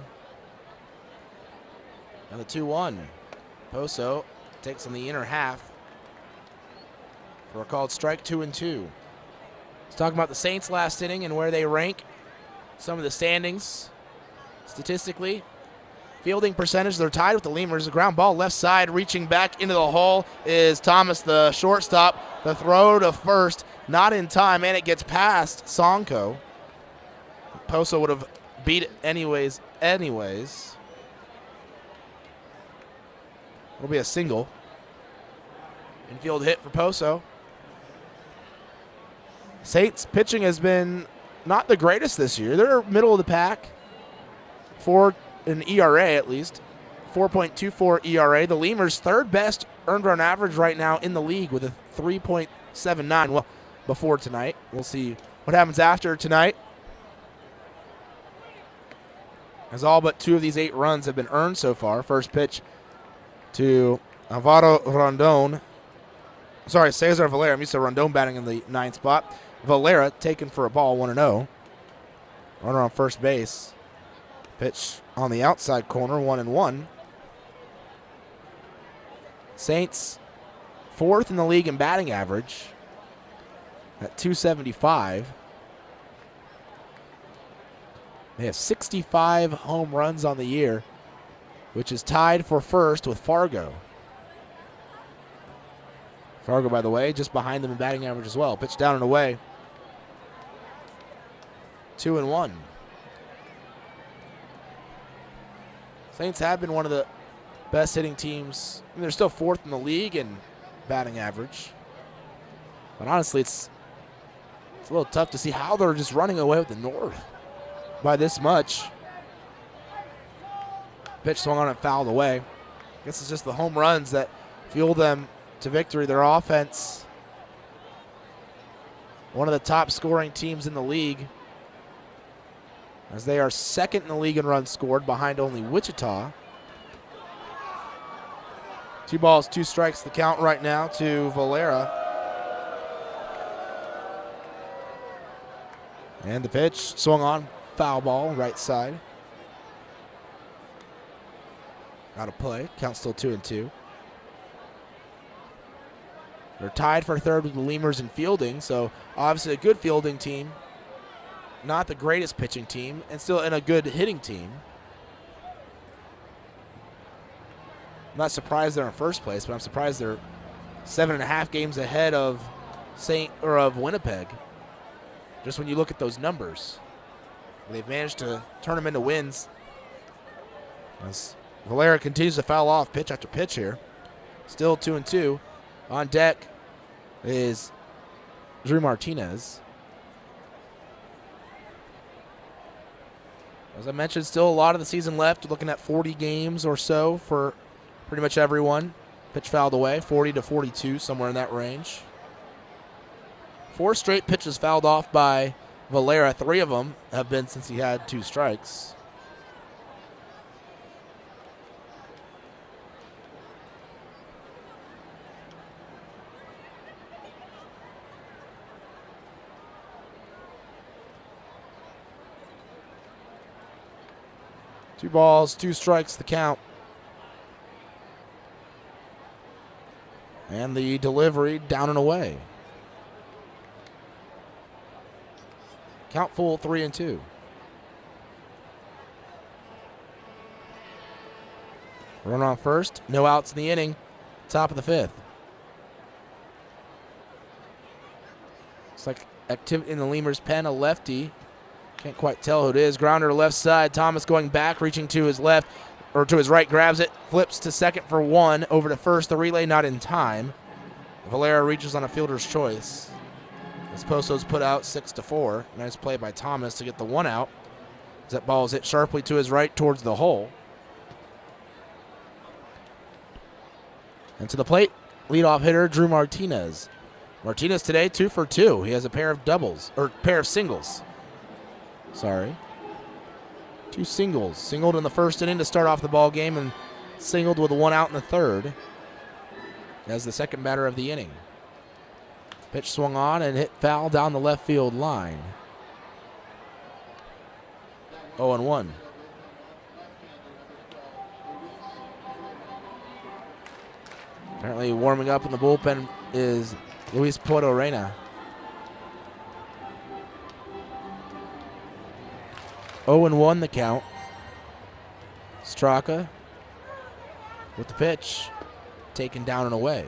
And the 2-1. Poso takes on the inner half for a called strike, 2-2. Let's talk about the Saints last inning and where they rank. Some of the standings statistically. fielding percentage, they're tied with the Lemurs. The ground ball left side, reaching back into the hole is Thomas, the shortstop. The throw to first, not in time, and it gets past Sonko. Poso would have beat it anyways. It'll be a single. Infield hit for Poso. Saints pitching has been not the greatest this year. They're middle of the pack for an ERA at least. 4.24 ERA. The Lemurs' third best earned run average right now in the league with a 3.79. Well, before tonight. We'll see what happens after tonight, as all but 2 of these 8 runs have been earned so far. First pitch to Alvaro Rondon. Sorry, Cesar Valera. I'm used to Rondon batting in the 9th spot. Valera taken for a ball, 1-0. Runner on first base. Pitch on the outside corner, 1-1. Saints 4th in the league in batting average at .275. They have 65 home runs on the year, which is tied for first with Fargo. Fargo, by the way, just behind them in batting average as well. Pitch down and away. 2-1. Saints have been one of the best hitting teams. I mean, they're still 4th in the league in batting average. But honestly, it's a little tough to see how they're just running away with the North by this much. Pitch swung on and fouled away. I guess it's just the home runs that fuel them to victory. Their offense, one of the top scoring teams in the league, as they are 2nd in the league in runs scored behind only Wichita. 2 balls, 2 strikes the count right now to Valera. And the pitch swung on, foul ball, right side. Out of play, count still 2-2. They're tied for 3rd with the Lemurs in fielding, so obviously a good fielding team. Not the greatest pitching team, and still in a good hitting team. I'm not surprised they're in first place, but I'm surprised they're 7.5 games ahead of Winnipeg. Just when you look at those numbers, they've managed to turn them into wins. As Valera continues to foul off pitch after pitch here. Still 2-2. On deck is Drew Martinez. As I mentioned, still a lot of the season left. Looking at 40 games or so for pretty much everyone. Pitch fouled away, 40 to 42, somewhere in that range. 4 straight pitches fouled off by Valera. 3 of them have been since he had 2 strikes. Two balls, 2 strikes, the count. And the delivery down and away. Count full, 3-2. Run on first, no outs in the inning. Top of the 5th. Looks like activity in the Lemurs pen, a lefty. Can't quite tell who it is. Grounder left side. Thomas going back, reaching to his left, or to his right, grabs it, flips to second for 1, over to first. The relay not in time. Valera reaches on a fielder's choice. As Poso's put out 6-4. Nice play by Thomas to get the 1 out. As that ball is hit sharply to his right towards the hole. And to the plate, leadoff hitter Drew Martinez. Martinez today 2 for 2. He has a pair of singles. Sorry. 2 singles. Singled in the first inning to start off the ball game and singled with 1 out in the 3rd as the second batter of the inning. Pitch swung on and hit foul down the left field line. 0-1. Apparently warming up in the bullpen is Luis Porto-Reyna. 0-1 the count. Straka with the pitch, taken down and away.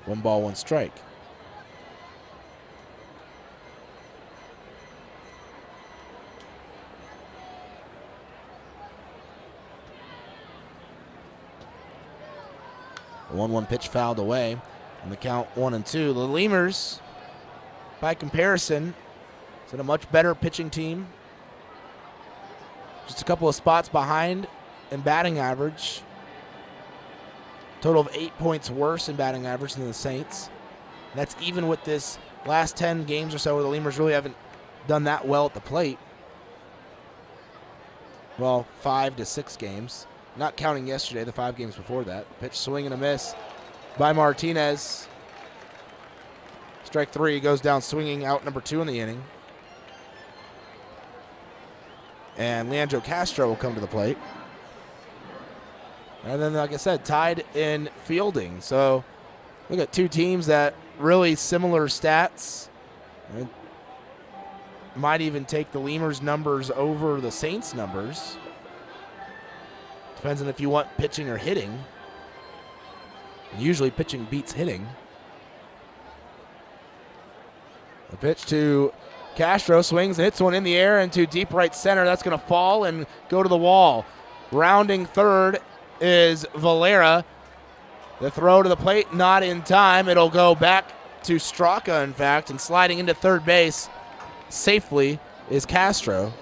1 ball, 1 strike. The 1-1 pitch fouled away, and the count 1-2. The Lemurs, by comparison, is a much better pitching team. Just a couple of spots behind in batting average. Total of 8 points worse in batting average than the Saints. And that's even with this last 10 games or so where the Lemurs really haven't done that well at the plate. Well, 5 to 6 games. Not counting yesterday, the 5 games before that. Pitch, swing and a miss by Martinez. Strike 3, goes down swinging, out number 2 in the inning. And Leandro Castro will come to the plate. And then, like I said, tied in fielding. So look at 2 teams that really similar stats. And might even take the Lemurs numbers over the Saints numbers. Depends on if you want pitching or hitting. Usually pitching beats hitting. The pitch to Castro, swings and hits one in the air into deep right center. That's going to fall and go to the wall. Rounding third is Valera. The throw to the plate, not in time. It'll go back to Straka, in fact, and sliding into third base safely is Castro.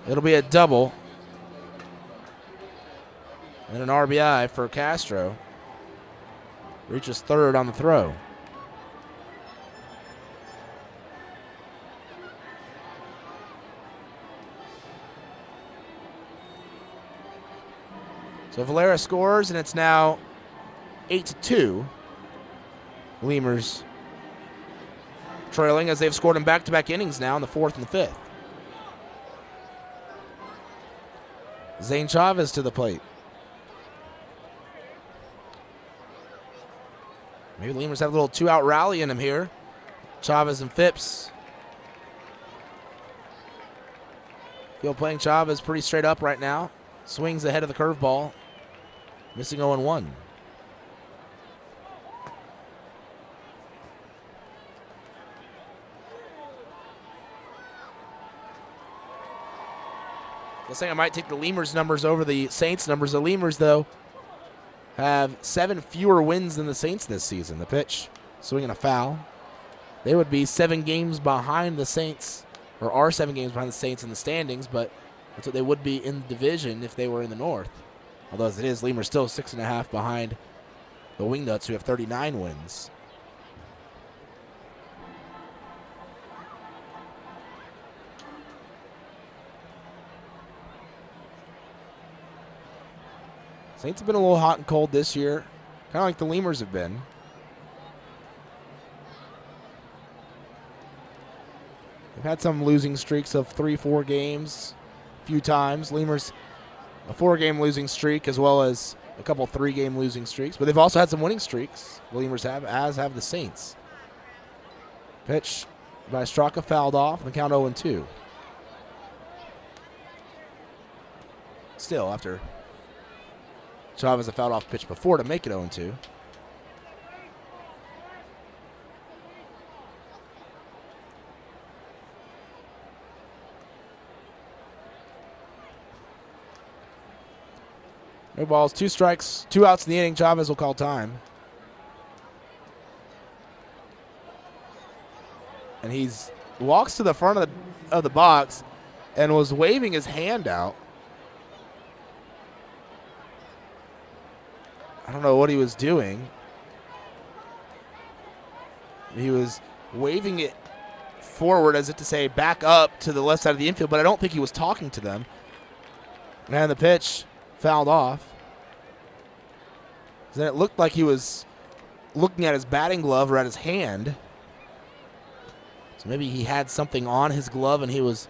It'll be a double. And an RBI for Castro. Reaches third on the throw. So Valera scores, and it's now 8-2. Lemurs trailing as they've scored in back-to-back innings now in the 4th and the 5th. Zane Chavez to the plate. Maybe the Lemurs have a little 2-out rally in him here. Chavez and Phipps. Field playing Chavez pretty straight up right now. Swings ahead of the curveball. Missing 0-1. Looks like I might take the Lemurs numbers over the Saints numbers. The Lemurs, though, have 7 fewer wins than the Saints this season. The pitch, swinging a foul. They would be 7 games behind the Saints, or are 7 games behind the Saints in the standings, but that's what they would be in the division if they were in the North. Although as it is, Lemurs still 6.5 behind the Wingnuts, who have 39 wins. Saints have been a little hot and cold this year, kind of like the Lemurs have been. They've had some losing streaks of 3-4 games a few times. Lemurs, a 4-game losing streak, as well as a couple 3-game losing streaks. But they've also had some winning streaks, the Lemurs have, as have the Saints. Pitch by Straka fouled off, and the count 0-2. Still, after Chavez a fouled off pitch before to make it 0-2. No balls, 2 strikes, 2 outs in the inning. Chavez will call time. And he's walks to the front of the box and was waving his hand out. I don't know what he was doing. He was waving it forward as if to say back up to the left side of the infield, but I don't think he was talking to them. And the pitch fouled off. Then it looked like he was looking at his batting glove or at his hand. So maybe he had something on his glove and he was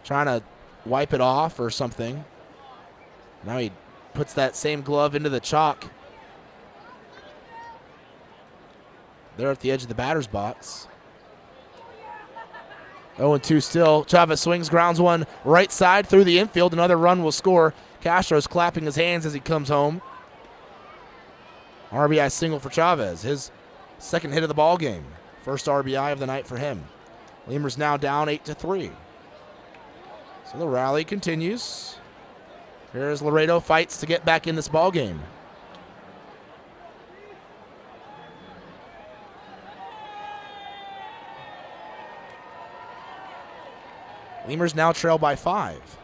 trying to wipe it off or something. Now he puts that same glove into the chalk. They're at the edge of the batter's box. 0-2 still. Chavez swings, grounds one right side through the infield. Another run will score. Castro's clapping his hands as he comes home. RBI single for Chavez, his second hit of the ball game. First RBI of the night for him. Lemurs now down 8-3. So the rally continues. Here's Laredo, fights to get back in this ball game. Lemurs now trail by 5.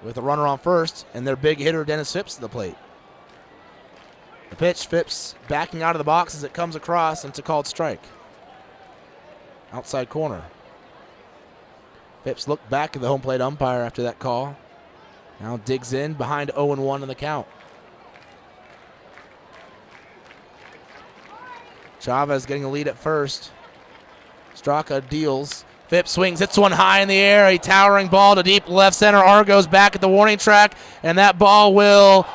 With a runner on first and their big hitter Dennis Phipps to the plate. The pitch, Phipps backing out of the box as it comes across into called strike. Outside corner. Phipps looked back at the home plate umpire after that call. Now digs in behind 0-1 in the count. Chavez getting a lead at first. Straka deals. Phipps swings, hits one high in the air. A towering ball to deep left center. Argo's back at the warning track, and that ball will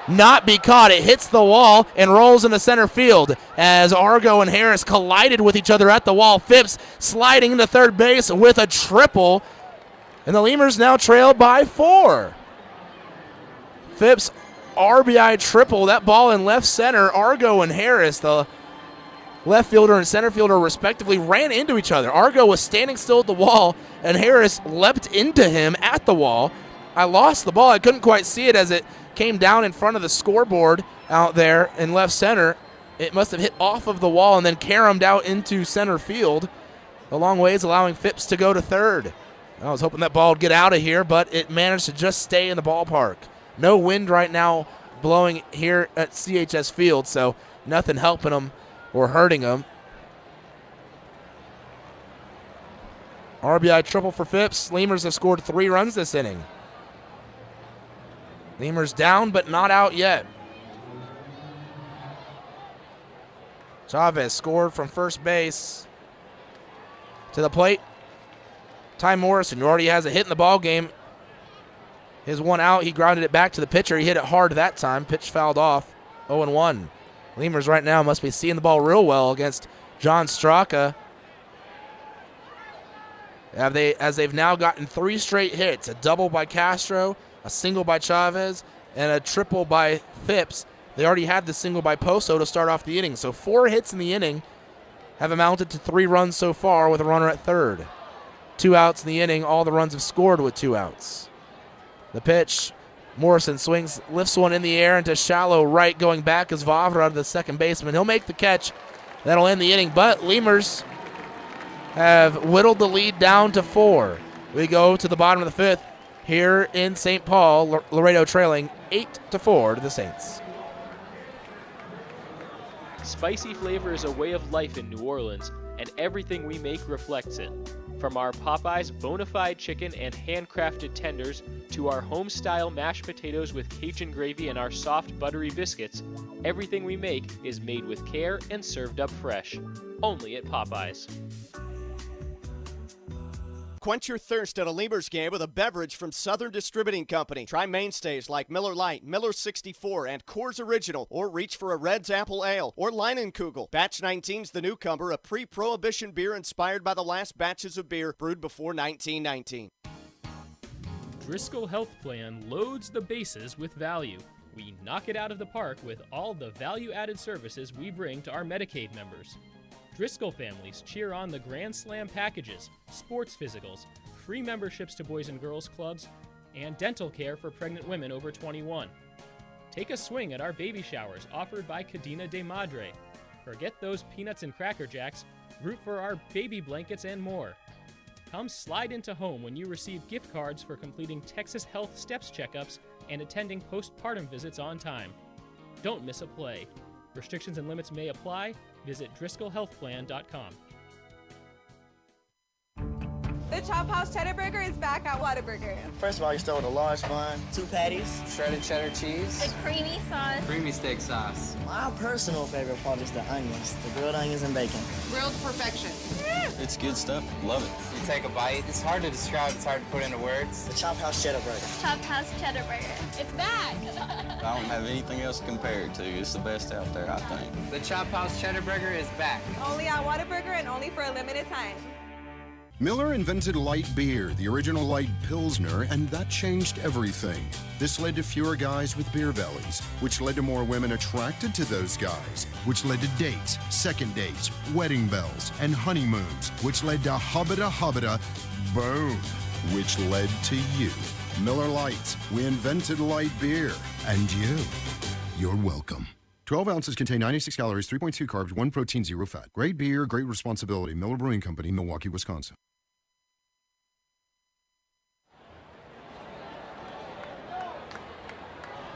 not be caught. It hits the wall and rolls into center field as Argo and Harris collided with each other at the wall. Phipps sliding into third base with a triple, and the Lemurs now trail by 4. Phipps RBI triple. That ball in left center. Argo and Harris, the left fielder and center fielder respectively, ran into each other. Argo was standing still at the wall, and Harris leapt into him at the wall. I lost the ball. I couldn't quite see it as it came down in front of the scoreboard out there in left center. It must have hit off of the wall and then caromed out into center field. A long ways, allowing Phipps to go to third. I was hoping that ball would get out of here, but it managed to just stay in the ballpark. No wind right now blowing here at CHS Field, so nothing helping them or hurting them. RBI triple for Phipps. Lemurs have scored 3 runs this inning. Lemurs down, but not out yet. Chavez scored from first base. To the plate, Ty Morrison, who already has a hit in the ball game. His one out, he grounded it back to the pitcher. He hit it hard that time. Pitch fouled off. 0-1. Lemurs right now must be seeing the ball real well against John Straka. As they've now gotten 3 straight hits, a double by Castro, a single by Chavez, and a triple by Phipps. They already had the single by Poso to start off the inning. So 4 hits in the inning have amounted to 3 runs so far with a runner at third. 2 outs in the inning. All the runs have scored with 2 outs. The pitch, Morrison swings, lifts one in the air into shallow right, going back as Vavra to the second baseman. He'll make the catch. That'll end the inning, but Lemurs have whittled the lead down to 4. We go to the bottom of the 5th here in St. Paul. Laredo trailing 8-4 to the Saints. Spicy flavor is a way of life in New Orleans, and everything we make reflects it. From our Popeyes bona fide chicken and handcrafted tenders to our home-style mashed potatoes with Cajun gravy and our soft, buttery biscuits, everything we make is made with care and served up fresh. Only at Popeyes. Quench your thirst at a Lemurs game with a beverage from Southern Distributing Company. Try mainstays like Miller Lite, Miller 64, and Coors Original, or reach for a Red's Apple Ale or Leinenkugel. Batch 19's the newcomer, a pre-prohibition beer inspired by the last batches of beer brewed before 1919. Driscoll Health Plan loads the bases with value. We knock it out of the park with all the value-added services we bring to our Medicaid members. Driscoll families cheer on the Grand Slam packages, sports physicals, free memberships to Boys and Girls Clubs, and dental care for pregnant women over 21. Take a swing at our baby showers offered by Cadena de Madre. Forget those peanuts and Cracker Jacks, root for our baby blankets and more. Come slide into home when you receive gift cards for completing Texas Health Steps checkups and attending postpartum visits on time. Don't miss a play. Restrictions and limits may apply. Visit DriscollHealthPlan.com. The Chop House Cheddar Burger is back at Whataburger. First of all, you start with a large bun, 2 patties, Shredded cheddar cheese, The creamy sauce. creamy steak sauce. My personal favorite part is the onions, the grilled onions and bacon. Grilled perfection. It's good stuff. Love it. You take a bite. It's hard to describe. It's hard to put into words. The Chop House Cheddar Burger. Chop House Cheddar Burger. It's back. I don't have anything else to compare it to. It's the best out there, I think. The Chop House Cheddar Burger is back. Only at Whataburger and only for a limited time. Miller invented light beer, the original light Pilsner, and that changed everything. This led to fewer guys with beer bellies, which led to more women attracted to those guys, which led to dates, second dates, wedding bells, and honeymoons, which led to hubba-da, boom, which led to you. Miller Lite, we invented light beer, and you're welcome. 12 ounces contain 96 calories, 3.2 carbs, 1 protein, 0 fat. Great beer, great responsibility. Miller Brewing Company, Milwaukee, Wisconsin.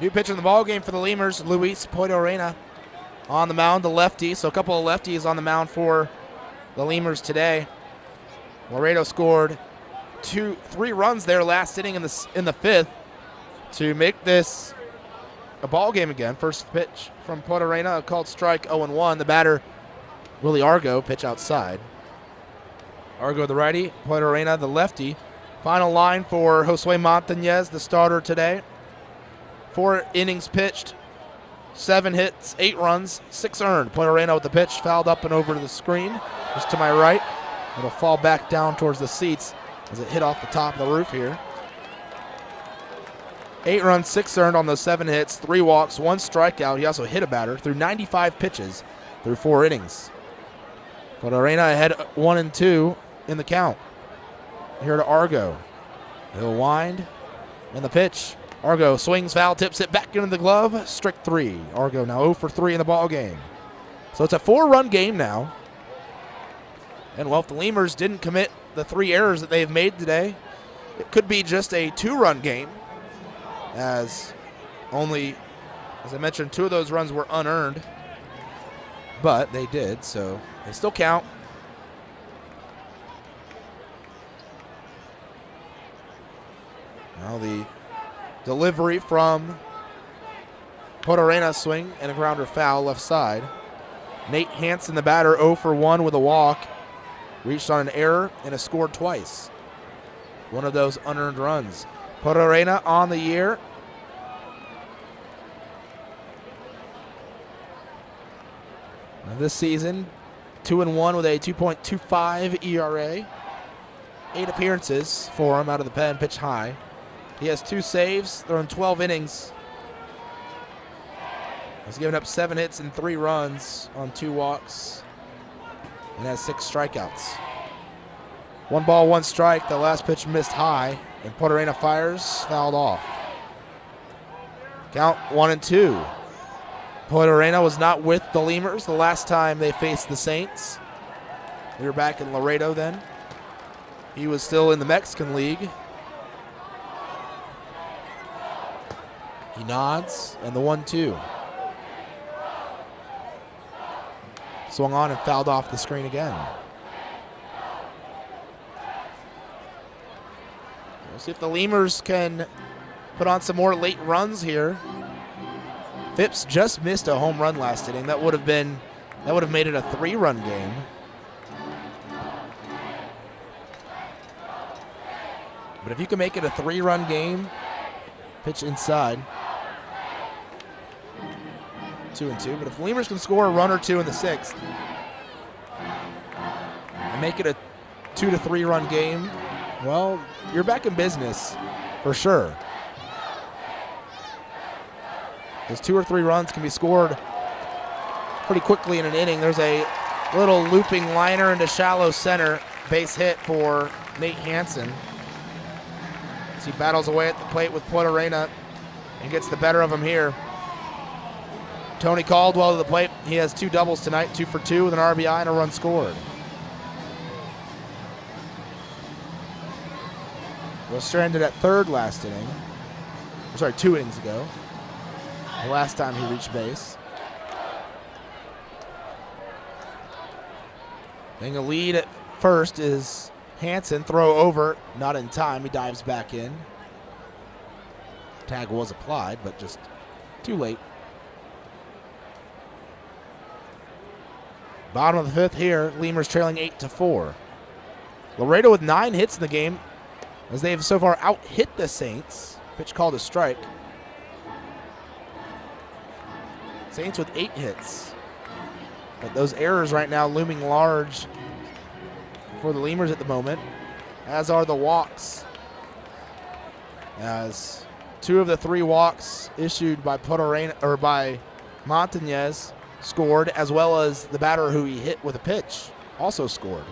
New pitcher in the ball game for the Lemurs, Luis Poitorena on the mound, the lefty. So a couple of lefties on the mound for the Lemurs today. Laredo scored 3 runs there last inning in the fifth to make this a ball game again. First pitch from Poitorena, a called strike, 0-1. The batter, Willie Argo, pitch outside. Argo the righty, Poitorena the lefty. Final line for Josue Montañez, the starter today. 4 innings pitched, 7 hits, 8 runs, 6 earned. Poitorena with the pitch, fouled up and over to the screen, just to my right. It'll fall back down towards the seats as it hit off the top of the roof here. 8 runs, 6 earned on those 7 hits, 3 walks, 1 strikeout. He also hit a batter through 95 pitches through 4 innings. Poitorena ahead 1-2 in the count. Here to Argo. He'll wind, and the pitch. Argo swings, foul, tips it back into the glove. Strike 3. Argo now 0 for 3 in the ball game. So it's a 4-run game now. And well, if the Lemurs didn't commit the 3 errors that they've made today, it could be just a 2-run game. As only, as I mentioned, 2 of those runs were unearned. But they did, so they still count. Now the delivery from Poitorena, swing and a grounder foul left side. Nate Hansen, the batter, 0 for 1 with a walk. Reached on an error and has scored twice. One of those unearned runs. Poitorena on the year. Now this season, 2-1 with a 2.25 ERA. 8 appearances for him out of the pen, pitch high. He has 2 saves, thrown 12 innings. He's given up 7 hits and 3 runs on 2 walks and has 6 strikeouts. 1 ball, 1 strike. The last pitch missed high, and Poitorena fires, fouled off. Count 1-2. Poitorena was not with the Lemurs the last time they faced the Saints. We were back in Laredo then. He was still in the Mexican League. He nods, and the 1-2. Swung on and fouled off the screen again. We'll see if the Lemurs can put on some more late runs here. Phipps just missed a home run last inning. That would have made it a 3-run game. But if you can make it a 3-run game, pitch inside. 2-2. But if the Lemurs can score a run or 2 in the 6th and make it a 2 to 3 run game, well, you're back in business for sure. Those 2 or 3 runs can be scored pretty quickly in an inning. There's a little looping liner into shallow center, base hit for Nate Hansen. As he battles away at the plate with Poitorena and gets the better of him here. Tony Caldwell to the plate. He has 2 doubles tonight, 2 for 2 with an RBI and a run scored. Was stranded at third last inning. Sorry, 2 innings ago. The last time he reached base. Getting a lead at first is Hansen. Throw over, not in time. He dives back in. Tag was applied, but just too late. Bottom of the 5th here, Lemurs trailing 8-4. Laredo with 9 hits in the game, as they have so far out-hit the Saints. Pitch called a strike. Saints with 8 hits. But those errors right now looming large for the Lemurs at the moment, as are the walks. As 2 of the 3 walks issued by Montañez scored, as well as the batter who he hit with a pitch also scored.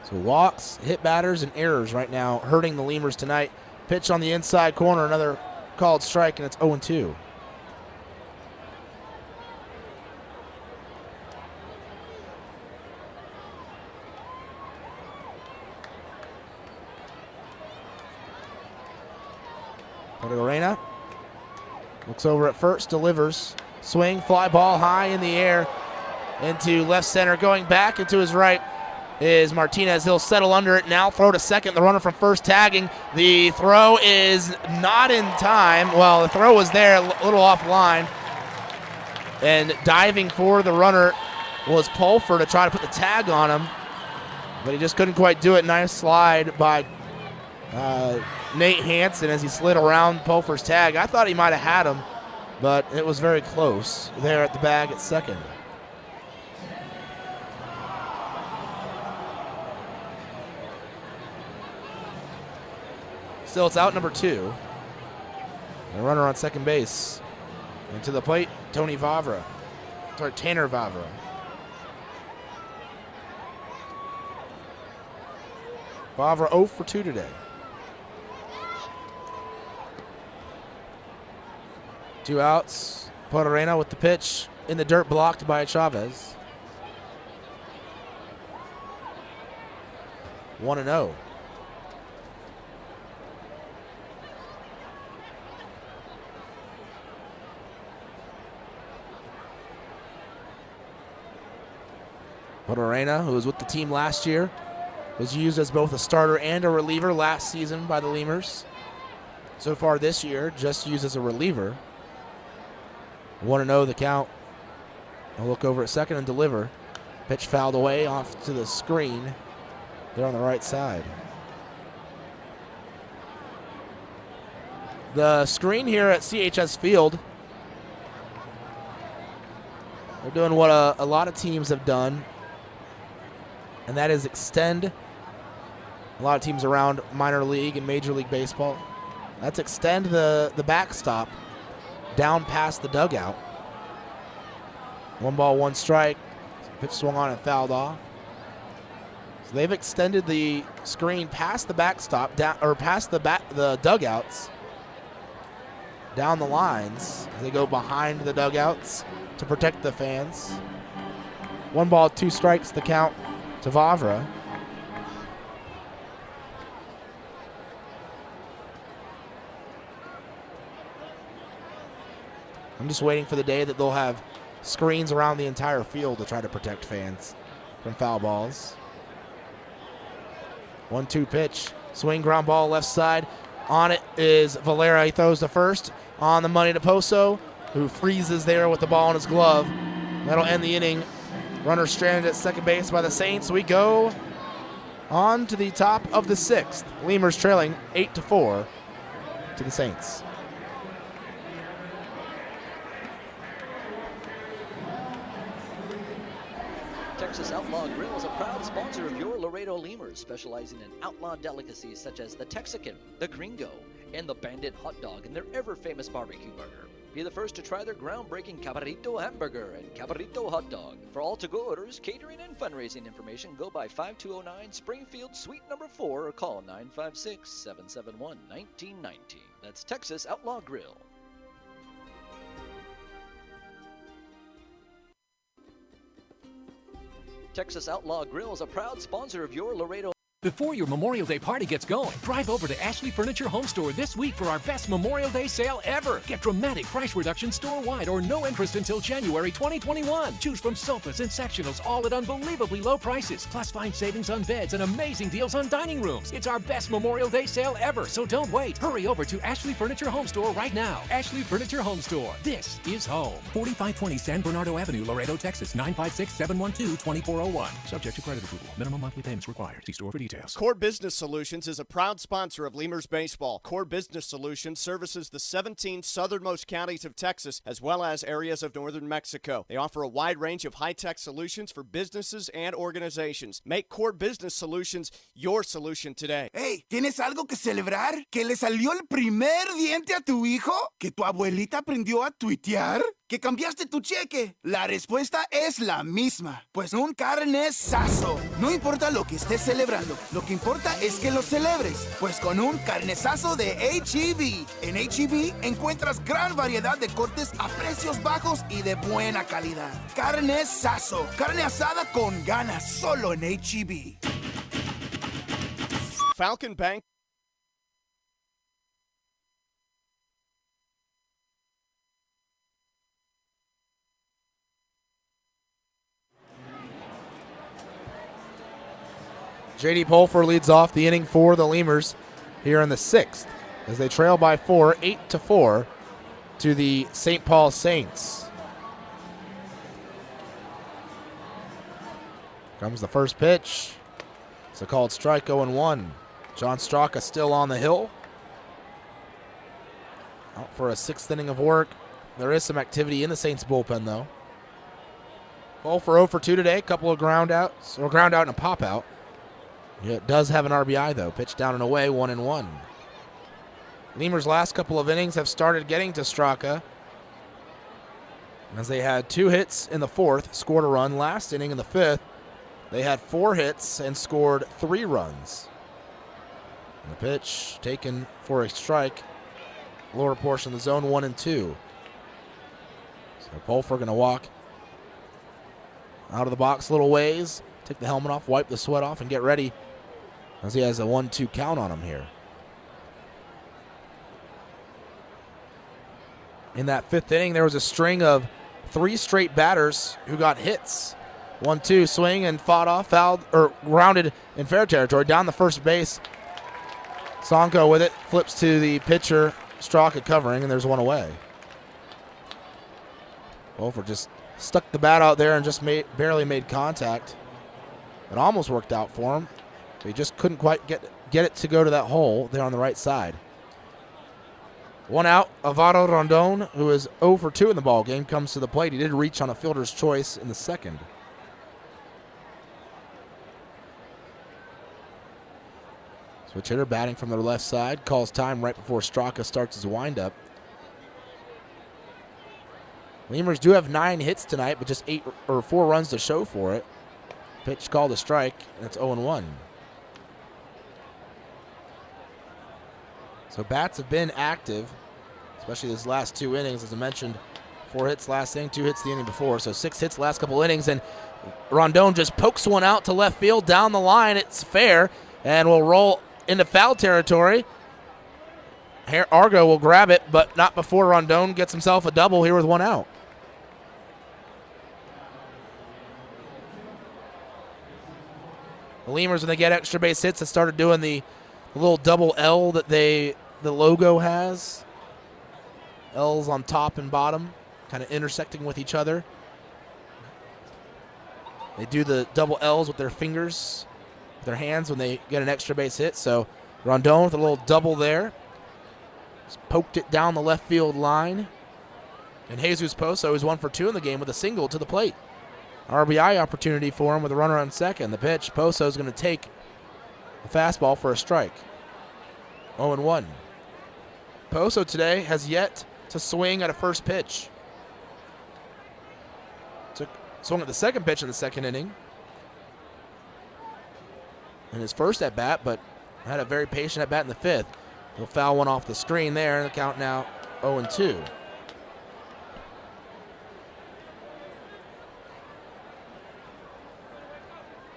So walks, hit batters, and errors right now hurting the Lemurs tonight. Pitch on the inside corner, another called strike, and it's 0-2. Arena looks over at first, delivers. Swing, fly ball high in the air into left center. Going back into his right is Martinez. He'll settle under it now. Throw to second. The runner from first tagging. The throw is not in time. Well, the throw was there, a little offline. And diving for the runner was Pulfer to try to put the tag on him, but he just couldn't quite do it. Nice slide by Nate Hansen as he slid around Pulfer's tag. I thought he might have had him, but it was very close there at the bag at second. Still, it's out number 2. A runner on second base. And to the plate, Tanner Vavra. Vavra 0 for 2 today. 2 outs. Potorena with the pitch in the dirt, blocked by Chavez. 1-0. Potorena, who was with the team last year, was used as both a starter and a reliever last season by the Lemurs. So far this year, just used as a reliever. 1-0 the count. I'll look over at second and deliver. Pitch fouled away off to the screen. They're on the right side. The screen here at CHS Field, they're doing what a lot of teams have done, and that is extend. A lot of teams around minor league and Major League Baseball. That's extend the backstop down past the dugout. 1 ball, 1 strike. Pitch swung on and fouled off. So they've extended the screen past the backstop, down or past the dugouts, down the lines. They go behind the dugouts to protect the fans. 1 ball, 2 strikes. The count to Vavra. I'm just waiting for the day that they'll have screens around the entire field to try to protect fans from foul balls. 1-2 pitch. Swing, ground ball, left side. On it is Valera. He throws to first. On the money to Poso, who freezes there with the ball in his glove. That'll end the inning. Runner stranded at second base by the Saints. We go on to the top of the 6th. Lemurs trailing 8-4 to the Saints. Texas Outlaw Grill is a proud sponsor of your Laredo Lemurs, specializing in outlaw delicacies such as the Texican, the Gringo, and the Bandit Hot Dog and their ever-famous barbecue burger. Be the first to try their groundbreaking Cabrito Hamburger and Cabrito Hot Dog. For all to-go orders, catering, and fundraising information, go by 5209 Springfield Suite number 4 or call 956-771-1919. That's Texas Outlaw Grill. Texas Outlaw Grill is a proud sponsor of your Laredo. Before your Memorial Day party gets going, drive over to Ashley Furniture Home Store this week for our best Memorial Day sale ever. Get dramatic price reduction store-wide or no interest until January 2021. Choose from sofas and sectionals, all at unbelievably low prices. Plus, find savings on beds and amazing deals on dining rooms. It's our best Memorial Day sale ever, so don't wait. Hurry over to Ashley Furniture Home Store right now. Ashley Furniture Home Store. This is home. 4520 San Bernardo Avenue, Laredo, Texas. 956-712-2401. Subject to credit approval. Minimum monthly payments required. See store for details. details. Core Business Solutions is a proud sponsor of Lemurs Baseball. Core Business Solutions services the 17 southernmost counties of Texas as well as areas of northern Mexico. They offer a wide range of high-tech solutions for businesses and organizations. Make Core Business Solutions your solution today. Hey, ¿tienes algo que celebrar? ¿Que le salió el primer diente a tu hijo? ¿Que tu abuelita aprendió a tuitear? ¿Que cambiaste tu cheque? La respuesta es la misma. Pues un carnesazo. No importa lo que estés celebrando, lo que importa es que lo celebres. Pues con un carnesazo de H-E-B. En H-E-B encuentras gran variedad de cortes a precios bajos y de buena calidad. Carnesazo. Carne asada con ganas solo en H-E-B. Falcon Bank. J.D. Pulfer leads off the inning for the Lemurs here in the 6th as they trail by 4, 8-4 to the St. Paul Saints. Comes the first pitch. It's a called strike, 0-1. John Straka still on the hill. Out for a 6th inning of work. There is some activity in the Saints bullpen, though. Pulfer 0 for 2 today. A couple of ground outs, or ground out and a pop out. It does have an RBI, though. Pitch down and away, 1-1. Lemurs' last couple of innings have started getting to Straka, as they had 2 hits in the 4th, scored a run. Last inning in the 5th, they had 4 hits and scored 3 runs. And the pitch taken for a strike, lower portion of the zone, 1-2. So Pulfer going to walk out of the box a little ways, take the helmet off, wipe the sweat off, and get ready, as he has a 1-2 count on him here. In that 5th inning, there was a string of 3 straight batters who got hits. 1-2 swing and fought off, fouled, or grounded in fair territory down the first base. Sonko with it, flips to the pitcher, Straka covering, and there's one away. Pulfer just stuck the bat out there and just barely made contact. It almost worked out for him. He just couldn't quite get it to go to that hole there on the right side. 1 out, Alvaro Rondon, who is 0 for 2 in the ball game, comes to the plate. He did reach on a fielder's choice in the 2nd. Switch hitter batting from the left side, calls time right before Straka starts his windup. Lemurs do have 9 hits tonight, but just 4 runs to show for it. Pitch called a strike, and it's 0-1. So bats have been active, especially these last 2 innings. As I mentioned, 4 hits last inning, 2 hits the inning before. So 6 hits last couple innings, and Rondon just pokes one out to left field down the line. It's fair, and will roll into foul territory. Argo will grab it, but not before Rondon gets himself a double here with 1 out. The Lemurs, when they get extra base hits, have started doing the little double L that the logo has. L's on top and bottom, kind of intersecting with each other. They do the double L's with their fingers, with their hands when they get an extra base hit. So Rondon with a little double there. Just poked it down the left field line. And Jesus Pozo is 1 for 2 in the game with a single to the plate. RBI opportunity for him with a runner on second. The pitch, Pozo is going to take a fastball for a strike. 0-1. Pozo today has yet to swing at a first pitch. Swung at the second pitch in the 2nd inning in his first at bat, but had a very patient at bat in the 5th. He'll foul one off the screen there, and the count now 0-2.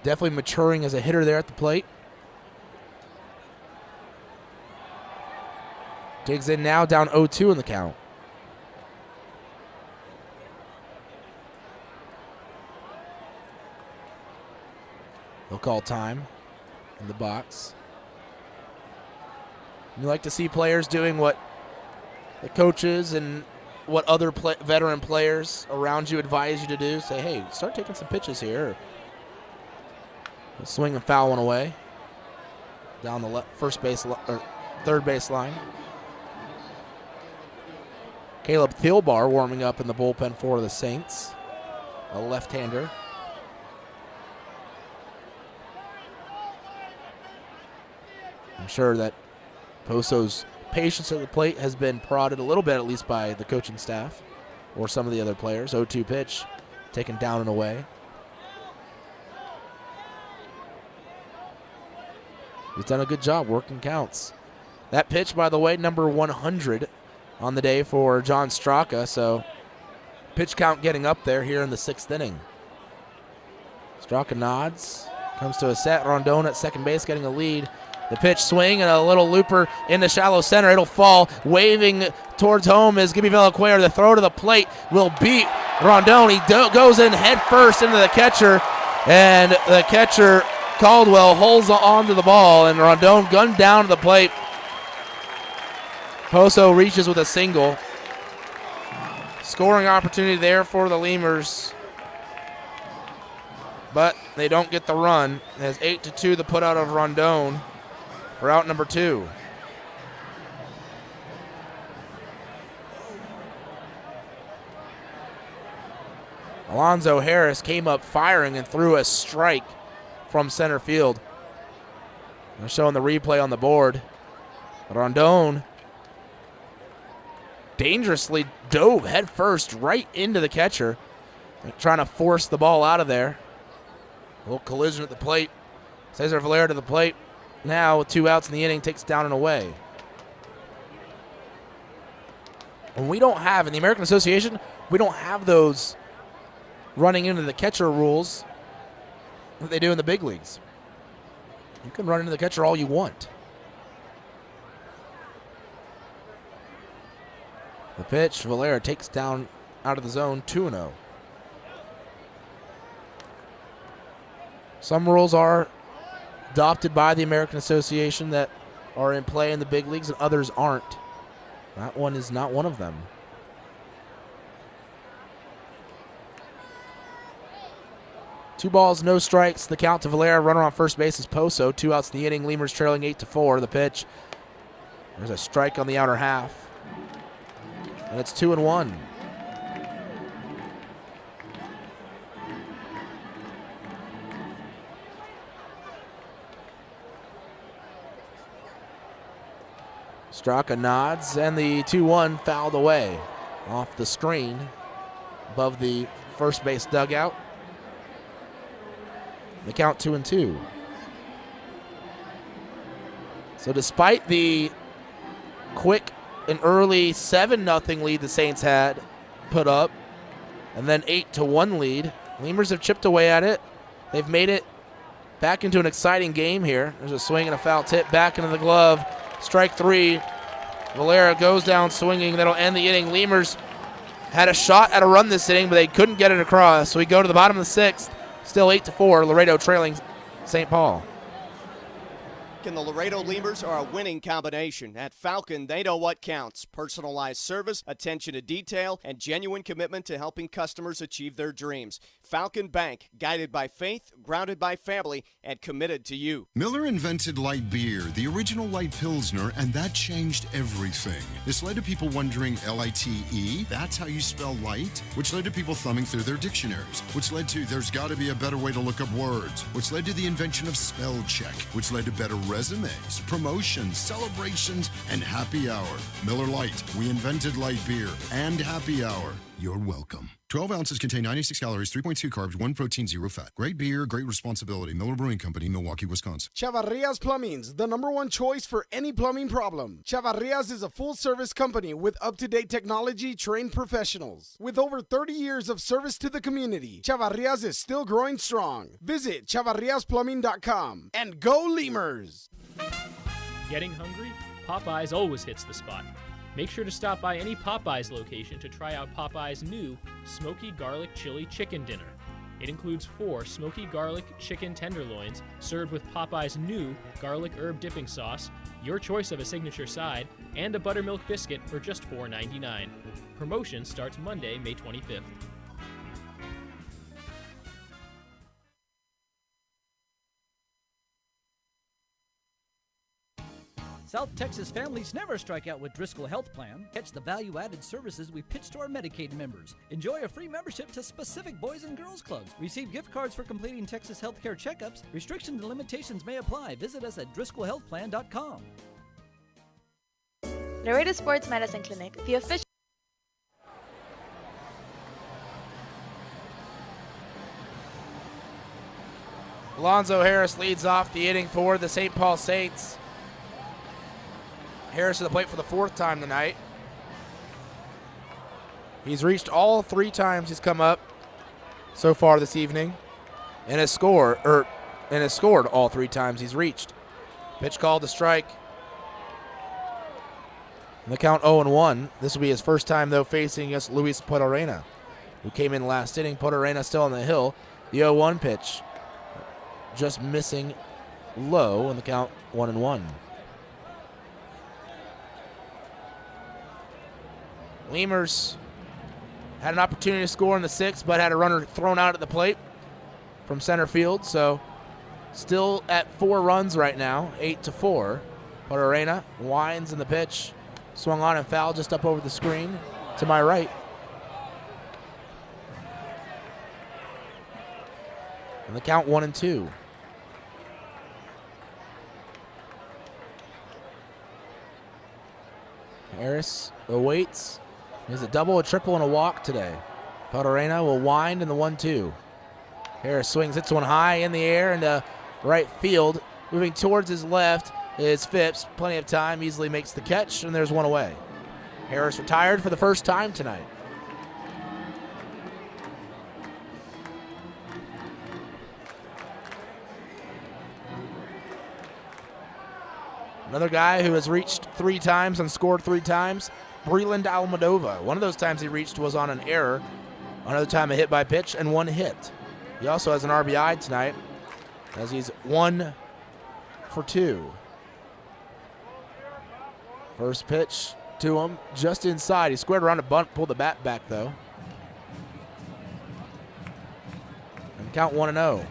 Definitely maturing as a hitter there at the plate. Digs in now, down 0-2 in the count. They'll call time in the box. You like to see players doing what the coaches and what other veteran players around you advise you to do. Say, hey, start taking some pitches here. Swing and foul one away. down the third base line. Caleb Thielbar warming up in the bullpen for the Saints, a left-hander. I'm sure that Poso's patience at the plate has been prodded a little bit, at least by the coaching staff or some of the other players. 0-2 pitch, taken down and away. He's done a good job working counts. That pitch, by the way, number 100 on the day for John Straka, so pitch count getting up there here in the 6th inning. Straka nods, comes to a set. Rondon at second base getting a lead. The pitch swing and a little looper in the shallow center. It'll fall. Waving towards home is Gibby Villacuer. The throw to the plate will beat Rondon. He goes in head first into the catcher, and the catcher Caldwell holds on to the ball, and Rondon gunned down to the plate. Poso reaches with a single. Scoring opportunity there for the Lemurs, but they don't get the run. It has 8-2 the put out of Rondon for out number 2. Alonzo Harris came up firing and threw a strike from center field. They're showing the replay on the board. Rondon dangerously dove head first right into the catcher, trying to force the ball out of there. A little collision at the plate. Cesar Valera to the plate. Now with 2 outs in the inning, takes down and away. And we don't have, in the American Association, we don't have those running into the catcher rules that they do in the big leagues. You can run into the catcher all you want. The pitch, Valera takes down out of the zone, 2-0. Some rules are adopted by the American Association that are in play in the big leagues, and others aren't. That one is not one of them. Two balls, no strikes. The count to Valera. Runner on first base is Poso. 2 outs in the inning. Lemurs trailing 8-4. The pitch. There's a strike on the outer half. And it's 2-1. Straka nods, and the 2-1 fouled away off the screen above the first base dugout. The count 2-2. So despite the quick and early 7-0 lead the Saints had put up, and then 8-1 lead, Lemurs have chipped away at it. They've made it back into an exciting game here. There's a swing and a foul tip back into the glove. Strike 3. Valera goes down swinging. That'll end the inning. Lemurs had a shot at a run this inning, but they couldn't get it across. So we go to the bottom of the 6th. Still 8-4. Laredo trailing St. Paul. And the Laredo Lemurs are a winning combination. At Falcon, they know what counts. Personalized service, attention to detail, and genuine commitment to helping customers achieve their dreams. Falcon Bank, guided by faith, grounded by family, and committed to you. Miller invented light beer, the original light Pilsner, and that changed everything. This led to people wondering, L-I-T-E, that's how you spell light? Which led to people thumbing through their dictionaries, which led to there's got to be a better way to look up words, which led to the invention of spell check, which led to better resumes, promotions, celebrations, and happy hour. Miller Lite, we invented light beer and happy hour. You're welcome. 12 ounces contain 96 calories, 3.2 carbs, 1 protein, 0 fat. Great beer, great responsibility. Miller Brewing Company, Milwaukee, Wisconsin. Chavarria's Plumbing's the #1 choice for any plumbing problem. Chavarria's is a full-service company with up-to-date technology, trained professionals. With over 30 years of service to the community, Chavarria's is still growing strong. Visit chavarriasplumbing.com and go Lemurs! Getting hungry? Popeyes always hits the spot. Make sure to stop by any Popeyes location to try out Popeyes' new Smoky Garlic Chili Chicken Dinner. It includes 4 smoky garlic chicken tenderloins served with Popeyes' new garlic herb dipping sauce, your choice of a signature side, and a buttermilk biscuit for just $4.99. Promotion starts Monday, May 25th. South Texas families never strike out with Driscoll Health Plan. Catch the value-added services we pitch to our Medicaid members. Enjoy a free membership to specific boys and girls clubs. Receive gift cards for completing Texas healthcare checkups. Restrictions and limitations may apply. Visit us at DriscollHealthPlan.com. Laredo Sports Medicine Clinic, the official. Alonzo Harris leads off the inning for the St. Paul Saints. Harris to the plate for the 4th time tonight. He's reached all 3 times he's come up so far this evening, and has scored all 3 times he's reached. Pitch called to strike. And the count 0-1. This will be his first time though facing against Luis Podorena, who came in last inning. Podorena still on the hill. The 0-1 pitch, just missing low, and the count 1-1. Lemurs had an opportunity to score in the 6th, but had a runner thrown out at the plate from center field. So still at 4 runs right now, 8-4. Podorena winds in the pitch, swung on and fouled just up over the screen to my right. And the count 1-2. Harris awaits. There's a double, a triple, and a walk today. Podorena will wind in the 1-2. Harris swings, hits one high in the air into right field. Moving towards his left is Phipps. Plenty of time, easily makes the catch, and there's one away. Harris retired for the first time tonight. Another guy who has reached 3 times and scored 3 times, Breland Almadova. One of those times he reached was on an error. Another time a hit by pitch and 1 hit. He also has an RBI tonight as he's 1 for 2. First pitch to him, just inside. He squared around a bunt, pulled the bat back though. And count 1-0.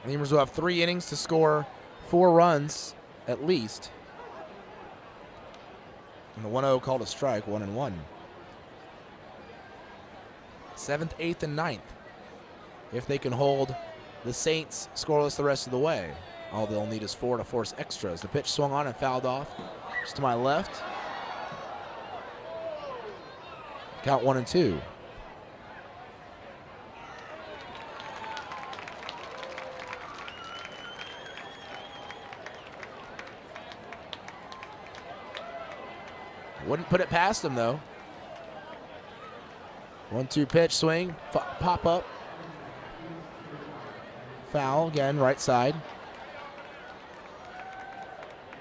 Lemurs will have 3 innings to score 4 runs at least. And the 1-0 called a strike, 1-1. 7th, 8th, and 9th. If they can hold the Saints scoreless the rest of the way. All they'll need is 4 to force extras. The pitch swung on and fouled off just to my left. Count 1-2. Wouldn't put it past him, though. 1-2 pitch, swing, pop up. Foul, again, right side.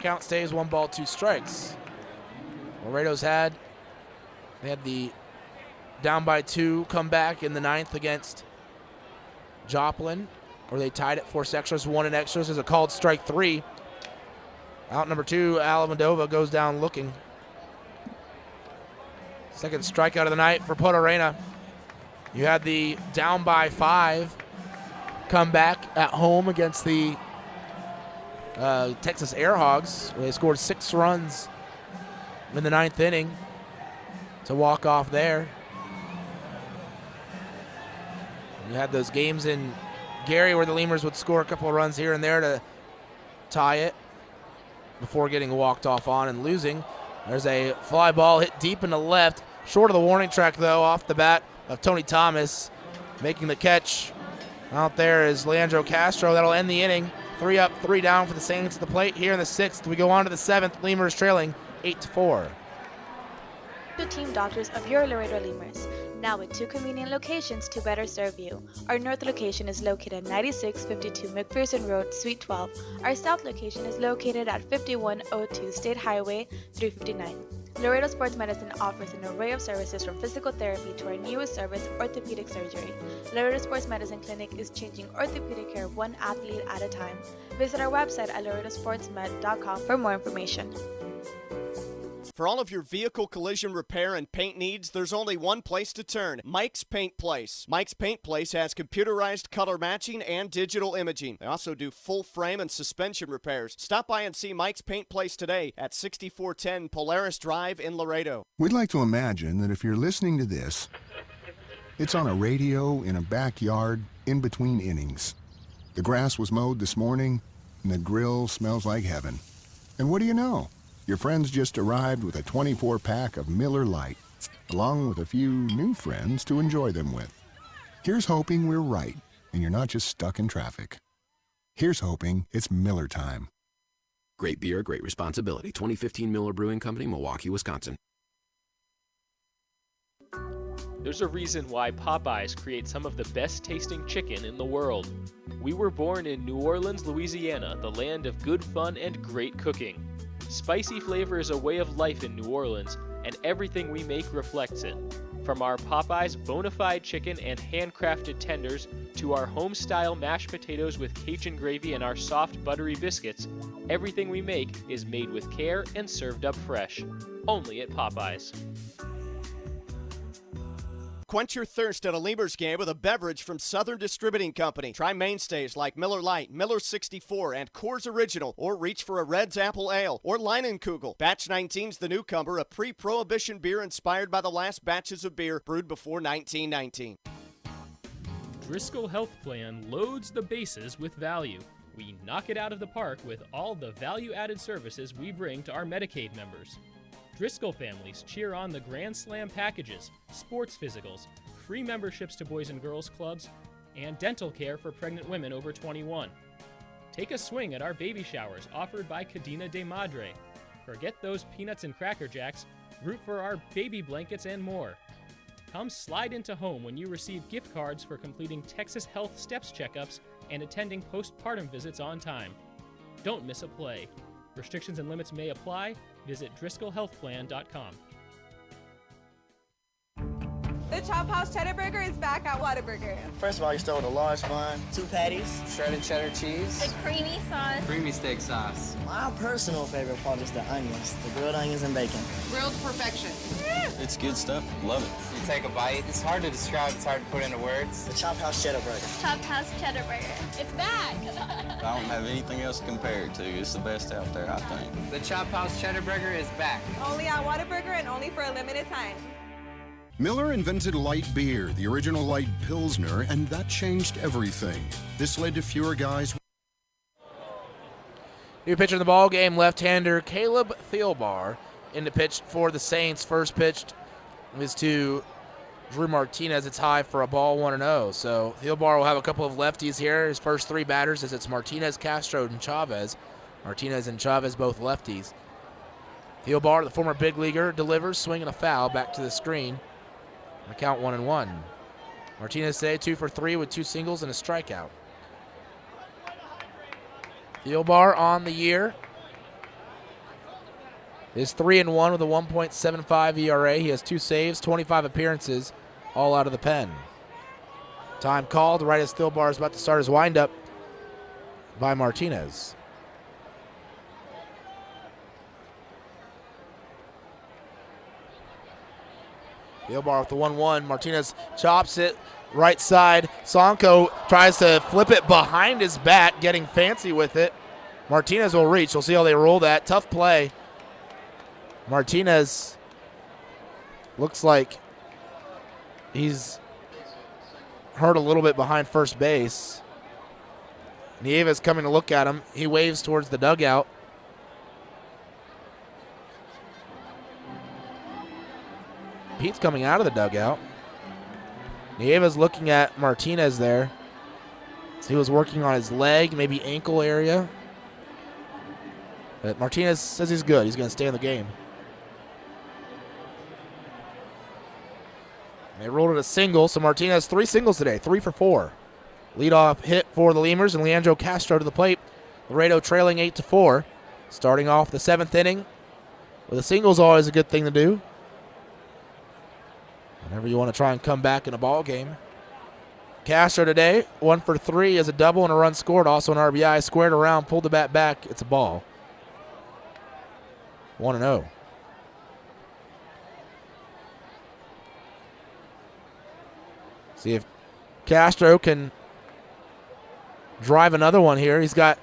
Count stays 1 ball, 2 strikes. Laredo's they had the down by 2 comeback in the 9th against Joplin, where they tied it, forced extras, 1 in extras. There's a called strike 3. Out number 2, Almadova goes down looking. Second strikeout of the night for Podorena. You had the down by 5 comeback at home against the Texas Airhogs, where they scored 6 runs in the 9th inning to walk off there. You had those games in Gary where the Lemurs would score a couple of runs here and there to tie it before getting walked off on and losing. There's a fly ball hit deep in the left, short of the warning track though, off the bat of Tony Thomas. Making the catch out there is Leandro Castro. That'll end the inning. 3 up, 3 down for the Saints at the plate. Here in the 6th, we go on to the 7th. Lemurs trailing 8-4. The team doctors of your Laredo Lemurs, now with 2 convenient locations to better serve you. Our north location is located at 9652 McPherson Road, Suite 12. Our south location is located at 5102 State Highway 359. Laredo Sports Medicine offers an array of services from physical therapy to our newest service, orthopedic surgery. Laredo Sports Medicine Clinic is changing orthopedic care 1 athlete at a time. Visit our website at laredosportsmed.com for more information. For all of your vehicle collision repair and paint needs, there's only one place to turn, Mike's Paint Place. Mike's Paint Place has computerized color matching and digital imaging. They also do full frame and suspension repairs. Stop by and see Mike's Paint Place today at 6410 Polaris Drive in Laredo. We'd like to imagine that if you're listening to this, it's on a radio in a backyard in between innings. The grass was mowed this morning, and the grill smells like heaven. And what do you know? Your friends just arrived with a 24-pack of Miller Lite, along with a few new friends to enjoy them with. Here's hoping we're right, and you're not just stuck in traffic. Here's hoping it's Miller time. Great beer, great responsibility. 2015 Miller Brewing Company, Milwaukee, Wisconsin. There's a reason why Popeyes creates some of the best tasting chicken in the world. We were born in New Orleans, Louisiana, the land of good fun and great cooking. Spicy flavor is a way of life in New Orleans, and everything we make reflects it. From our Popeyes bona fide chicken and handcrafted tenders to our home-style mashed potatoes with Cajun gravy and our soft buttery biscuits, everything we make is made with care and served up fresh. Only at Popeyes. Quench your thirst at a Lemurs game with a beverage from Southern Distributing Company. Try mainstays like Miller Lite, Miller 64, and Coors Original, or reach for a Red's Apple Ale or Leinenkugel. Batch 19's the newcomer, a pre-prohibition beer inspired by the last batches of beer brewed before 1919. Driscoll Health Plan loads the bases with value. We knock it out of the park with all the value-added services we bring to our Medicaid members. Driscoll families cheer on the Grand Slam packages, sports physicals, free memberships to Boys and Girls Clubs, and dental care for pregnant women over 21. Take a swing at our baby showers offered by Cadena de Madre. Forget those peanuts and Cracker Jacks, root for our baby blankets and more. Come slide into home when you receive gift cards for completing Texas Health Steps checkups and attending postpartum visits on time. Don't miss a play. Restrictions and limits may apply. Visit DriscollHealthPlan.com. The Chop House Cheddar Burger is back at Whataburger. First of all, you start with a large bun, 2 patties, Shredded cheddar cheese. The creamy sauce. Creamy steak sauce. My personal favorite part is the onions, the grilled onions and bacon. Grilled perfection. It's good stuff. Love it. You take a bite. It's hard to describe. It's hard to put into words. The Chop House Cheddar Burger. Chop House Cheddar Burger. It's back. I don't have anything else to compare it to. It's the best out there, I think. The Chop House Cheddar Burger is back. Only at Whataburger and only for a limited time. Miller invented light beer, the original light Pilsner, and that changed everything. This led to fewer guys. New pitcher in the ball game, left-hander Caleb Thielbar in the pitch for the Saints. First pitched is to Drew Martinez. It's high for a ball, 1-0. So Thielbar will have a couple of lefties here. His first 3 batters as it's Martinez, Castro, and Chavez. Martinez and Chavez both lefties. Thielbar, the former big leaguer, delivers, swinging a foul back to the screen. The count 1-1. Martinez today 2 for 3 with 2 singles and a strikeout. Thielbar on the year is 3-1 with a 1.75 ERA. He has 2 saves, 25 appearances, all out of the pen. Time called right as Thielbar is about to start his windup by Martinez. Thielbar with the 1-1. Martinez chops it right side. Sonko tries to flip it behind his back, getting fancy with it. Martinez will reach. We'll see how they roll that. Tough play. Martinez looks like he's hurt a little bit behind first base. Nieves coming to look at him. He waves towards the dugout. Pete's coming out of the dugout. Nieves looking at Martinez there. So he was working on his leg, maybe ankle area. But Martinez says he's good. He's going to stay in the game. They rolled it a single, so Martinez 3 singles today, 3 for 4. Leadoff hit for the Lemurs and Leandro Castro to the plate. Laredo trailing 8-4. Starting off the 7th inning. With a single is always a good thing to do. Whenever you want to try and come back in a ball game. Castro today, 1 for 3 as a double and a run scored. Also an RBI, squared around, pulled the bat back. It's a ball. 1-0. See if Castro can drive another one here. He's got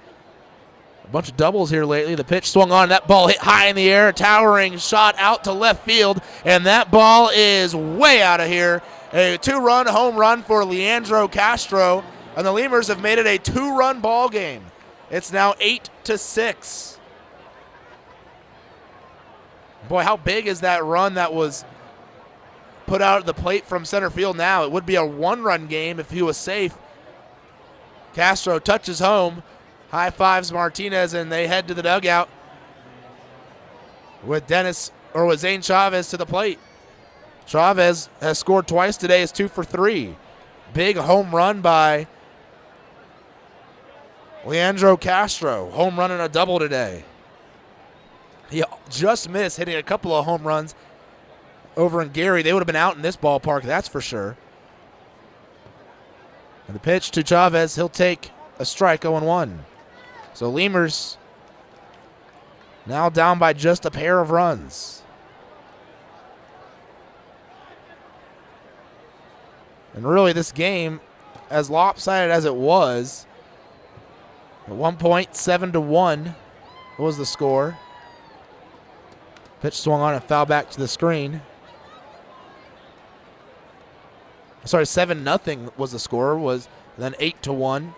a bunch of doubles here lately. The pitch swung on. That ball hit high in the air. Towering shot out to left field. And that ball is way out of here. A 2-run home run for Leandro Castro. And the Lemurs have made it a 2-run ball game. It's now 8-6. Boy, how big is that run that was put out at the plate from center field now? It would be a 1-run game if he was safe. Castro touches home, high fives Martinez, and they head to the dugout with Zane Chavez to the plate. Chavez has scored twice today, is 2 for 3. Big home run by Leandro Castro. Home run and a double today. He just missed hitting a couple of home runs over in Gary. They would have been out in this ballpark, that's for sure. And the pitch to Chavez, he'll take a strike, 0-1. So Lemurs now down by just a pair of runs. And really this game, as lopsided as it was, at one point 7-1 was the score. Pitch swung on and foul back to the screen. Sorry, 7-0 was the score, was then 8-1.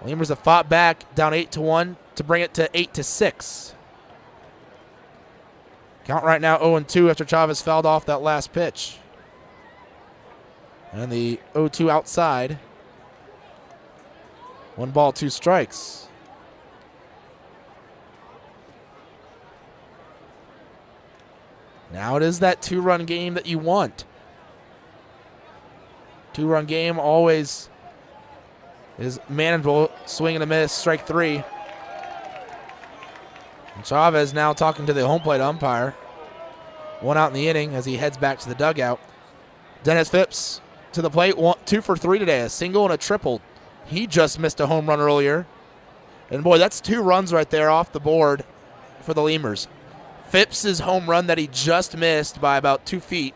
Lemurs have fought back, down 8-1 to bring it to 8-6. Count right now 0-2 after Chavez fouled off that last pitch. And the 0-2 outside. 1 ball, 2 strikes. Now it is that 2-run game that you want. 2-run game always is manageable. Swing and a miss, strike 3. And Chavez now talking to the home plate umpire. 1 out in the inning as he heads back to the dugout. Dennis Phipps to the plate, 2 for 3 today, a single and a triple. He just missed a home run earlier. And boy, that's 2 runs right there off the board for the Lemurs. Phipps' home run that he just missed by about 2 feet.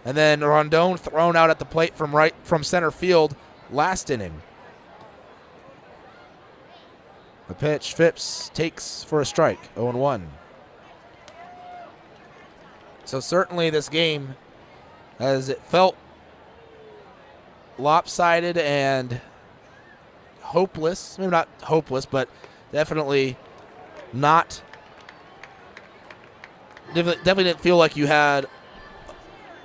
And then Rondon thrown out at the plate from center field last inning. The pitch, Phipps takes for a strike, 0-1. So certainly this game, as it felt lopsided and hopeless, maybe not hopeless, but definitely not, definitely didn't feel like you had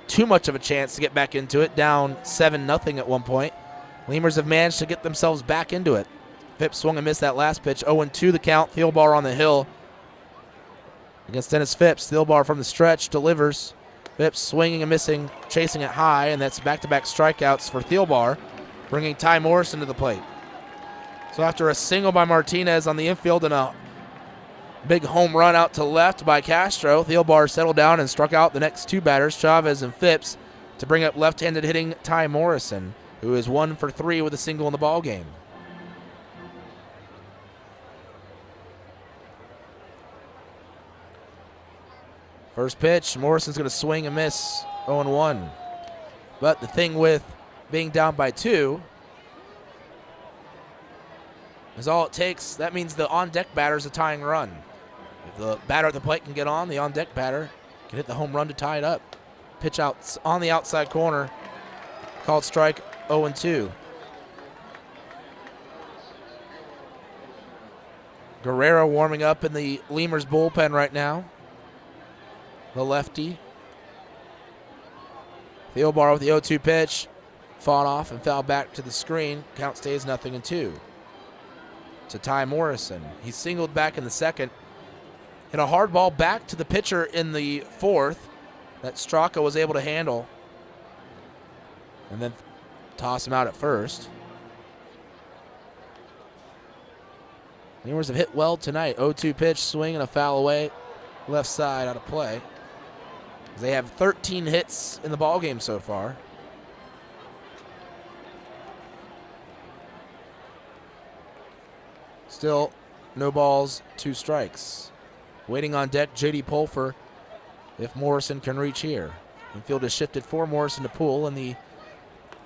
too much of a chance to get back into it, down 7-0 at one point. Lemurs have managed to get themselves back into it. Phipps swung and missed that last pitch, 0-2 the count. Thielbar on the hill against Dennis Phipps. Thielbar from the stretch delivers. Phipps swinging and missing, chasing it high, and that's back-to-back strikeouts for Thielbar, bringing Ty Morrison to the plate. So after a single by Martinez on the infield and a big home run out to left by Castro, Thielbar settled down and struck out the next 2 batters, Chavez and Phipps, to bring up left-handed hitting Ty Morrison, who is 1 for 3 with a single in the ball game. First pitch, Morrison's going to swing and miss, 0-1. But the thing with being down by 2 is all it takes. That means the on-deck batter is a tying run. If the batter at the plate can get on, the on-deck batter can hit the home run to tie it up. Pitch out on the outside corner, called strike, 0-2. Guerrero warming up in the Lemurs bullpen right now. The lefty. Thielbar with the 0-2 pitch. Fought off and fouled back to the screen. Count stays 0-2. To Ty Morrison. He singled back in the second. Hit a hard ball back to the pitcher in the fourth that Straka was able to handle. And then toss him out at first. Lemurs have hit well tonight. 0-2 pitch, swing and a foul away. Left side out of play. They have 13 hits in the ballgame so far. Still no balls, 2 strikes. Waiting on deck, J.D. Pulfer, if Morrison can reach here. Infield is shifted for Morrison to pull, and the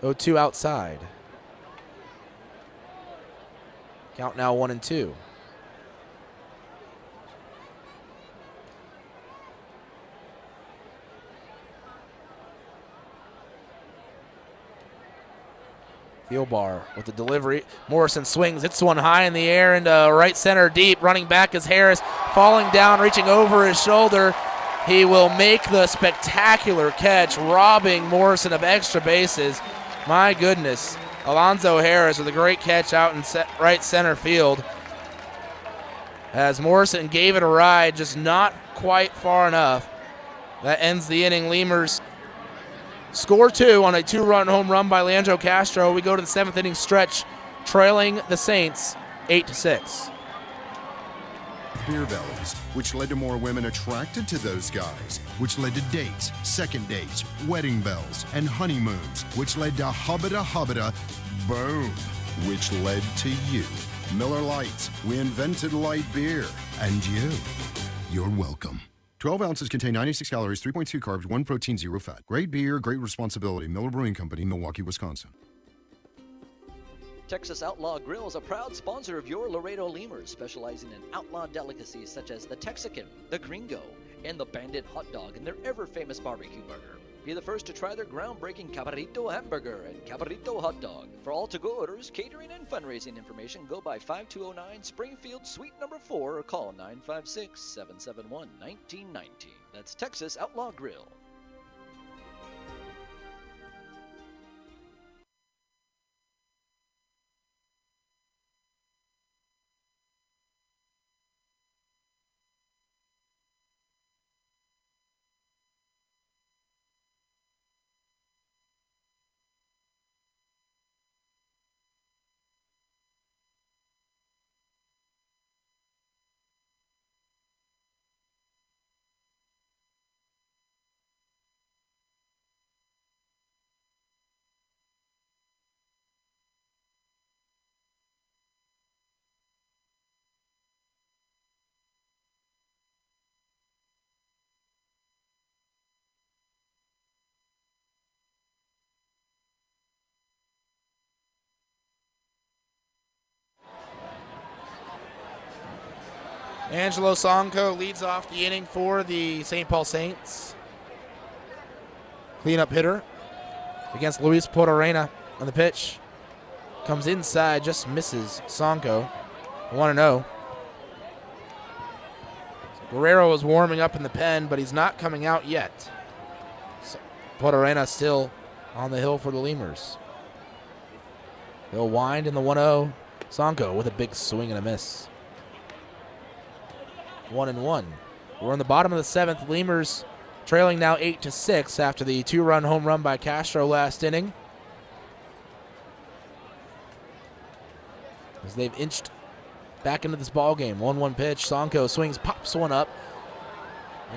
0-2 outside. Count now 1-2. Field bar with the delivery. Morrison swings. It's one high in the air into right center deep. Running back is Harris. Falling down, reaching over his shoulder. He will make the spectacular catch, robbing Morrison of extra bases. My goodness. Alonzo Harris with a great catch out in right center field. As Morrison gave it a ride, just not quite far enough. That ends the inning. Lemurs score 2 on a 2-run home run by Leandro Castro. We go to the 7th inning stretch, trailing the Saints 8-6. Beer bellies, which led to more women attracted to those guys, which led to dates, second dates, wedding bells, and honeymoons, which led to hubbada, boom, which led to you. Miller Lite, we invented light beer, and you're welcome. 12 ounces contain 96 calories, 3.2 carbs, 1 protein, 0 fat. Great beer, great responsibility. Miller Brewing Company, Milwaukee, Wisconsin. Texas Outlaw Grill is a proud sponsor of your Laredo Lemurs, specializing in outlaw delicacies such as the Texican, the Gringo, and the Bandit hot dog and their ever-famous barbecue burger. Be the first to try their groundbreaking Cabrito hamburger and Cabrito hot dog. For all to-go orders, catering, and fundraising information, go by 5209 Springfield Suite number 4 or call 956-771-1919. That's Texas Outlaw Grill. Angelo Sonko leads off the inning for the St. Paul Saints. Cleanup hitter against Luis Portorena on the pitch. Comes inside, just misses Sonko. 1-0. Guerrero is warming up in the pen, but he's not coming out yet. So Portorena still on the hill for the Lemurs. He'll wind in the 1-0. Sonko with a big swing and a miss. 1-1. We're in the bottom of the 7th. Lemurs trailing now 8-6 after the 2-run home run by Castro last inning. As they've inched back into this ball game. 1-1 pitch. Sonko swings, pops one up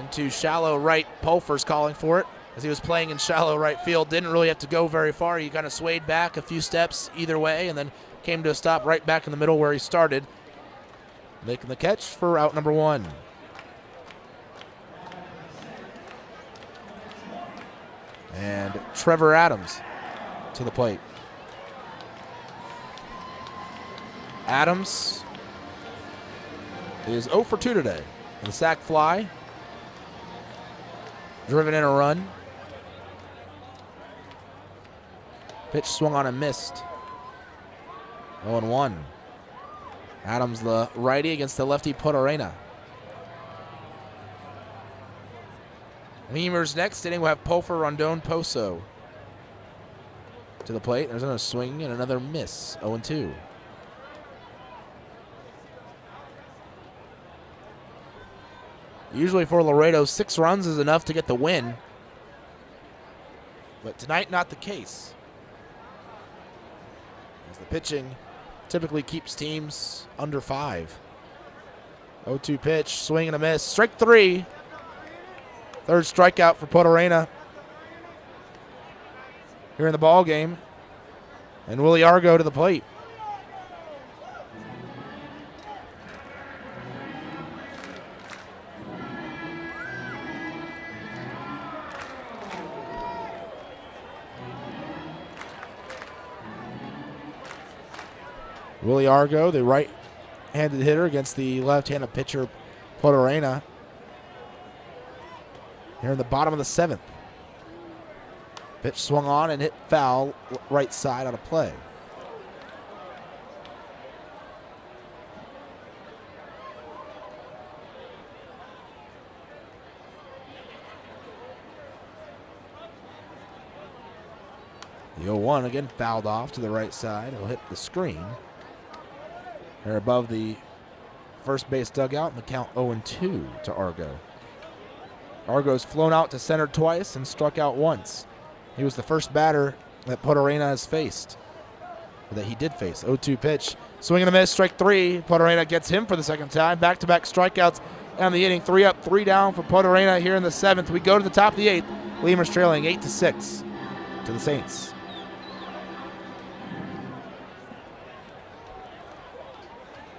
into shallow right. Pulfer's calling for it as he was playing in shallow right field. Didn't really have to go very far. He kind of swayed back a few steps either way and then came to a stop right back in the middle where he started. Making the catch for out number 1. And Trevor Adams to the plate. Adams is 0 for 2 today. With a sac fly. Driven in a run. Pitch swung on and missed. 0-1. Adams, the righty, against the lefty Portorena. Lemurs next inning will have Pulfer, Rondon, Poso to the plate. There's another swing and another miss. 0-2. Usually for Laredo, 6 runs is enough to get the win. But tonight, not the case. As the pitching typically keeps teams under 5. 0-2 pitch, swing and a miss. Strike 3. Third strikeout for Portorena here in the ball game. And Willie Argo to the plate. Willie Argo, the right-handed hitter, against the left-handed pitcher, Potorena. Here in the bottom of the 7th. Pitch swung on and hit foul, right side out of play. The 0-1 again fouled off to the right side. It'll hit the screen. They're above the first base dugout, and the count 0-2 to Argo. Argo's flown out to center twice and struck out once. He was the first batter that Potorena has faced, or that he did face. 0-2 pitch. Swing and a miss, strike 3. Potorena gets him for the second time. Back-to-back strikeouts on the inning. 3 up, 3 down for Potorena here in the 7th. We go to the top of the 8th. Lemurs trailing 8-6 to the Saints.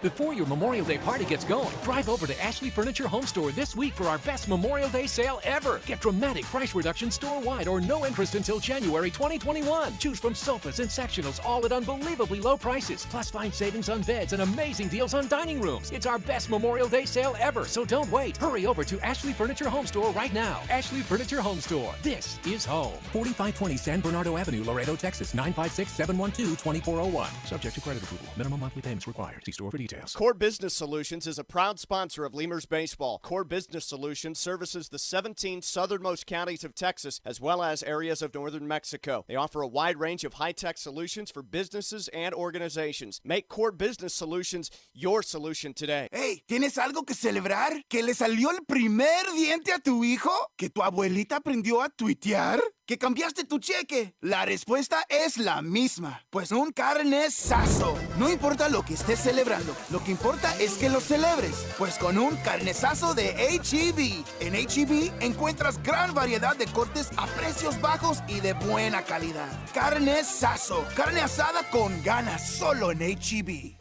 Before your Memorial Day party gets going, drive over to Ashley Furniture Home Store this week for our best Memorial Day sale ever. Get dramatic price reduction store-wide or no interest until January 2021. Choose from sofas and sectionals, all at unbelievably low prices. Plus find savings on beds and amazing deals on dining rooms. It's our best Memorial Day sale ever, so don't wait. Hurry over to Ashley Furniture Home Store right now. Ashley Furniture Home Store. This is home. 4520 San Bernardo Avenue, Laredo, Texas. 956-712-2401. Subject to credit approval. Minimum monthly payments required. See store for details. Core Business Solutions is a proud sponsor of Lemurs Baseball. Core Business Solutions services the 17 southernmost counties of Texas as well as areas of northern Mexico. They offer a wide range of high-tech solutions for businesses and organizations. Make Core Business Solutions your solution today. Hey, ¿tienes algo que celebrar? ¿Que le salió el primer diente a tu hijo? ¿Que tu abuelita aprendió a tuitear? ¿Que cambiaste tu cheque? La respuesta es la misma. Pues un carnesazo. No importa lo que estés celebrando, lo que importa es que lo celebres. Pues con un carnesazo de H-E-B. En H-E-B encuentras gran variedad de cortes a precios bajos y de buena calidad. Carnesazo. Carne asada con ganas solo en H-E-B.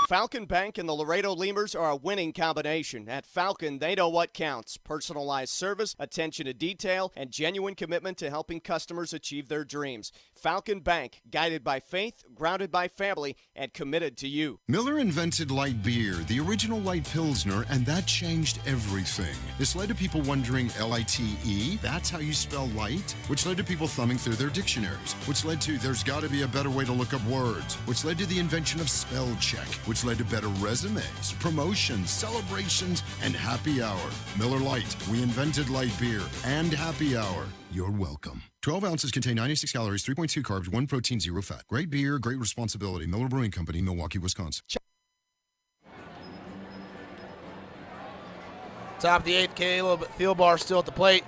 Falcon Bank and the Laredo Lemurs are a winning combination. At Falcon, they know what counts. Personalized service, attention to detail, and genuine commitment to helping customers achieve their dreams. Falcon Bank, guided by faith, grounded by family, and committed to you. Miller invented light beer, the original light Pilsner, and that changed everything. This led to people wondering L-I-T-E, that's how you spell light? Which led to people thumbing through their dictionaries. Which led to there's got to be a better way to look up words. Which led to the invention of spell check. Which led to better resumes, promotions, celebrations, and happy hour. Miller Lite, we invented light beer and happy hour. You're welcome. 12 ounces contain 96 calories, 3.2 carbs, 1 protein, 0 fat. Great beer, great responsibility. Miller Brewing Company, Milwaukee, Wisconsin. Top of the 8th, Caleb Thielbar still at the plate.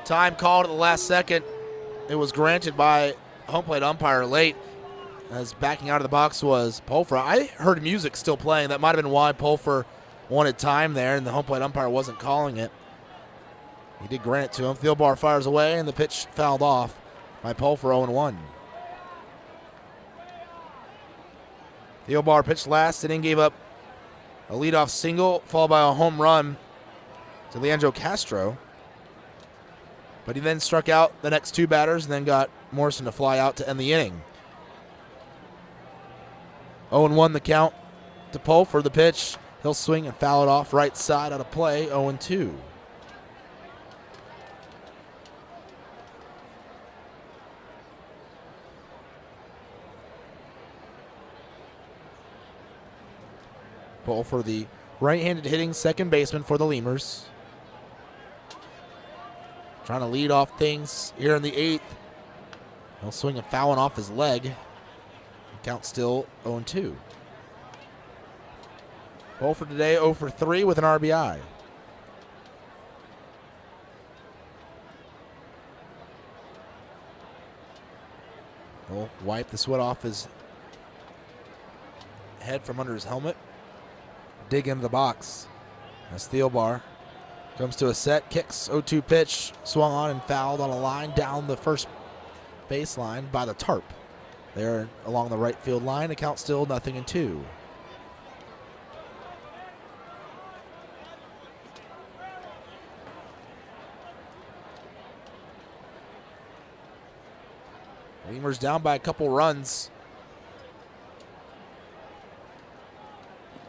Time called at the last second. It was granted by home plate umpire late, as backing out of the box was Pulfer. I heard music still playing. That might have been why Pulfer wanted time there, and the home plate umpire wasn't calling it. He did grant it to him. Thielbar fires away, and the pitch fouled off by Pulfer, 0-1. Thielbar pitched last and then gave up a leadoff single, followed by a home run to Leandro Castro. But he then struck out the next 2 batters and then got Morrison to fly out to end the inning. 0-1 the count to Pulfer. The pitch, he'll swing and foul it off right side out of play, 0-2. Pulfer, the right-handed hitting second baseman for the Lemurs. Trying to lead off things here in the 8th. He'll swing and fouling off his leg. Count still 0-2. Pulfer today 0 for 3 with an RBI. He'll wipe the sweat off his head from under his helmet. Dig into the box. As Thielbar comes to a set, kicks 0-2 pitch, swung on and fouled on a line down the first baseline by the tarp. There along the right field line, the count still 0-2. Lemurs down by a couple runs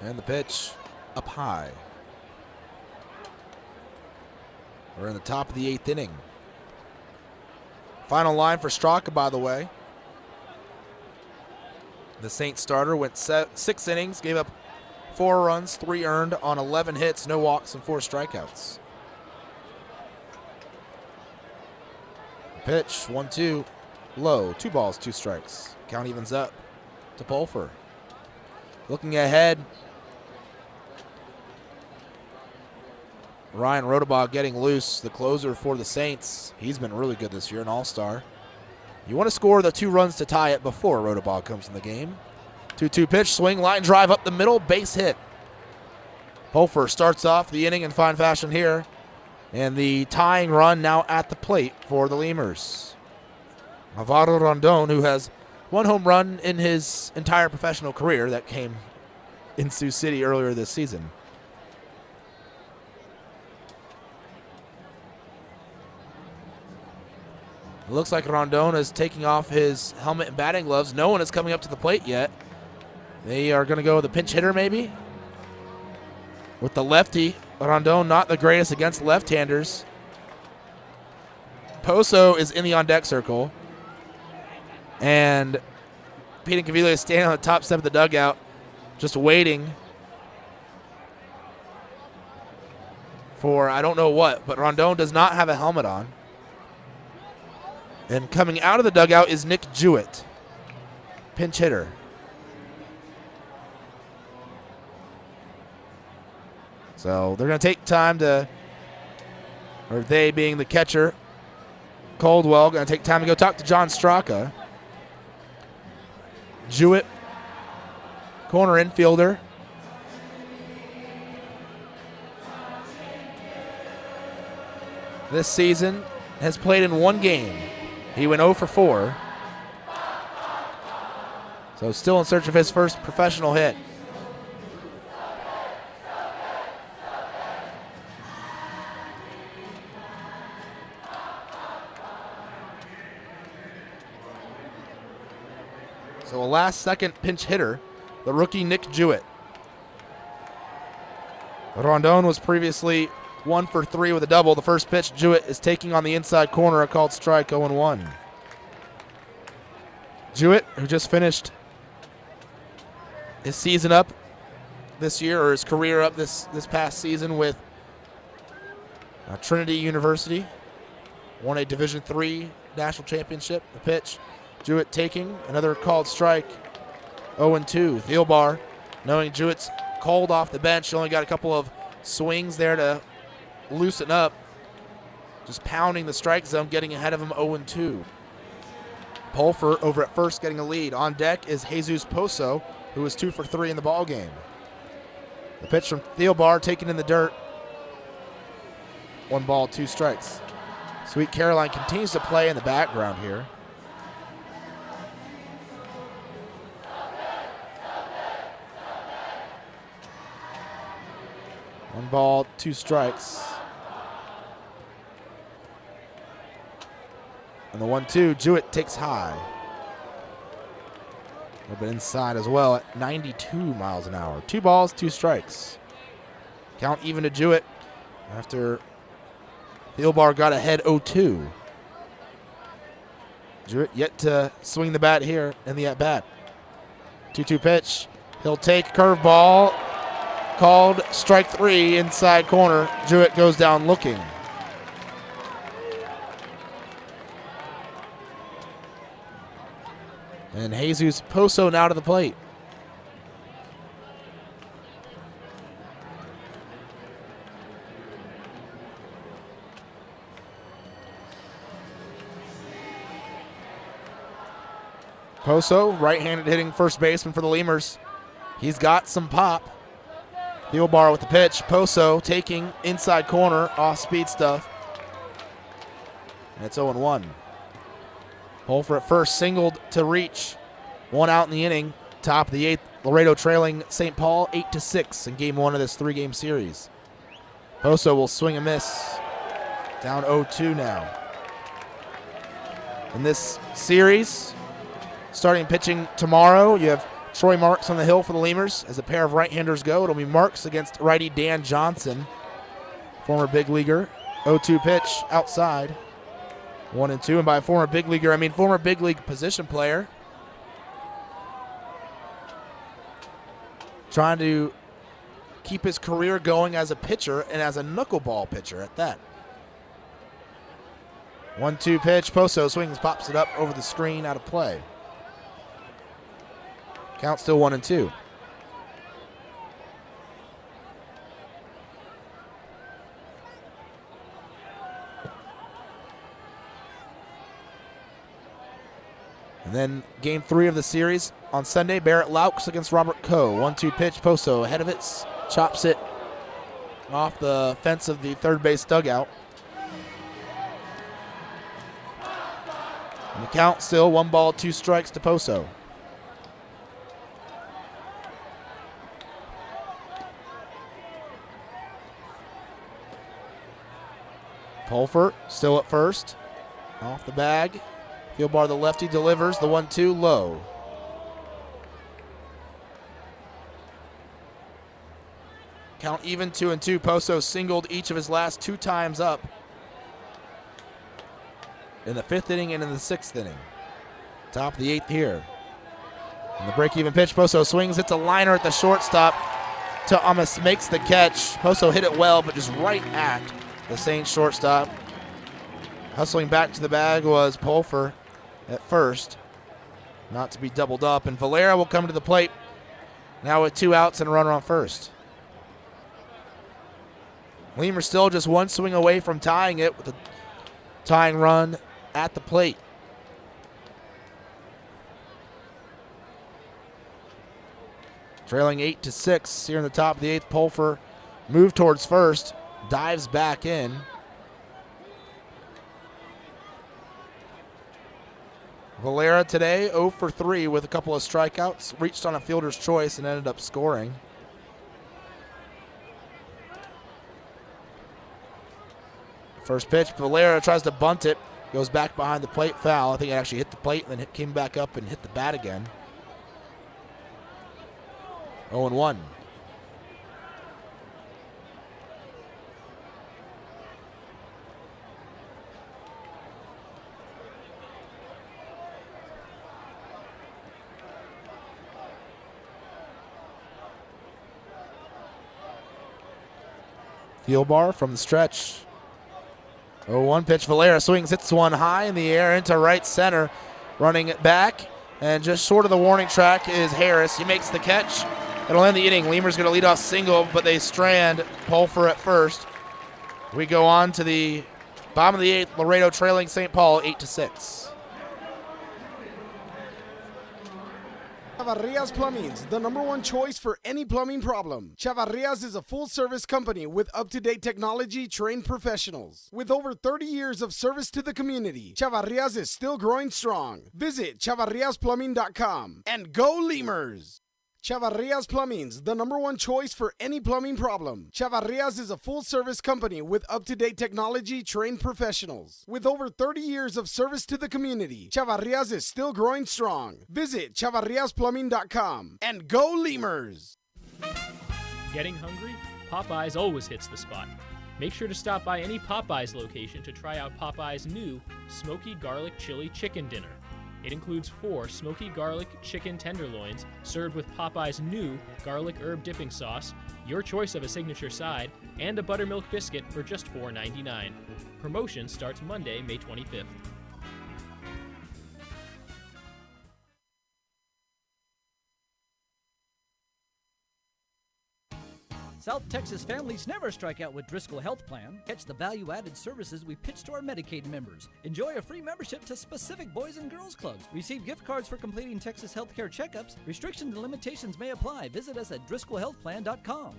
And the pitch up high. We're in the top of the 8th inning. Final line for Straka, by the way. The Saints starter went 6 innings, gave up 4 runs, 3 earned on 11 hits, no walks, and 4 strikeouts. Pitch, 1-2, low, 2 balls, 2 strikes. Count evens up to Pulfer. Looking ahead, Ryan Rodabaugh getting loose, the closer for the Saints. He's been really good this year, an all-star. You want to score the 2 runs to tie it before Rodabaugh comes in the game. 2-2 pitch, swing, line drive up the middle, base hit. Pulfer starts off the inning in fine fashion here. And the tying run now at the plate for the Lemurs. Alvaro Rondon, who has 1 home run in his entire professional career that came in Sioux City earlier this season. It looks like Rondon is taking off his helmet and batting gloves. No one is coming up to the plate yet. They are going to go with a pinch hitter maybe. With the lefty, Rondon not the greatest against left-handers. Poso is in the on-deck circle. And Pete Incaviglia is standing on the top step of the dugout, just waiting for I don't know what, but Rondon does not have a helmet on. And coming out of the dugout is Nick Jewett, pinch hitter. So they're going to take time to, or they being the catcher, Caldwell, going to take time to go talk to John Straka. Jewett, corner infielder. This season has played in 1 game. He went 0 for 4. So still in search of his first professional hit. So a last-second pinch hitter, the rookie Nick Jewett. Rondon was previously 1 for 3 with a double. The first pitch, Jewett is taking on the inside corner, a called strike, 0-1. Jewett, who just finished his season up this year, or his career up this past season with Trinity University, won a Division III national championship. The pitch, Jewett taking another called strike, 0-2. Thielbar, knowing Jewett's called off the bench, only got a couple of swings there to loosen up. Just pounding the strike zone, getting ahead of him, 0-2. Pulfer over at first getting a lead. On deck is Jesus Poso, who was 2 for 3 in the ball game. The pitch from Thielbar taken in the dirt. 1 ball, 2 strikes. Sweet Caroline continues to play in the background here. One ball, 2 strikes. And the 1-2, Jewett takes high. A little bit inside as well at 92 miles an hour. 2 balls, 2 strikes. Count even to Jewett after Thielbar got ahead 0-2. Jewett yet to swing the bat here in the at-bat. 2-2 pitch. He'll take curveball. Called strike 3 inside corner. Jewett goes down looking. And Jesus Poso now to the plate. Poso, right-handed hitting first baseman for the Lemurs. He's got some pop. Thielbar with the pitch. Poso taking inside corner off speed stuff. And it's 0-1. Pulfer at first, singled to reach. 1 out in the inning. Top of the 8th. Laredo trailing St. Paul 8-6 in game 1 of this 3-game series. Poso will swing and miss. Down 0-2 now. In this series, starting pitching tomorrow, you have Troy Marks on the hill for the Lemurs. As a pair of right-handers go, it'll be Marks against righty Dan Johnson, former big leaguer. 0-2 pitch outside. 1-2, and by former big leaguer, I mean former big league position player. Trying to keep his career going as a pitcher and as a knuckleball pitcher at that. 1-2 pitch. Poso swings, pops it up over the screen, out of play. Count still 1-2. And then game 3 of the series on Sunday, Barrett Laux against Robert Coe. 1-2 pitch, Poso ahead of it, chops it off the fence of the third base dugout. And the count still 1 ball, 2 strikes to Poso. Pulfer still at first, off the bag. Field bar, the lefty delivers the 1-2 low. Count even 2-2. Poso singled each of his last 2 times up in the 5th inning and in the 6th inning. Top of the 8th here. And the break-even pitch, Poso swings. It's a liner at the shortstop. Thomas makes the catch. Poso hit it well, but just right at the Saints shortstop. Hustling back to the bag was Pulfer at first, not to be doubled up, and Valera will come to the plate now with 2 outs and a runner on first. Lemur still just 1 swing away from tying it with a tying run at the plate. Trailing 8-6 here in the top of the 8th. Pulfer move towards first, dives back in. Valera today 0 for 3 with a couple of strikeouts, reached on a fielder's choice and ended up scoring. First pitch, Valera tries to bunt it, goes back behind the plate, foul. I think it actually hit the plate and then came back up and hit the bat again. 0-1. Field bar from the stretch. 0-1 pitch. Valera swings, hits one high in the air into right center. Running it back, and just short of the warning track is Harris. He makes the catch. It'll end the inning. Lemur's going to lead off single, but they strand Pulfer at first. We go on to the bottom of the 8th. Laredo trailing St. Paul 8-6. Chavarrias Plumbing's the #1 choice for any plumbing problem. Chavarrias is a full-service company with up-to-date technology, trained professionals. With over 30 years of service to the community, Chavarrias is still growing strong. Visit chavarriasplumbing.com and go Lemurs! Chavarrias Plumbing's the #1 choice for any plumbing problem. Chavarrias is a full-service company with up-to-date technology, trained professionals. With over 30 years of service to the community, Chavarrias is still growing strong. Visit chavarriasplumbing.com and go Lemurs! Getting hungry? Popeyes always hits the spot. Make sure to stop by any Popeyes location to try out Popeyes' new Smoky Garlic Chili Chicken Dinner. It includes 4 smoky garlic chicken tenderloins served with Popeye's new garlic herb dipping sauce, your choice of a signature side, and a buttermilk biscuit for just $4.99. Promotion starts Monday, May 25th. South Texas families never strike out with Driscoll Health Plan. Catch the value-added services we pitch to our Medicaid members. Enjoy a free membership to specific boys and girls clubs. Receive gift cards for completing Texas healthcare checkups. Restrictions and limitations may apply. Visit us at DriscollHealthPlan.com.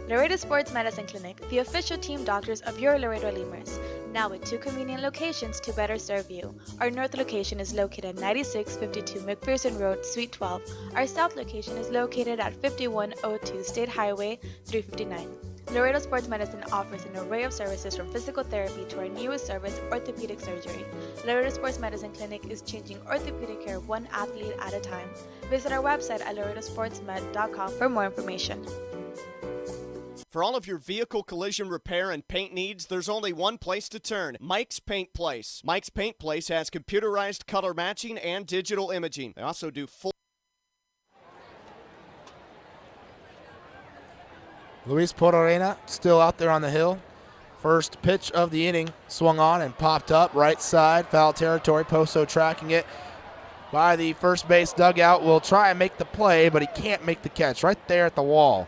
Laredo Sports Medicine Clinic, the official team doctors of your Laredo Lemurs. Now with 2 convenient locations to better serve you. Our north location is located at 9652 McPherson Road, Suite 12. Our south location is located at 5102 State Highway 359. Laredo Sports Medicine offers an array of services from physical therapy to our newest service, orthopedic surgery. Laredo Sports Medicine Clinic is changing orthopedic care one athlete at a time. Visit our website at laredosportsmed.com for more information. For all of your vehicle collision repair and paint needs, there's only one place to turn, Mike's Paint Place. Mike's Paint Place has computerized color matching and digital imaging. They also do full... Luis Portorena still out there on the hill. First pitch of the inning swung on and popped up right side, foul territory. Poso tracking it by the first base dugout. Will try and make the play, but he can't make the catch right there at the wall.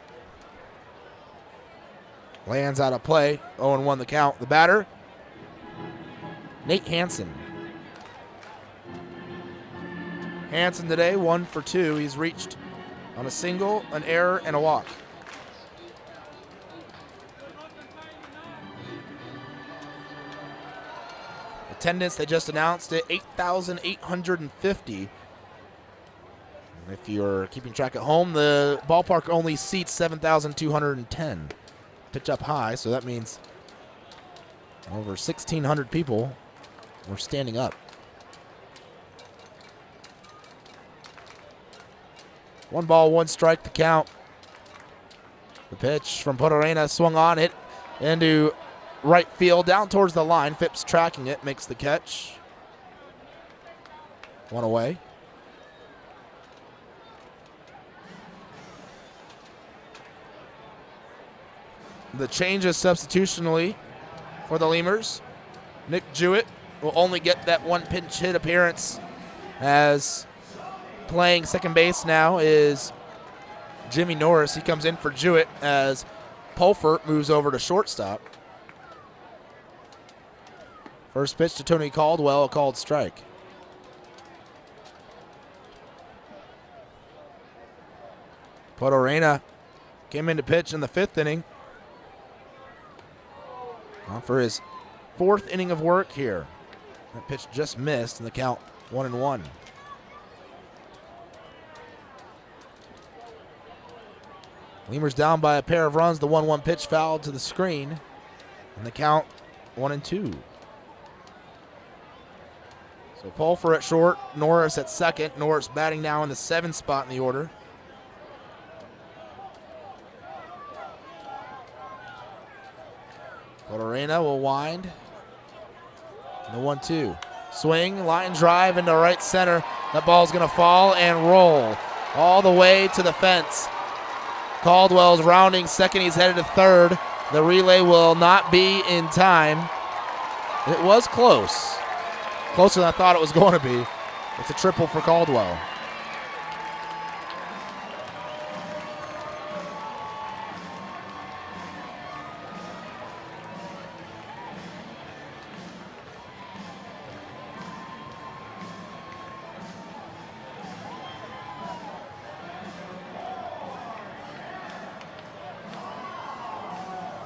Lands out of play. 0-1 the count. The batter, Nate Hansen. Hansen today 1 for 2. He's reached on a single, an error, and a walk. Attendance, they just announced it, 8,850. If you're keeping track at home, the ballpark only seats 7,210. Pitch up high, so that means over 1,600 people were standing up. 1 ball, 1 strike to count. The pitch from Portorena swung on, hit into right field, down towards the line. Phipps tracking it, makes the catch. 1 away. The changes substitutionally for the Lemurs. Nick Jewett will only get that 1 pinch hit appearance, as playing second base now is Jimmy Norris. He comes in for Jewett as Pulfert moves over to shortstop. First pitch to Tony Caldwell, a called strike. Portorena came in to pitch in the 5th inning. On for his 4th inning of work here. That pitch just missed, and the count 1-1. Lemurs down by a pair of runs. The 1-1 pitch fouled to the screen, and the count 1-2. So Pulfer at short, Norris at second. Norris batting now in the 7th spot in the order. Portorena will wind. And the 1-2. Swing, line drive into right center. That ball's going to fall and roll all the way to the fence. Caldwell's rounding second. He's headed to third. The relay will not be in time. It was close. Closer than I thought it was going to be. It's a triple for Caldwell.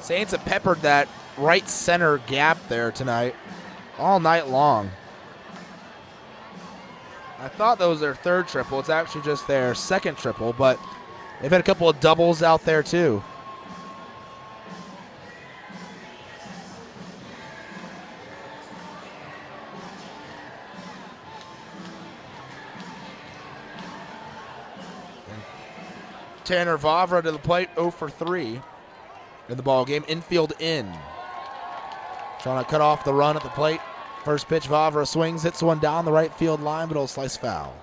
Saints have peppered that right center gap there tonight, all night long. I thought that was their 3rd triple. It's actually just their 2nd triple, but they've had a couple of doubles out there too. And Tanner Vavra to the plate, 0 for 3. In the ball game, infield in. Trying to cut off the run at the plate. First pitch, Vavra swings, hits one down the right field line, but it'll slice foul.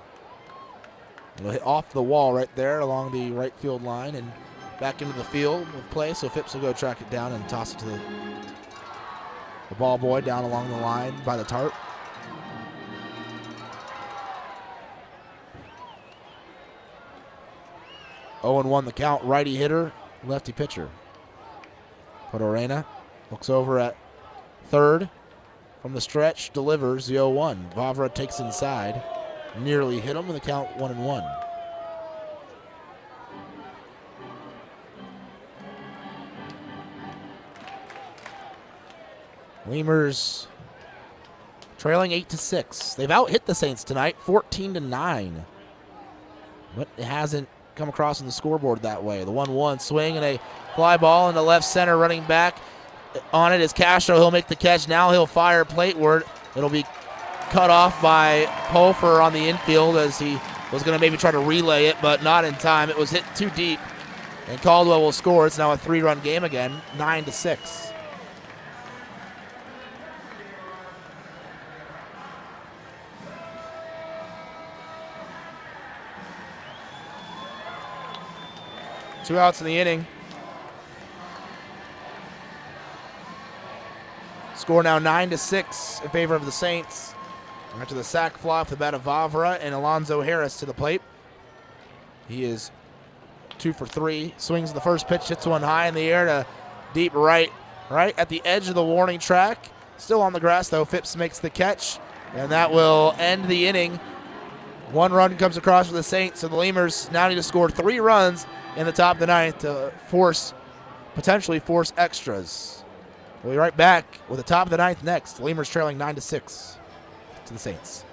It'll hit off the wall right there along the right field line and back into the field of play, so Phipps will go track it down and toss it to the ball boy down along the line by the tarp. Oh, 0-1 the count, righty hitter, lefty pitcher. Portorena looks over at third from the stretch, delivers the 0-1. Vavra takes inside, nearly hit him, and the count 1-1. Lemurs trailing 8-6. They've out-hit the Saints tonight, 14-9. But it hasn't come across on the scoreboard that way. The 1-1 swing and a fly ball into left center. Running back on it is Castro. He'll make the catch. Now he'll fire plateward. It'll be cut off by Pulfer on the infield as he was going to maybe try to relay it, but not in time. It was hit too deep, and Caldwell will score. It's now a 3-run game again, 9-6. Two outs in the inning. Score now 9-6 in favor of the Saints. After the sac fly off the bat of Vavra and Alonzo Harris to the plate. He is 2 for 3. Swings the first pitch, hits one high in the air to deep right at the edge of the warning track. Still on the grass though. Phipps makes the catch, and that will end the inning. 1 run comes across for the Saints, so the Lemurs now need to score 3 runs in the top of the 9th to potentially force extras. We'll be right back with the top of the 9th next. The Lemurs trailing 9-6 to the Saints.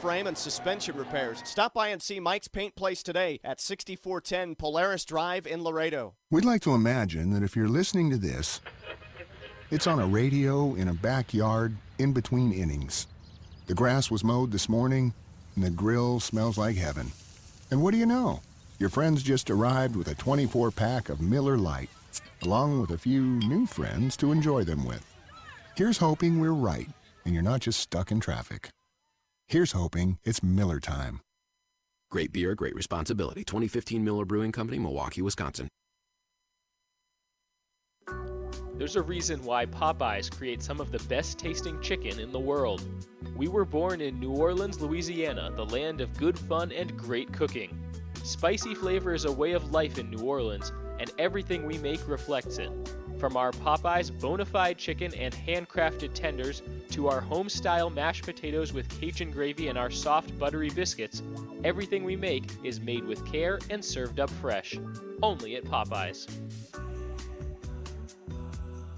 Frame and suspension repairs. Stop by and see Mike's Paint Place today at 6410 Polaris Drive in Laredo. We'd like to imagine that if you're listening to this, it's on a radio in a backyard in between innings. The grass was mowed this morning, and the grill smells like heaven. And what do you know? Your friends just arrived with a 24-pack of Miller Lite, along with a few new friends to enjoy them with. Here's hoping we're right, and you're not just stuck in traffic. Here's hoping it's Miller time. Great beer, great responsibility. 2015 Miller Brewing Company, Milwaukee, Wisconsin. There's a reason why Popeyes creates some of the best tasting chicken in the world. We were born in New Orleans, Louisiana, the land of good fun and great cooking. Spicy flavor is a way of life in New Orleans, and everything we make reflects it. From our Popeyes bona fide chicken and handcrafted tenders to our home-style mashed potatoes with Cajun gravy and our soft buttery biscuits, everything we make is made with care and served up fresh. Only at Popeyes.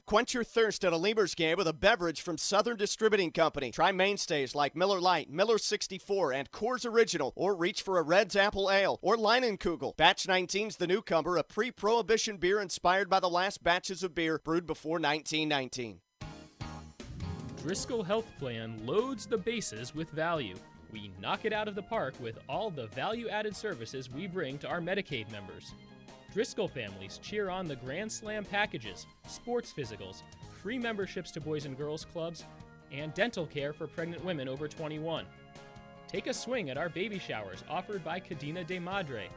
Quench your thirst at a Lemurs game with a beverage from Southern Distributing Company. Try mainstays like Miller Lite, Miller 64, and Coors Original, or reach for a Red's Apple Ale or Leinenkugel. Batch 19's the newcomer, a pre-prohibition beer inspired by the last batches of beer brewed before 1919. Driscoll Health Plan loads the bases with value. We knock it out of the park with all the value-added services we bring to our Medicaid members. Driscoll families cheer on the Grand Slam packages, sports physicals, free memberships to Boys and Girls Clubs, and dental care for pregnant women over 21. Take a swing at our baby showers offered by Cadena de Madre.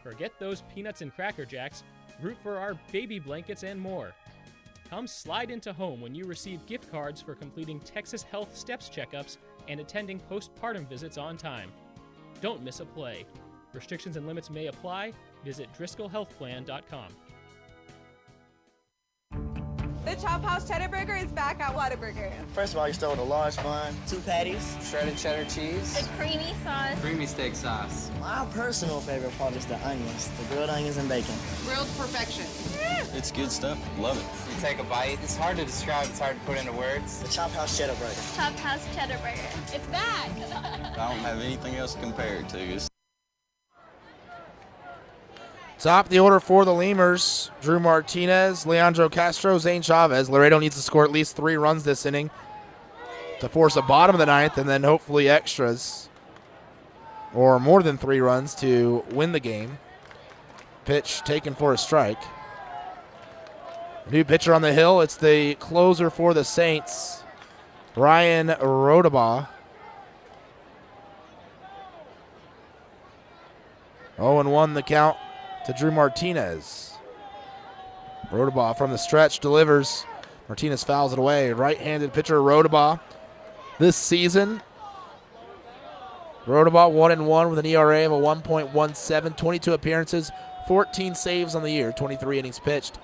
Forget those peanuts and Cracker Jacks, root for our baby blankets and more. Come slide into home when you receive gift cards for completing Texas Health Steps checkups and attending postpartum visits on time. Don't miss a play. Restrictions and limits may apply. Visit DriscollHealthPlan.com. The Chop House Cheddar Burger is back at Whataburger. First of all, you start with a large bun, 2 patties, Shredded cheddar cheese. The creamy sauce. Creamy steak sauce. My personal favorite part is the onions, the grilled onions and bacon. Grilled perfection. It's good stuff. Love it. You take a bite. It's hard to describe. It's hard to put into words. The Chop House Cheddar Burger. Chop House Cheddar Burger. It's back. I don't have anything else to compare it to. It's Top of the order for the Lemurs, Drew Martinez, Leandro Castro, Zane Chavez. Laredo needs to score at least 3 runs this inning to force a bottom of the 9th and then hopefully extras or more than 3 runs to win the game. Pitch taken for a strike. New pitcher on the hill. It's the closer for the Saints, Ryan Rodabaugh. 0-1 the count to Drew Martinez. Rodabaugh from the stretch delivers. Martinez fouls it away. Right-handed pitcher Rodabaugh this season. Rodabaugh 1-1 with an ERA of a 1.17, 22 appearances, 14 saves on the year, 23 innings pitched.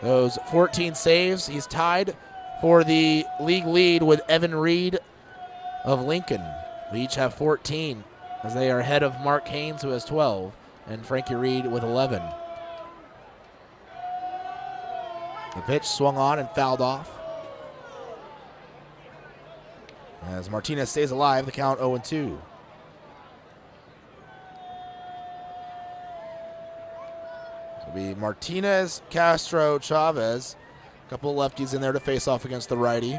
Those 14 saves, he's tied for the league lead with Evan Reed of Lincoln. We each have 14 as they are ahead of Mark Haynes, who has 12. And Frankie Reed with 11. The pitch swung on and fouled off. As Martinez stays alive, the count 0-2. It'll be Martinez, Castro, Chavez. A couple of lefties in there to face off against the righty.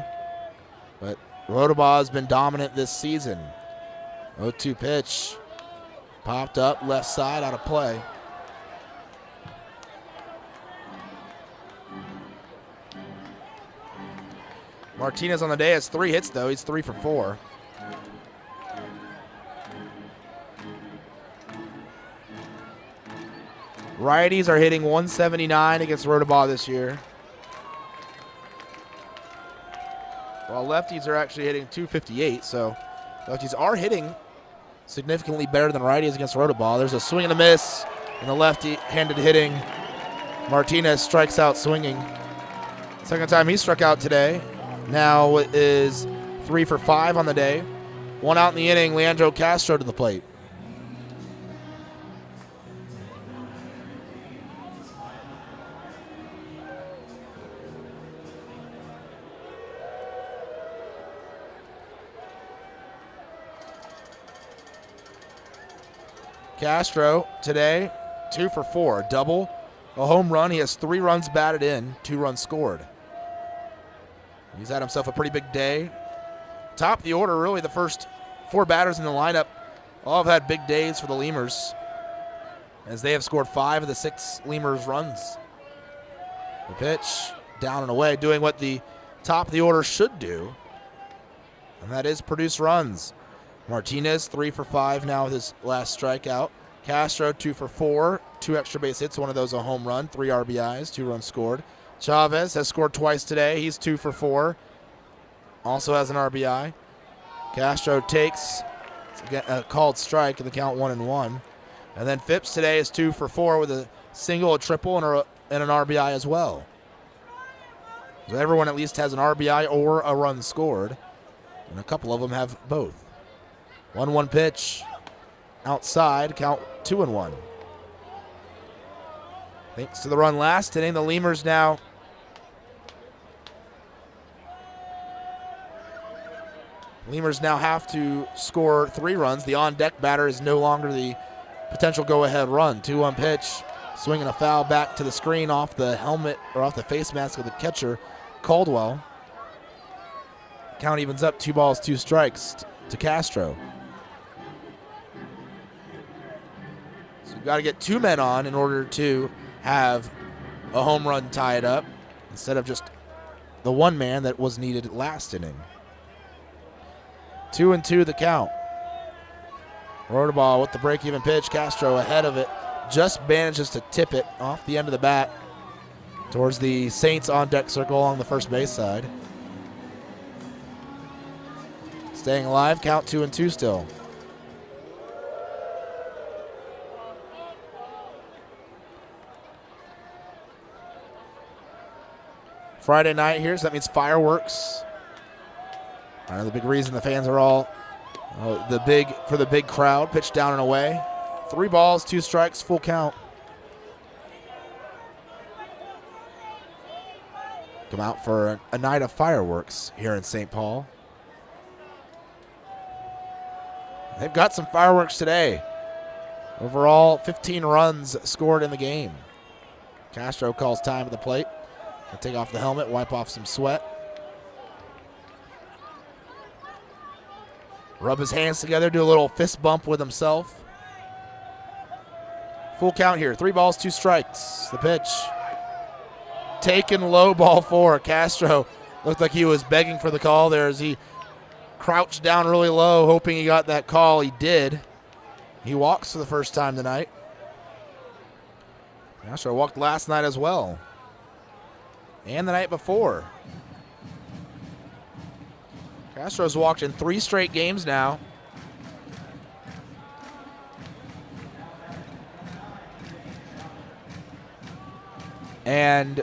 But Rodabaugh has been dominant this season. 0-2 pitch. Popped up, left side, out of play. Martinez on the day has 3 hits, though. He's 3 for 4. Righties are hitting 179 against Rodabaugh this year, while lefties are actually hitting 258, so lefties are hitting significantly better than righties against Rodabaugh. There's a swing and a miss, and the lefty-handed hitting Martinez strikes out swinging. Second time he struck out today. Now it is 3 for 5 on the day. 1 out in the inning, Leandro Castro to the plate. Castro today, 2 for 4, double, a home run. He has 3 runs batted in, 2 runs scored. He's had himself a pretty big day. Top of the order, really, the first 4 batters in the lineup all have had big days for the Lemurs, as they have scored 5 of the 6 Lemurs runs. The pitch, down and away, doing what the top of the order should do, and that is produce runs. Martinez, 3 for 5 now with his last strikeout. Castro, 2 for 4, 2 extra base hits, one of those a home run, 3 RBIs, 2 runs scored. Chavez has scored twice today. He's 2 for 4, also has an RBI. Castro takes a called strike in the count 1-1. And then Phipps today is 2 for 4 with a single, a triple, and an RBI as well. So everyone at least has an RBI or a run scored, and a couple of them have both. 1-1 pitch, outside, count 2-1. Thanks to the run last inning, the Lemurs now have to score 3 runs. The on-deck batter is no longer the potential go-ahead run. 2-1 pitch, swinging a foul back to the screen off the helmet or off the face mask of the catcher, Caldwell. Count evens up, 2 balls, 2 strikes to Castro. So you've got to get 2 men on in order to have a home run tie it up instead of just the 1 man that was needed last inning. 2-2 the count. Rodabaugh with the break-even pitch. Castro ahead of it. Just manages to tip it off the end of the bat towards the Saints on-deck circle along the first base side. Staying alive, count 2-2 still. Friday night here, so that means fireworks. The big reason the fans are all for the big crowd. Pitch down and away. 3 balls, 2 strikes, full count. Come out for a night of fireworks here in St. Paul. They've got some fireworks today. Overall, 15 runs scored in the game. Castro calls time at the plate. He'll take off the helmet, wipe off some sweat. Rub his hands together, do a little fist bump with himself. Full count here, 3 balls, 2 strikes. The pitch. Taken low, ball 4. Castro looked like he was begging for the call there as he crouched down really low, hoping he got that call. He did. He walks for the first time tonight. Castro walked last night as well, and the night before. Castro's walked in 3 straight games now. And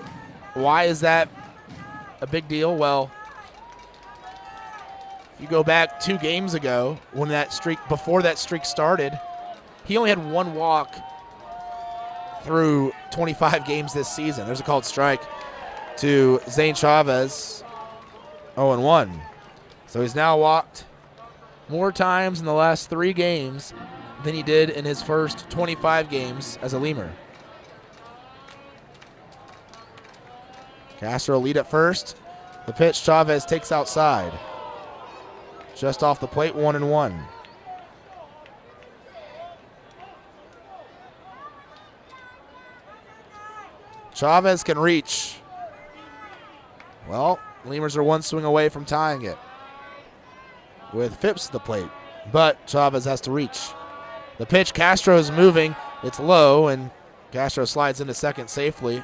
why is that a big deal? Well, if you go back 2 games ago, before that streak started, he only had 1 walk through 25 games this season. There's a called strike to Zane Chavez, 0-1. So he's now walked more times in the last 3 games than he did in his first 25 games as a Lemur. Castro lead at first. The pitch, Chavez takes outside. Just off the plate, 1-1. Chavez can reach. Well, Lemurs are one swing away from tying it with Phipps at the plate, but Chavez has to reach. The pitch, Castro is moving. It's low, and Castro slides into second safely.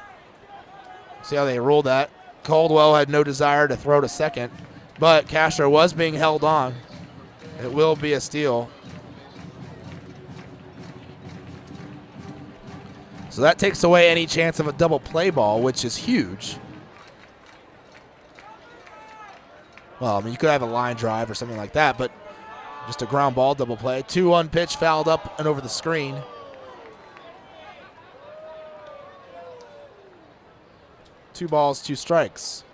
See how they rolled that. Caldwell had no desire to throw to second, but Castro was being held on. It will be a steal. So that takes away any chance of a double play ball, which is huge. Well, I mean, you could have a line drive or something like that, but just a ground ball double play. 2-1 pitch fouled up and over the screen. 2 balls, 2 strikes.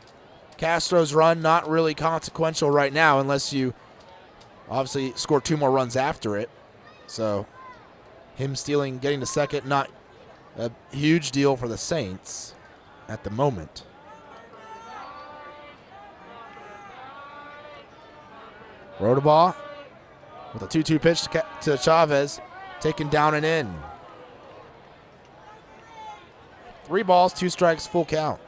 Castro's run not really consequential right now unless you obviously score 2 more runs after it. So him stealing, getting to second, not a huge deal for the Saints at the moment. Rodabaugh with a 2-2 pitch to Chavez, taken down and in. 3 balls, 2 strikes, full count.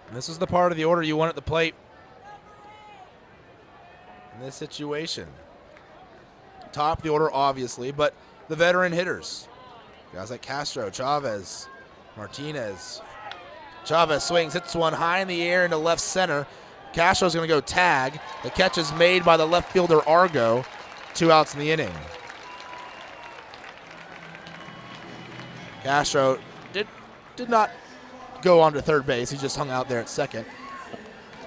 And this is the part of the order you want at the plate in this situation. Top of the order, obviously, but the veteran hitters. Guys like Castro, Chavez, Martinez. Chavez swings, hits one high in the air into left center. Castro's going to go tag. The catch is made by the left fielder, Argo. 2 outs in the inning. Castro did not go on to third base. He just hung out there at second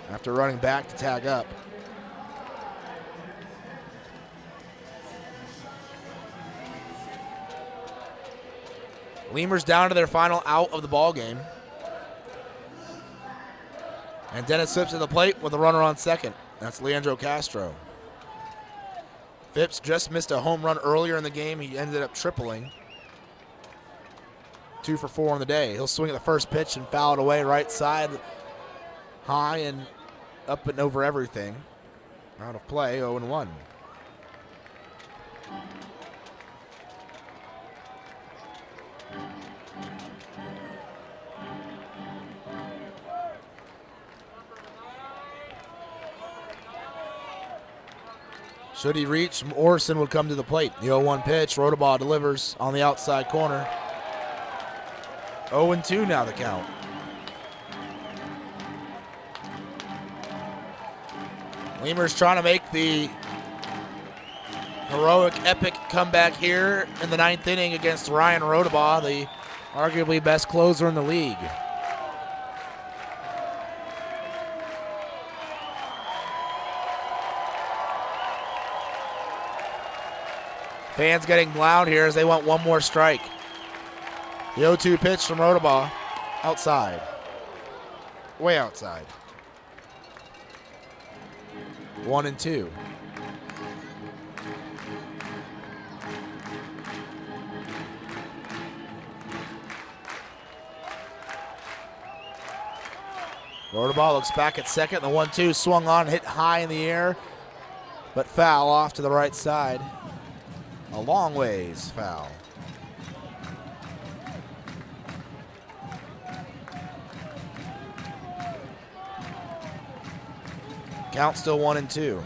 after running back to tag up. Lemurs down to their final out of the ball game. And Dennis Phipps at the plate with a runner on second. That's Leandro Castro. Phipps just missed a home run earlier in the game. He ended up tripling. 2 for 4 on the day. He'll swing at the first pitch and foul it away right side. High and up and over everything. Out of play, 0-1. Should he reach, Orson would come to the plate. The 0-1 pitch, Rodabaugh delivers on the outside corner. 0-2 now the count. Lemurs trying to make the heroic, epic comeback here in the 9th inning against Ryan Rodabaugh, the arguably best closer in the league. Fans getting loud here as they want one more strike. The 0-2 pitch from Rodabaugh, outside. Way outside. 1-2. Rodabaugh looks back at second. The 1-2 swung on, hit high in the air, but foul off to the right side. A long ways foul. Count still 1-2.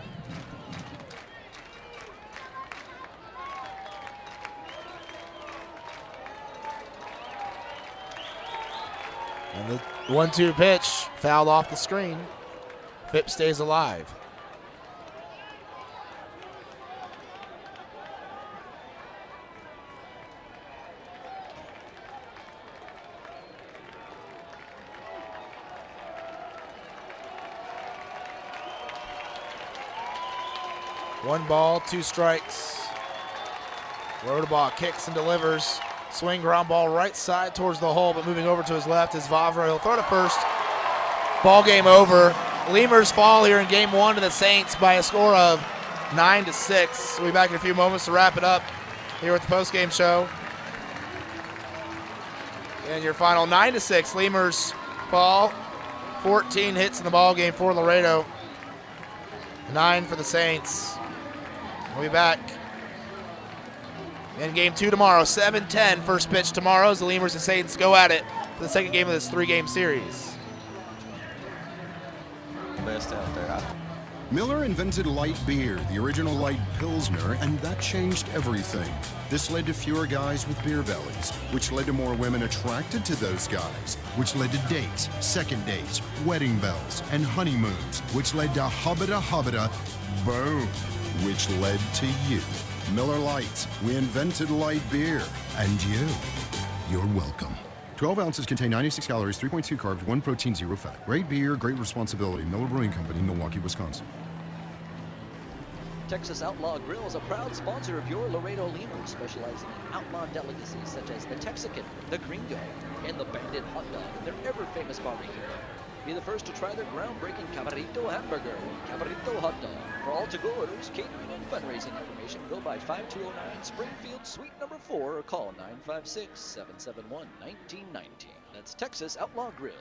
And the 1-2 pitch fouled off the screen. Phipps stays alive. One ball, 2 strikes. Rodabaugh kicks and delivers. Swing, ground ball right side towards the hole, but moving over to his left is Vavra. He'll throw to first. Ball game over. Lemurs fall here in game 1 to the Saints by a score of 9-6. We'll be back in a few moments to wrap it up here with the postgame show. And your final 9-6, Lemurs fall. 14 hits in the ball game for Laredo. 9 for the Saints. We'll be back in game 2 tomorrow, 7:10. First pitch tomorrow as the Lemurs and Saints go at it for the second game of this 3-game series. Best out there. Miller invented light beer, the original light Pilsner, and that changed everything. This led to fewer guys with beer bellies, which led to more women attracted to those guys, which led to dates, second dates, wedding bells, and honeymoons, which led to hubbada, boom, which led to you. Miller Lite, we invented light beer, and you're welcome. 12 ounces contain 96 calories, 3.2 carbs, 1 protein, 0 fat. Great beer, great responsibility. Miller Brewing Company, Milwaukee, Wisconsin. Texas Outlaw Grill is a proud sponsor of your Laredo Lemurs, specializing in outlaw delicacies such as the Texican, the Gringo, and the Bandit Hot Dog, and their ever-famous barbecue. Be the first to try their groundbreaking Cabrito Hamburger and Cabrito Hot Dog. For all to-go orders, catering, and fundraising information, go by 5209 Springfield Suite number 4 or call 956-771-1919. That's Texas Outlaw Grill.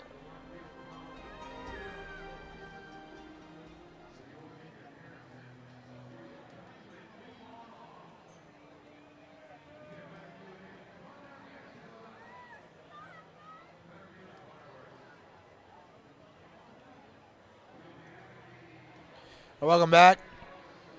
Welcome back.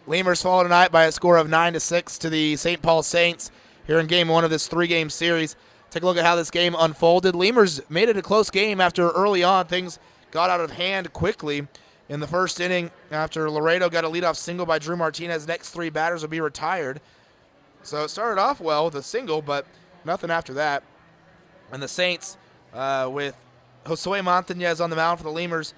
Lemurs fall tonight by a score of 9-6 to the St. Paul Saints here in game 1 of this 3-game series. Take a look at how this game unfolded. Lemurs made it a close game after early on things got out of hand quickly. In the first inning, after Laredo got a leadoff single by Drew Martinez, next 3 batters will be retired. So it started off well with a single, but nothing after that. And the Saints, with Josue Montañez on the mound for the Lemurs,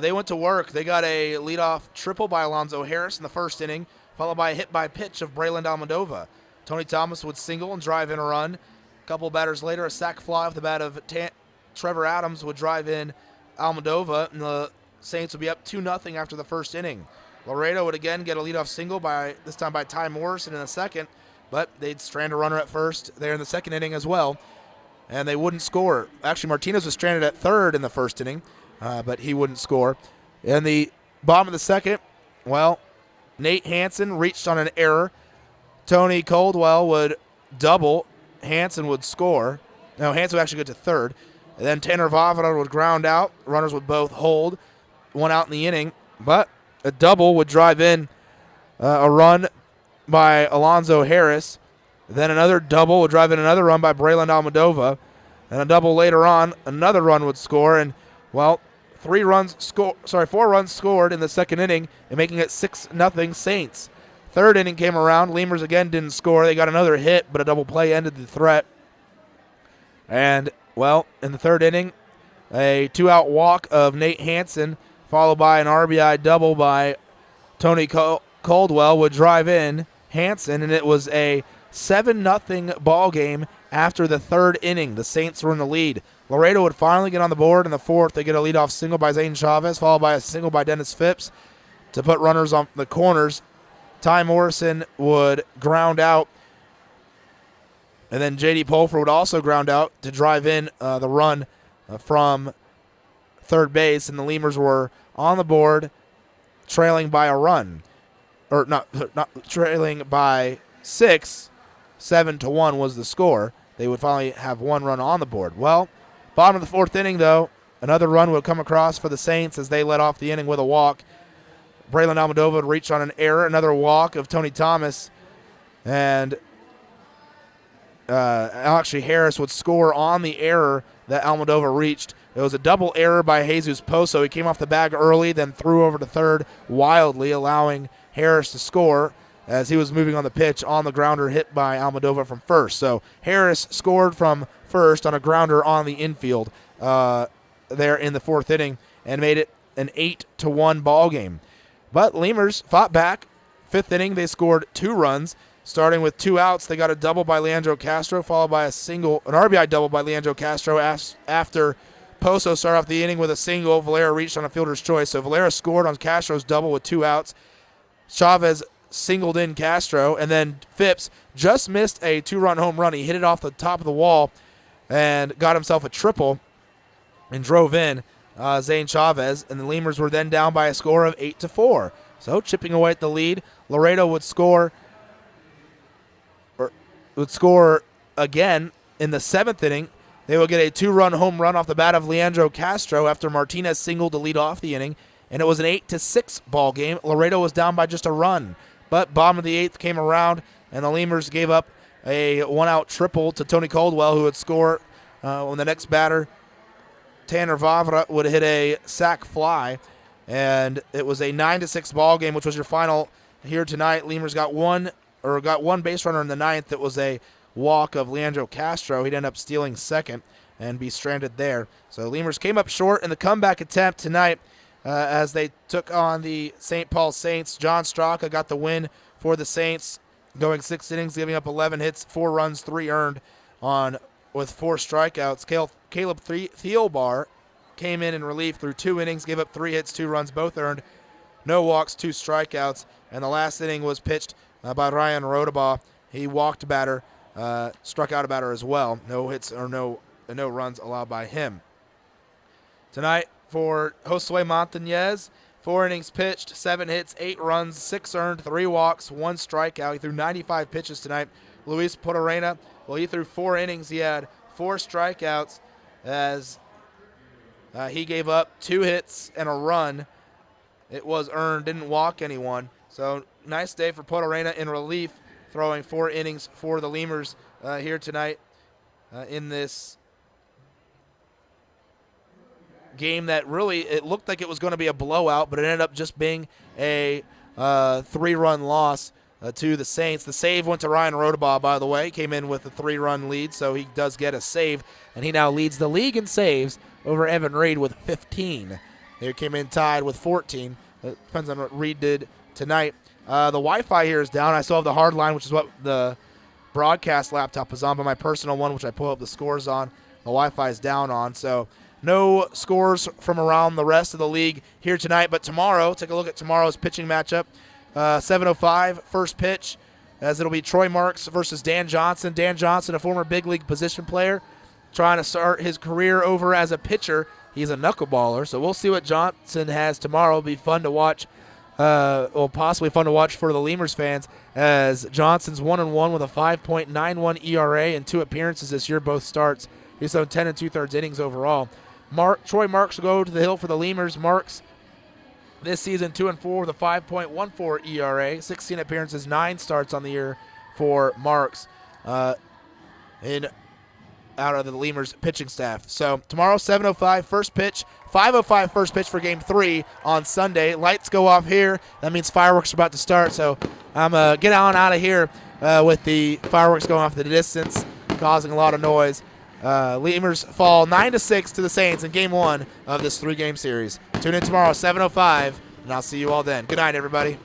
they went to work. They got a leadoff triple by Alonzo Harris in the first inning, followed by a hit by pitch of Brayland Almodovar. Tony Thomas would single and drive in a run. A couple batters later, a sac fly off the bat of Trevor Adams would drive in Almodovar, and the Saints would be up 2-0 after the first inning. Laredo would again get a leadoff single, this time by Ty Morrison in the second, but they'd strand a runner at first there in the second inning as well, and they wouldn't score. Actually, Martinez was stranded at third in the first inning, but he wouldn't score. In the bottom of the second, Nate Hansen reached on an error. Tony Caldwell would double. Hansen would score. No, Hansen would actually get to third. And then Tanner Vavra would ground out. Runners would both hold. 1 out in the inning. But a double would drive in a run by Alonzo Harris. Then another double would drive in another run by Brayland Almodovar. And a double later on, another run would score. And, 4 runs scored in the second inning and making it 6-0 Saints. Third inning came around. Lemurs again didn't score. They got another hit, but a double play ended the threat. And, in the third inning, a 2-out walk of Nate Hansen, followed by an RBI double by Tony Caldwell, would drive in Hansen, and it was a 7-0 ball game after the third inning. The Saints were in the lead. Laredo would finally get on the board in the fourth. They get a leadoff single by Zane Chavez, followed by a single by Dennis Phipps to put runners on the corners. Ty Morrison would ground out, and then J.D. Pulfer would also ground out to drive in the run from third base, and the Lemurs were on the board trailing by a run. Or not trailing by 6, 7-1 was the score. They would finally have 1 run on the board. Bottom of the fourth inning, though, another run would come across for the Saints as they led off the inning with a walk. Brayland Almodovar would reach on an error, another walk of Tony Thomas, and actually Harris would score on the error that Almodovar reached. It was a double error by Jesus Poso. He came off the bag early, then threw over to third wildly, allowing Harris to score as he was moving on the pitch on the grounder hit by Almodovar from first. So Harris scored from first on a grounder on the infield there in the fourth inning and made it an 8-1 ball game. But Lemurs fought back. Fifth inning, they scored 2 runs. Starting with 2 outs, they got a double by Leandro Castro, followed by an RBI double by Leandro Castro after Poso started off the inning with a single. Valera reached on a fielder's choice. So Valera scored on Castro's double with 2 outs. Chavez singled in Castro, and then Phipps just missed a 2-run home run. He hit it off the top of the wall and got himself a triple and drove in Zane Chavez, and the Lemurs were then down by a score of 8-4. So chipping away at the lead, Laredo would score again in the 7th inning. They will get a 2-run home run off the bat of Leandro Castro after Martinez singled to lead off the inning, and it was an 8-6 ball game. Laredo was down by just a run, but bottom of the 8th came around, and the Lemurs gave up a 1-out triple to Tony Caldwell, who would score when the next batter, Tanner Vavra, would hit a sac fly, and it was a 9-6 ball game, which was your final here tonight. Lemurs got one base runner in the 9th. It was a walk of Leandro Castro. He'd end up stealing second and be stranded there. So Lemurs came up short in the comeback attempt tonight as they took on the St. Paul Saints. John Straka got the win for the Saints, going 6 innings, giving up 11 hits, 4 runs, 3 earned with 4 strikeouts. Caleb Thielbar came in relief through 2 innings, gave up 3 hits, 2 runs, both earned, no walks, 2 strikeouts, and the last inning was pitched by Ryan Rodabaugh. He walked a batter, struck out a batter as well. No hits or no runs allowed by him. Tonight for Josue Montañez, 4 innings pitched, 7 hits, 8 runs, 6 earned, 3 walks, 1 strikeout. He threw 95 pitches tonight. Luis Potorena, well, he threw 4 innings. He had 4 strikeouts as he gave up 2 hits and a run. It was earned, didn't walk anyone. So nice day for Potorena in relief, throwing 4 innings for the Lemurs here tonight in this game that really, it looked like it was going to be a blowout, but it ended up just being a 3-run loss to the Saints. The save went to Ryan Rodabaugh, by the way. He came in with a 3-run lead, so he does get a save, and he now leads the league in saves over Evan Reed with 15. He came in tied with 14. It depends on what Reed did tonight. The Wi-Fi here is down. I still have the hard line, which is what the broadcast laptop is on, but my personal one, which I pull up the scores on, the Wi-Fi is down on. So no scores from around the rest of the league here tonight. But tomorrow, take a look at tomorrow's pitching matchup. 7:05 first pitch, as it'll be Troy Marks versus Dan Johnson. Dan Johnson, a former big league position player, trying to start his career over as a pitcher. He's a knuckleballer, so we'll see what Johnson has tomorrow. It'll be fun to watch. Possibly fun to watch for the Lemurs fans, as Johnson's 1-1 with a 5.91 ERA in 2 appearances this year, both starts. He's thrown 10 2/3 innings overall. Troy Marks will go to the hill for the Lemurs. Marks this season 2-4 with a 5.14 ERA, 16 appearances, 9 starts on the year for Marks out of the Lemurs pitching staff. So tomorrow, 7:05 first pitch, 5:05 first pitch for Game 3 on Sunday. Lights go off here. That means fireworks are about to start. So I'm get on out of here with the fireworks going off in the distance, causing a lot of noise. Lemurs fall 9-6 to the Saints in Game 1 of this 3-game series. Tune in tomorrow, 7:05, and I'll see you all then. Good night, everybody.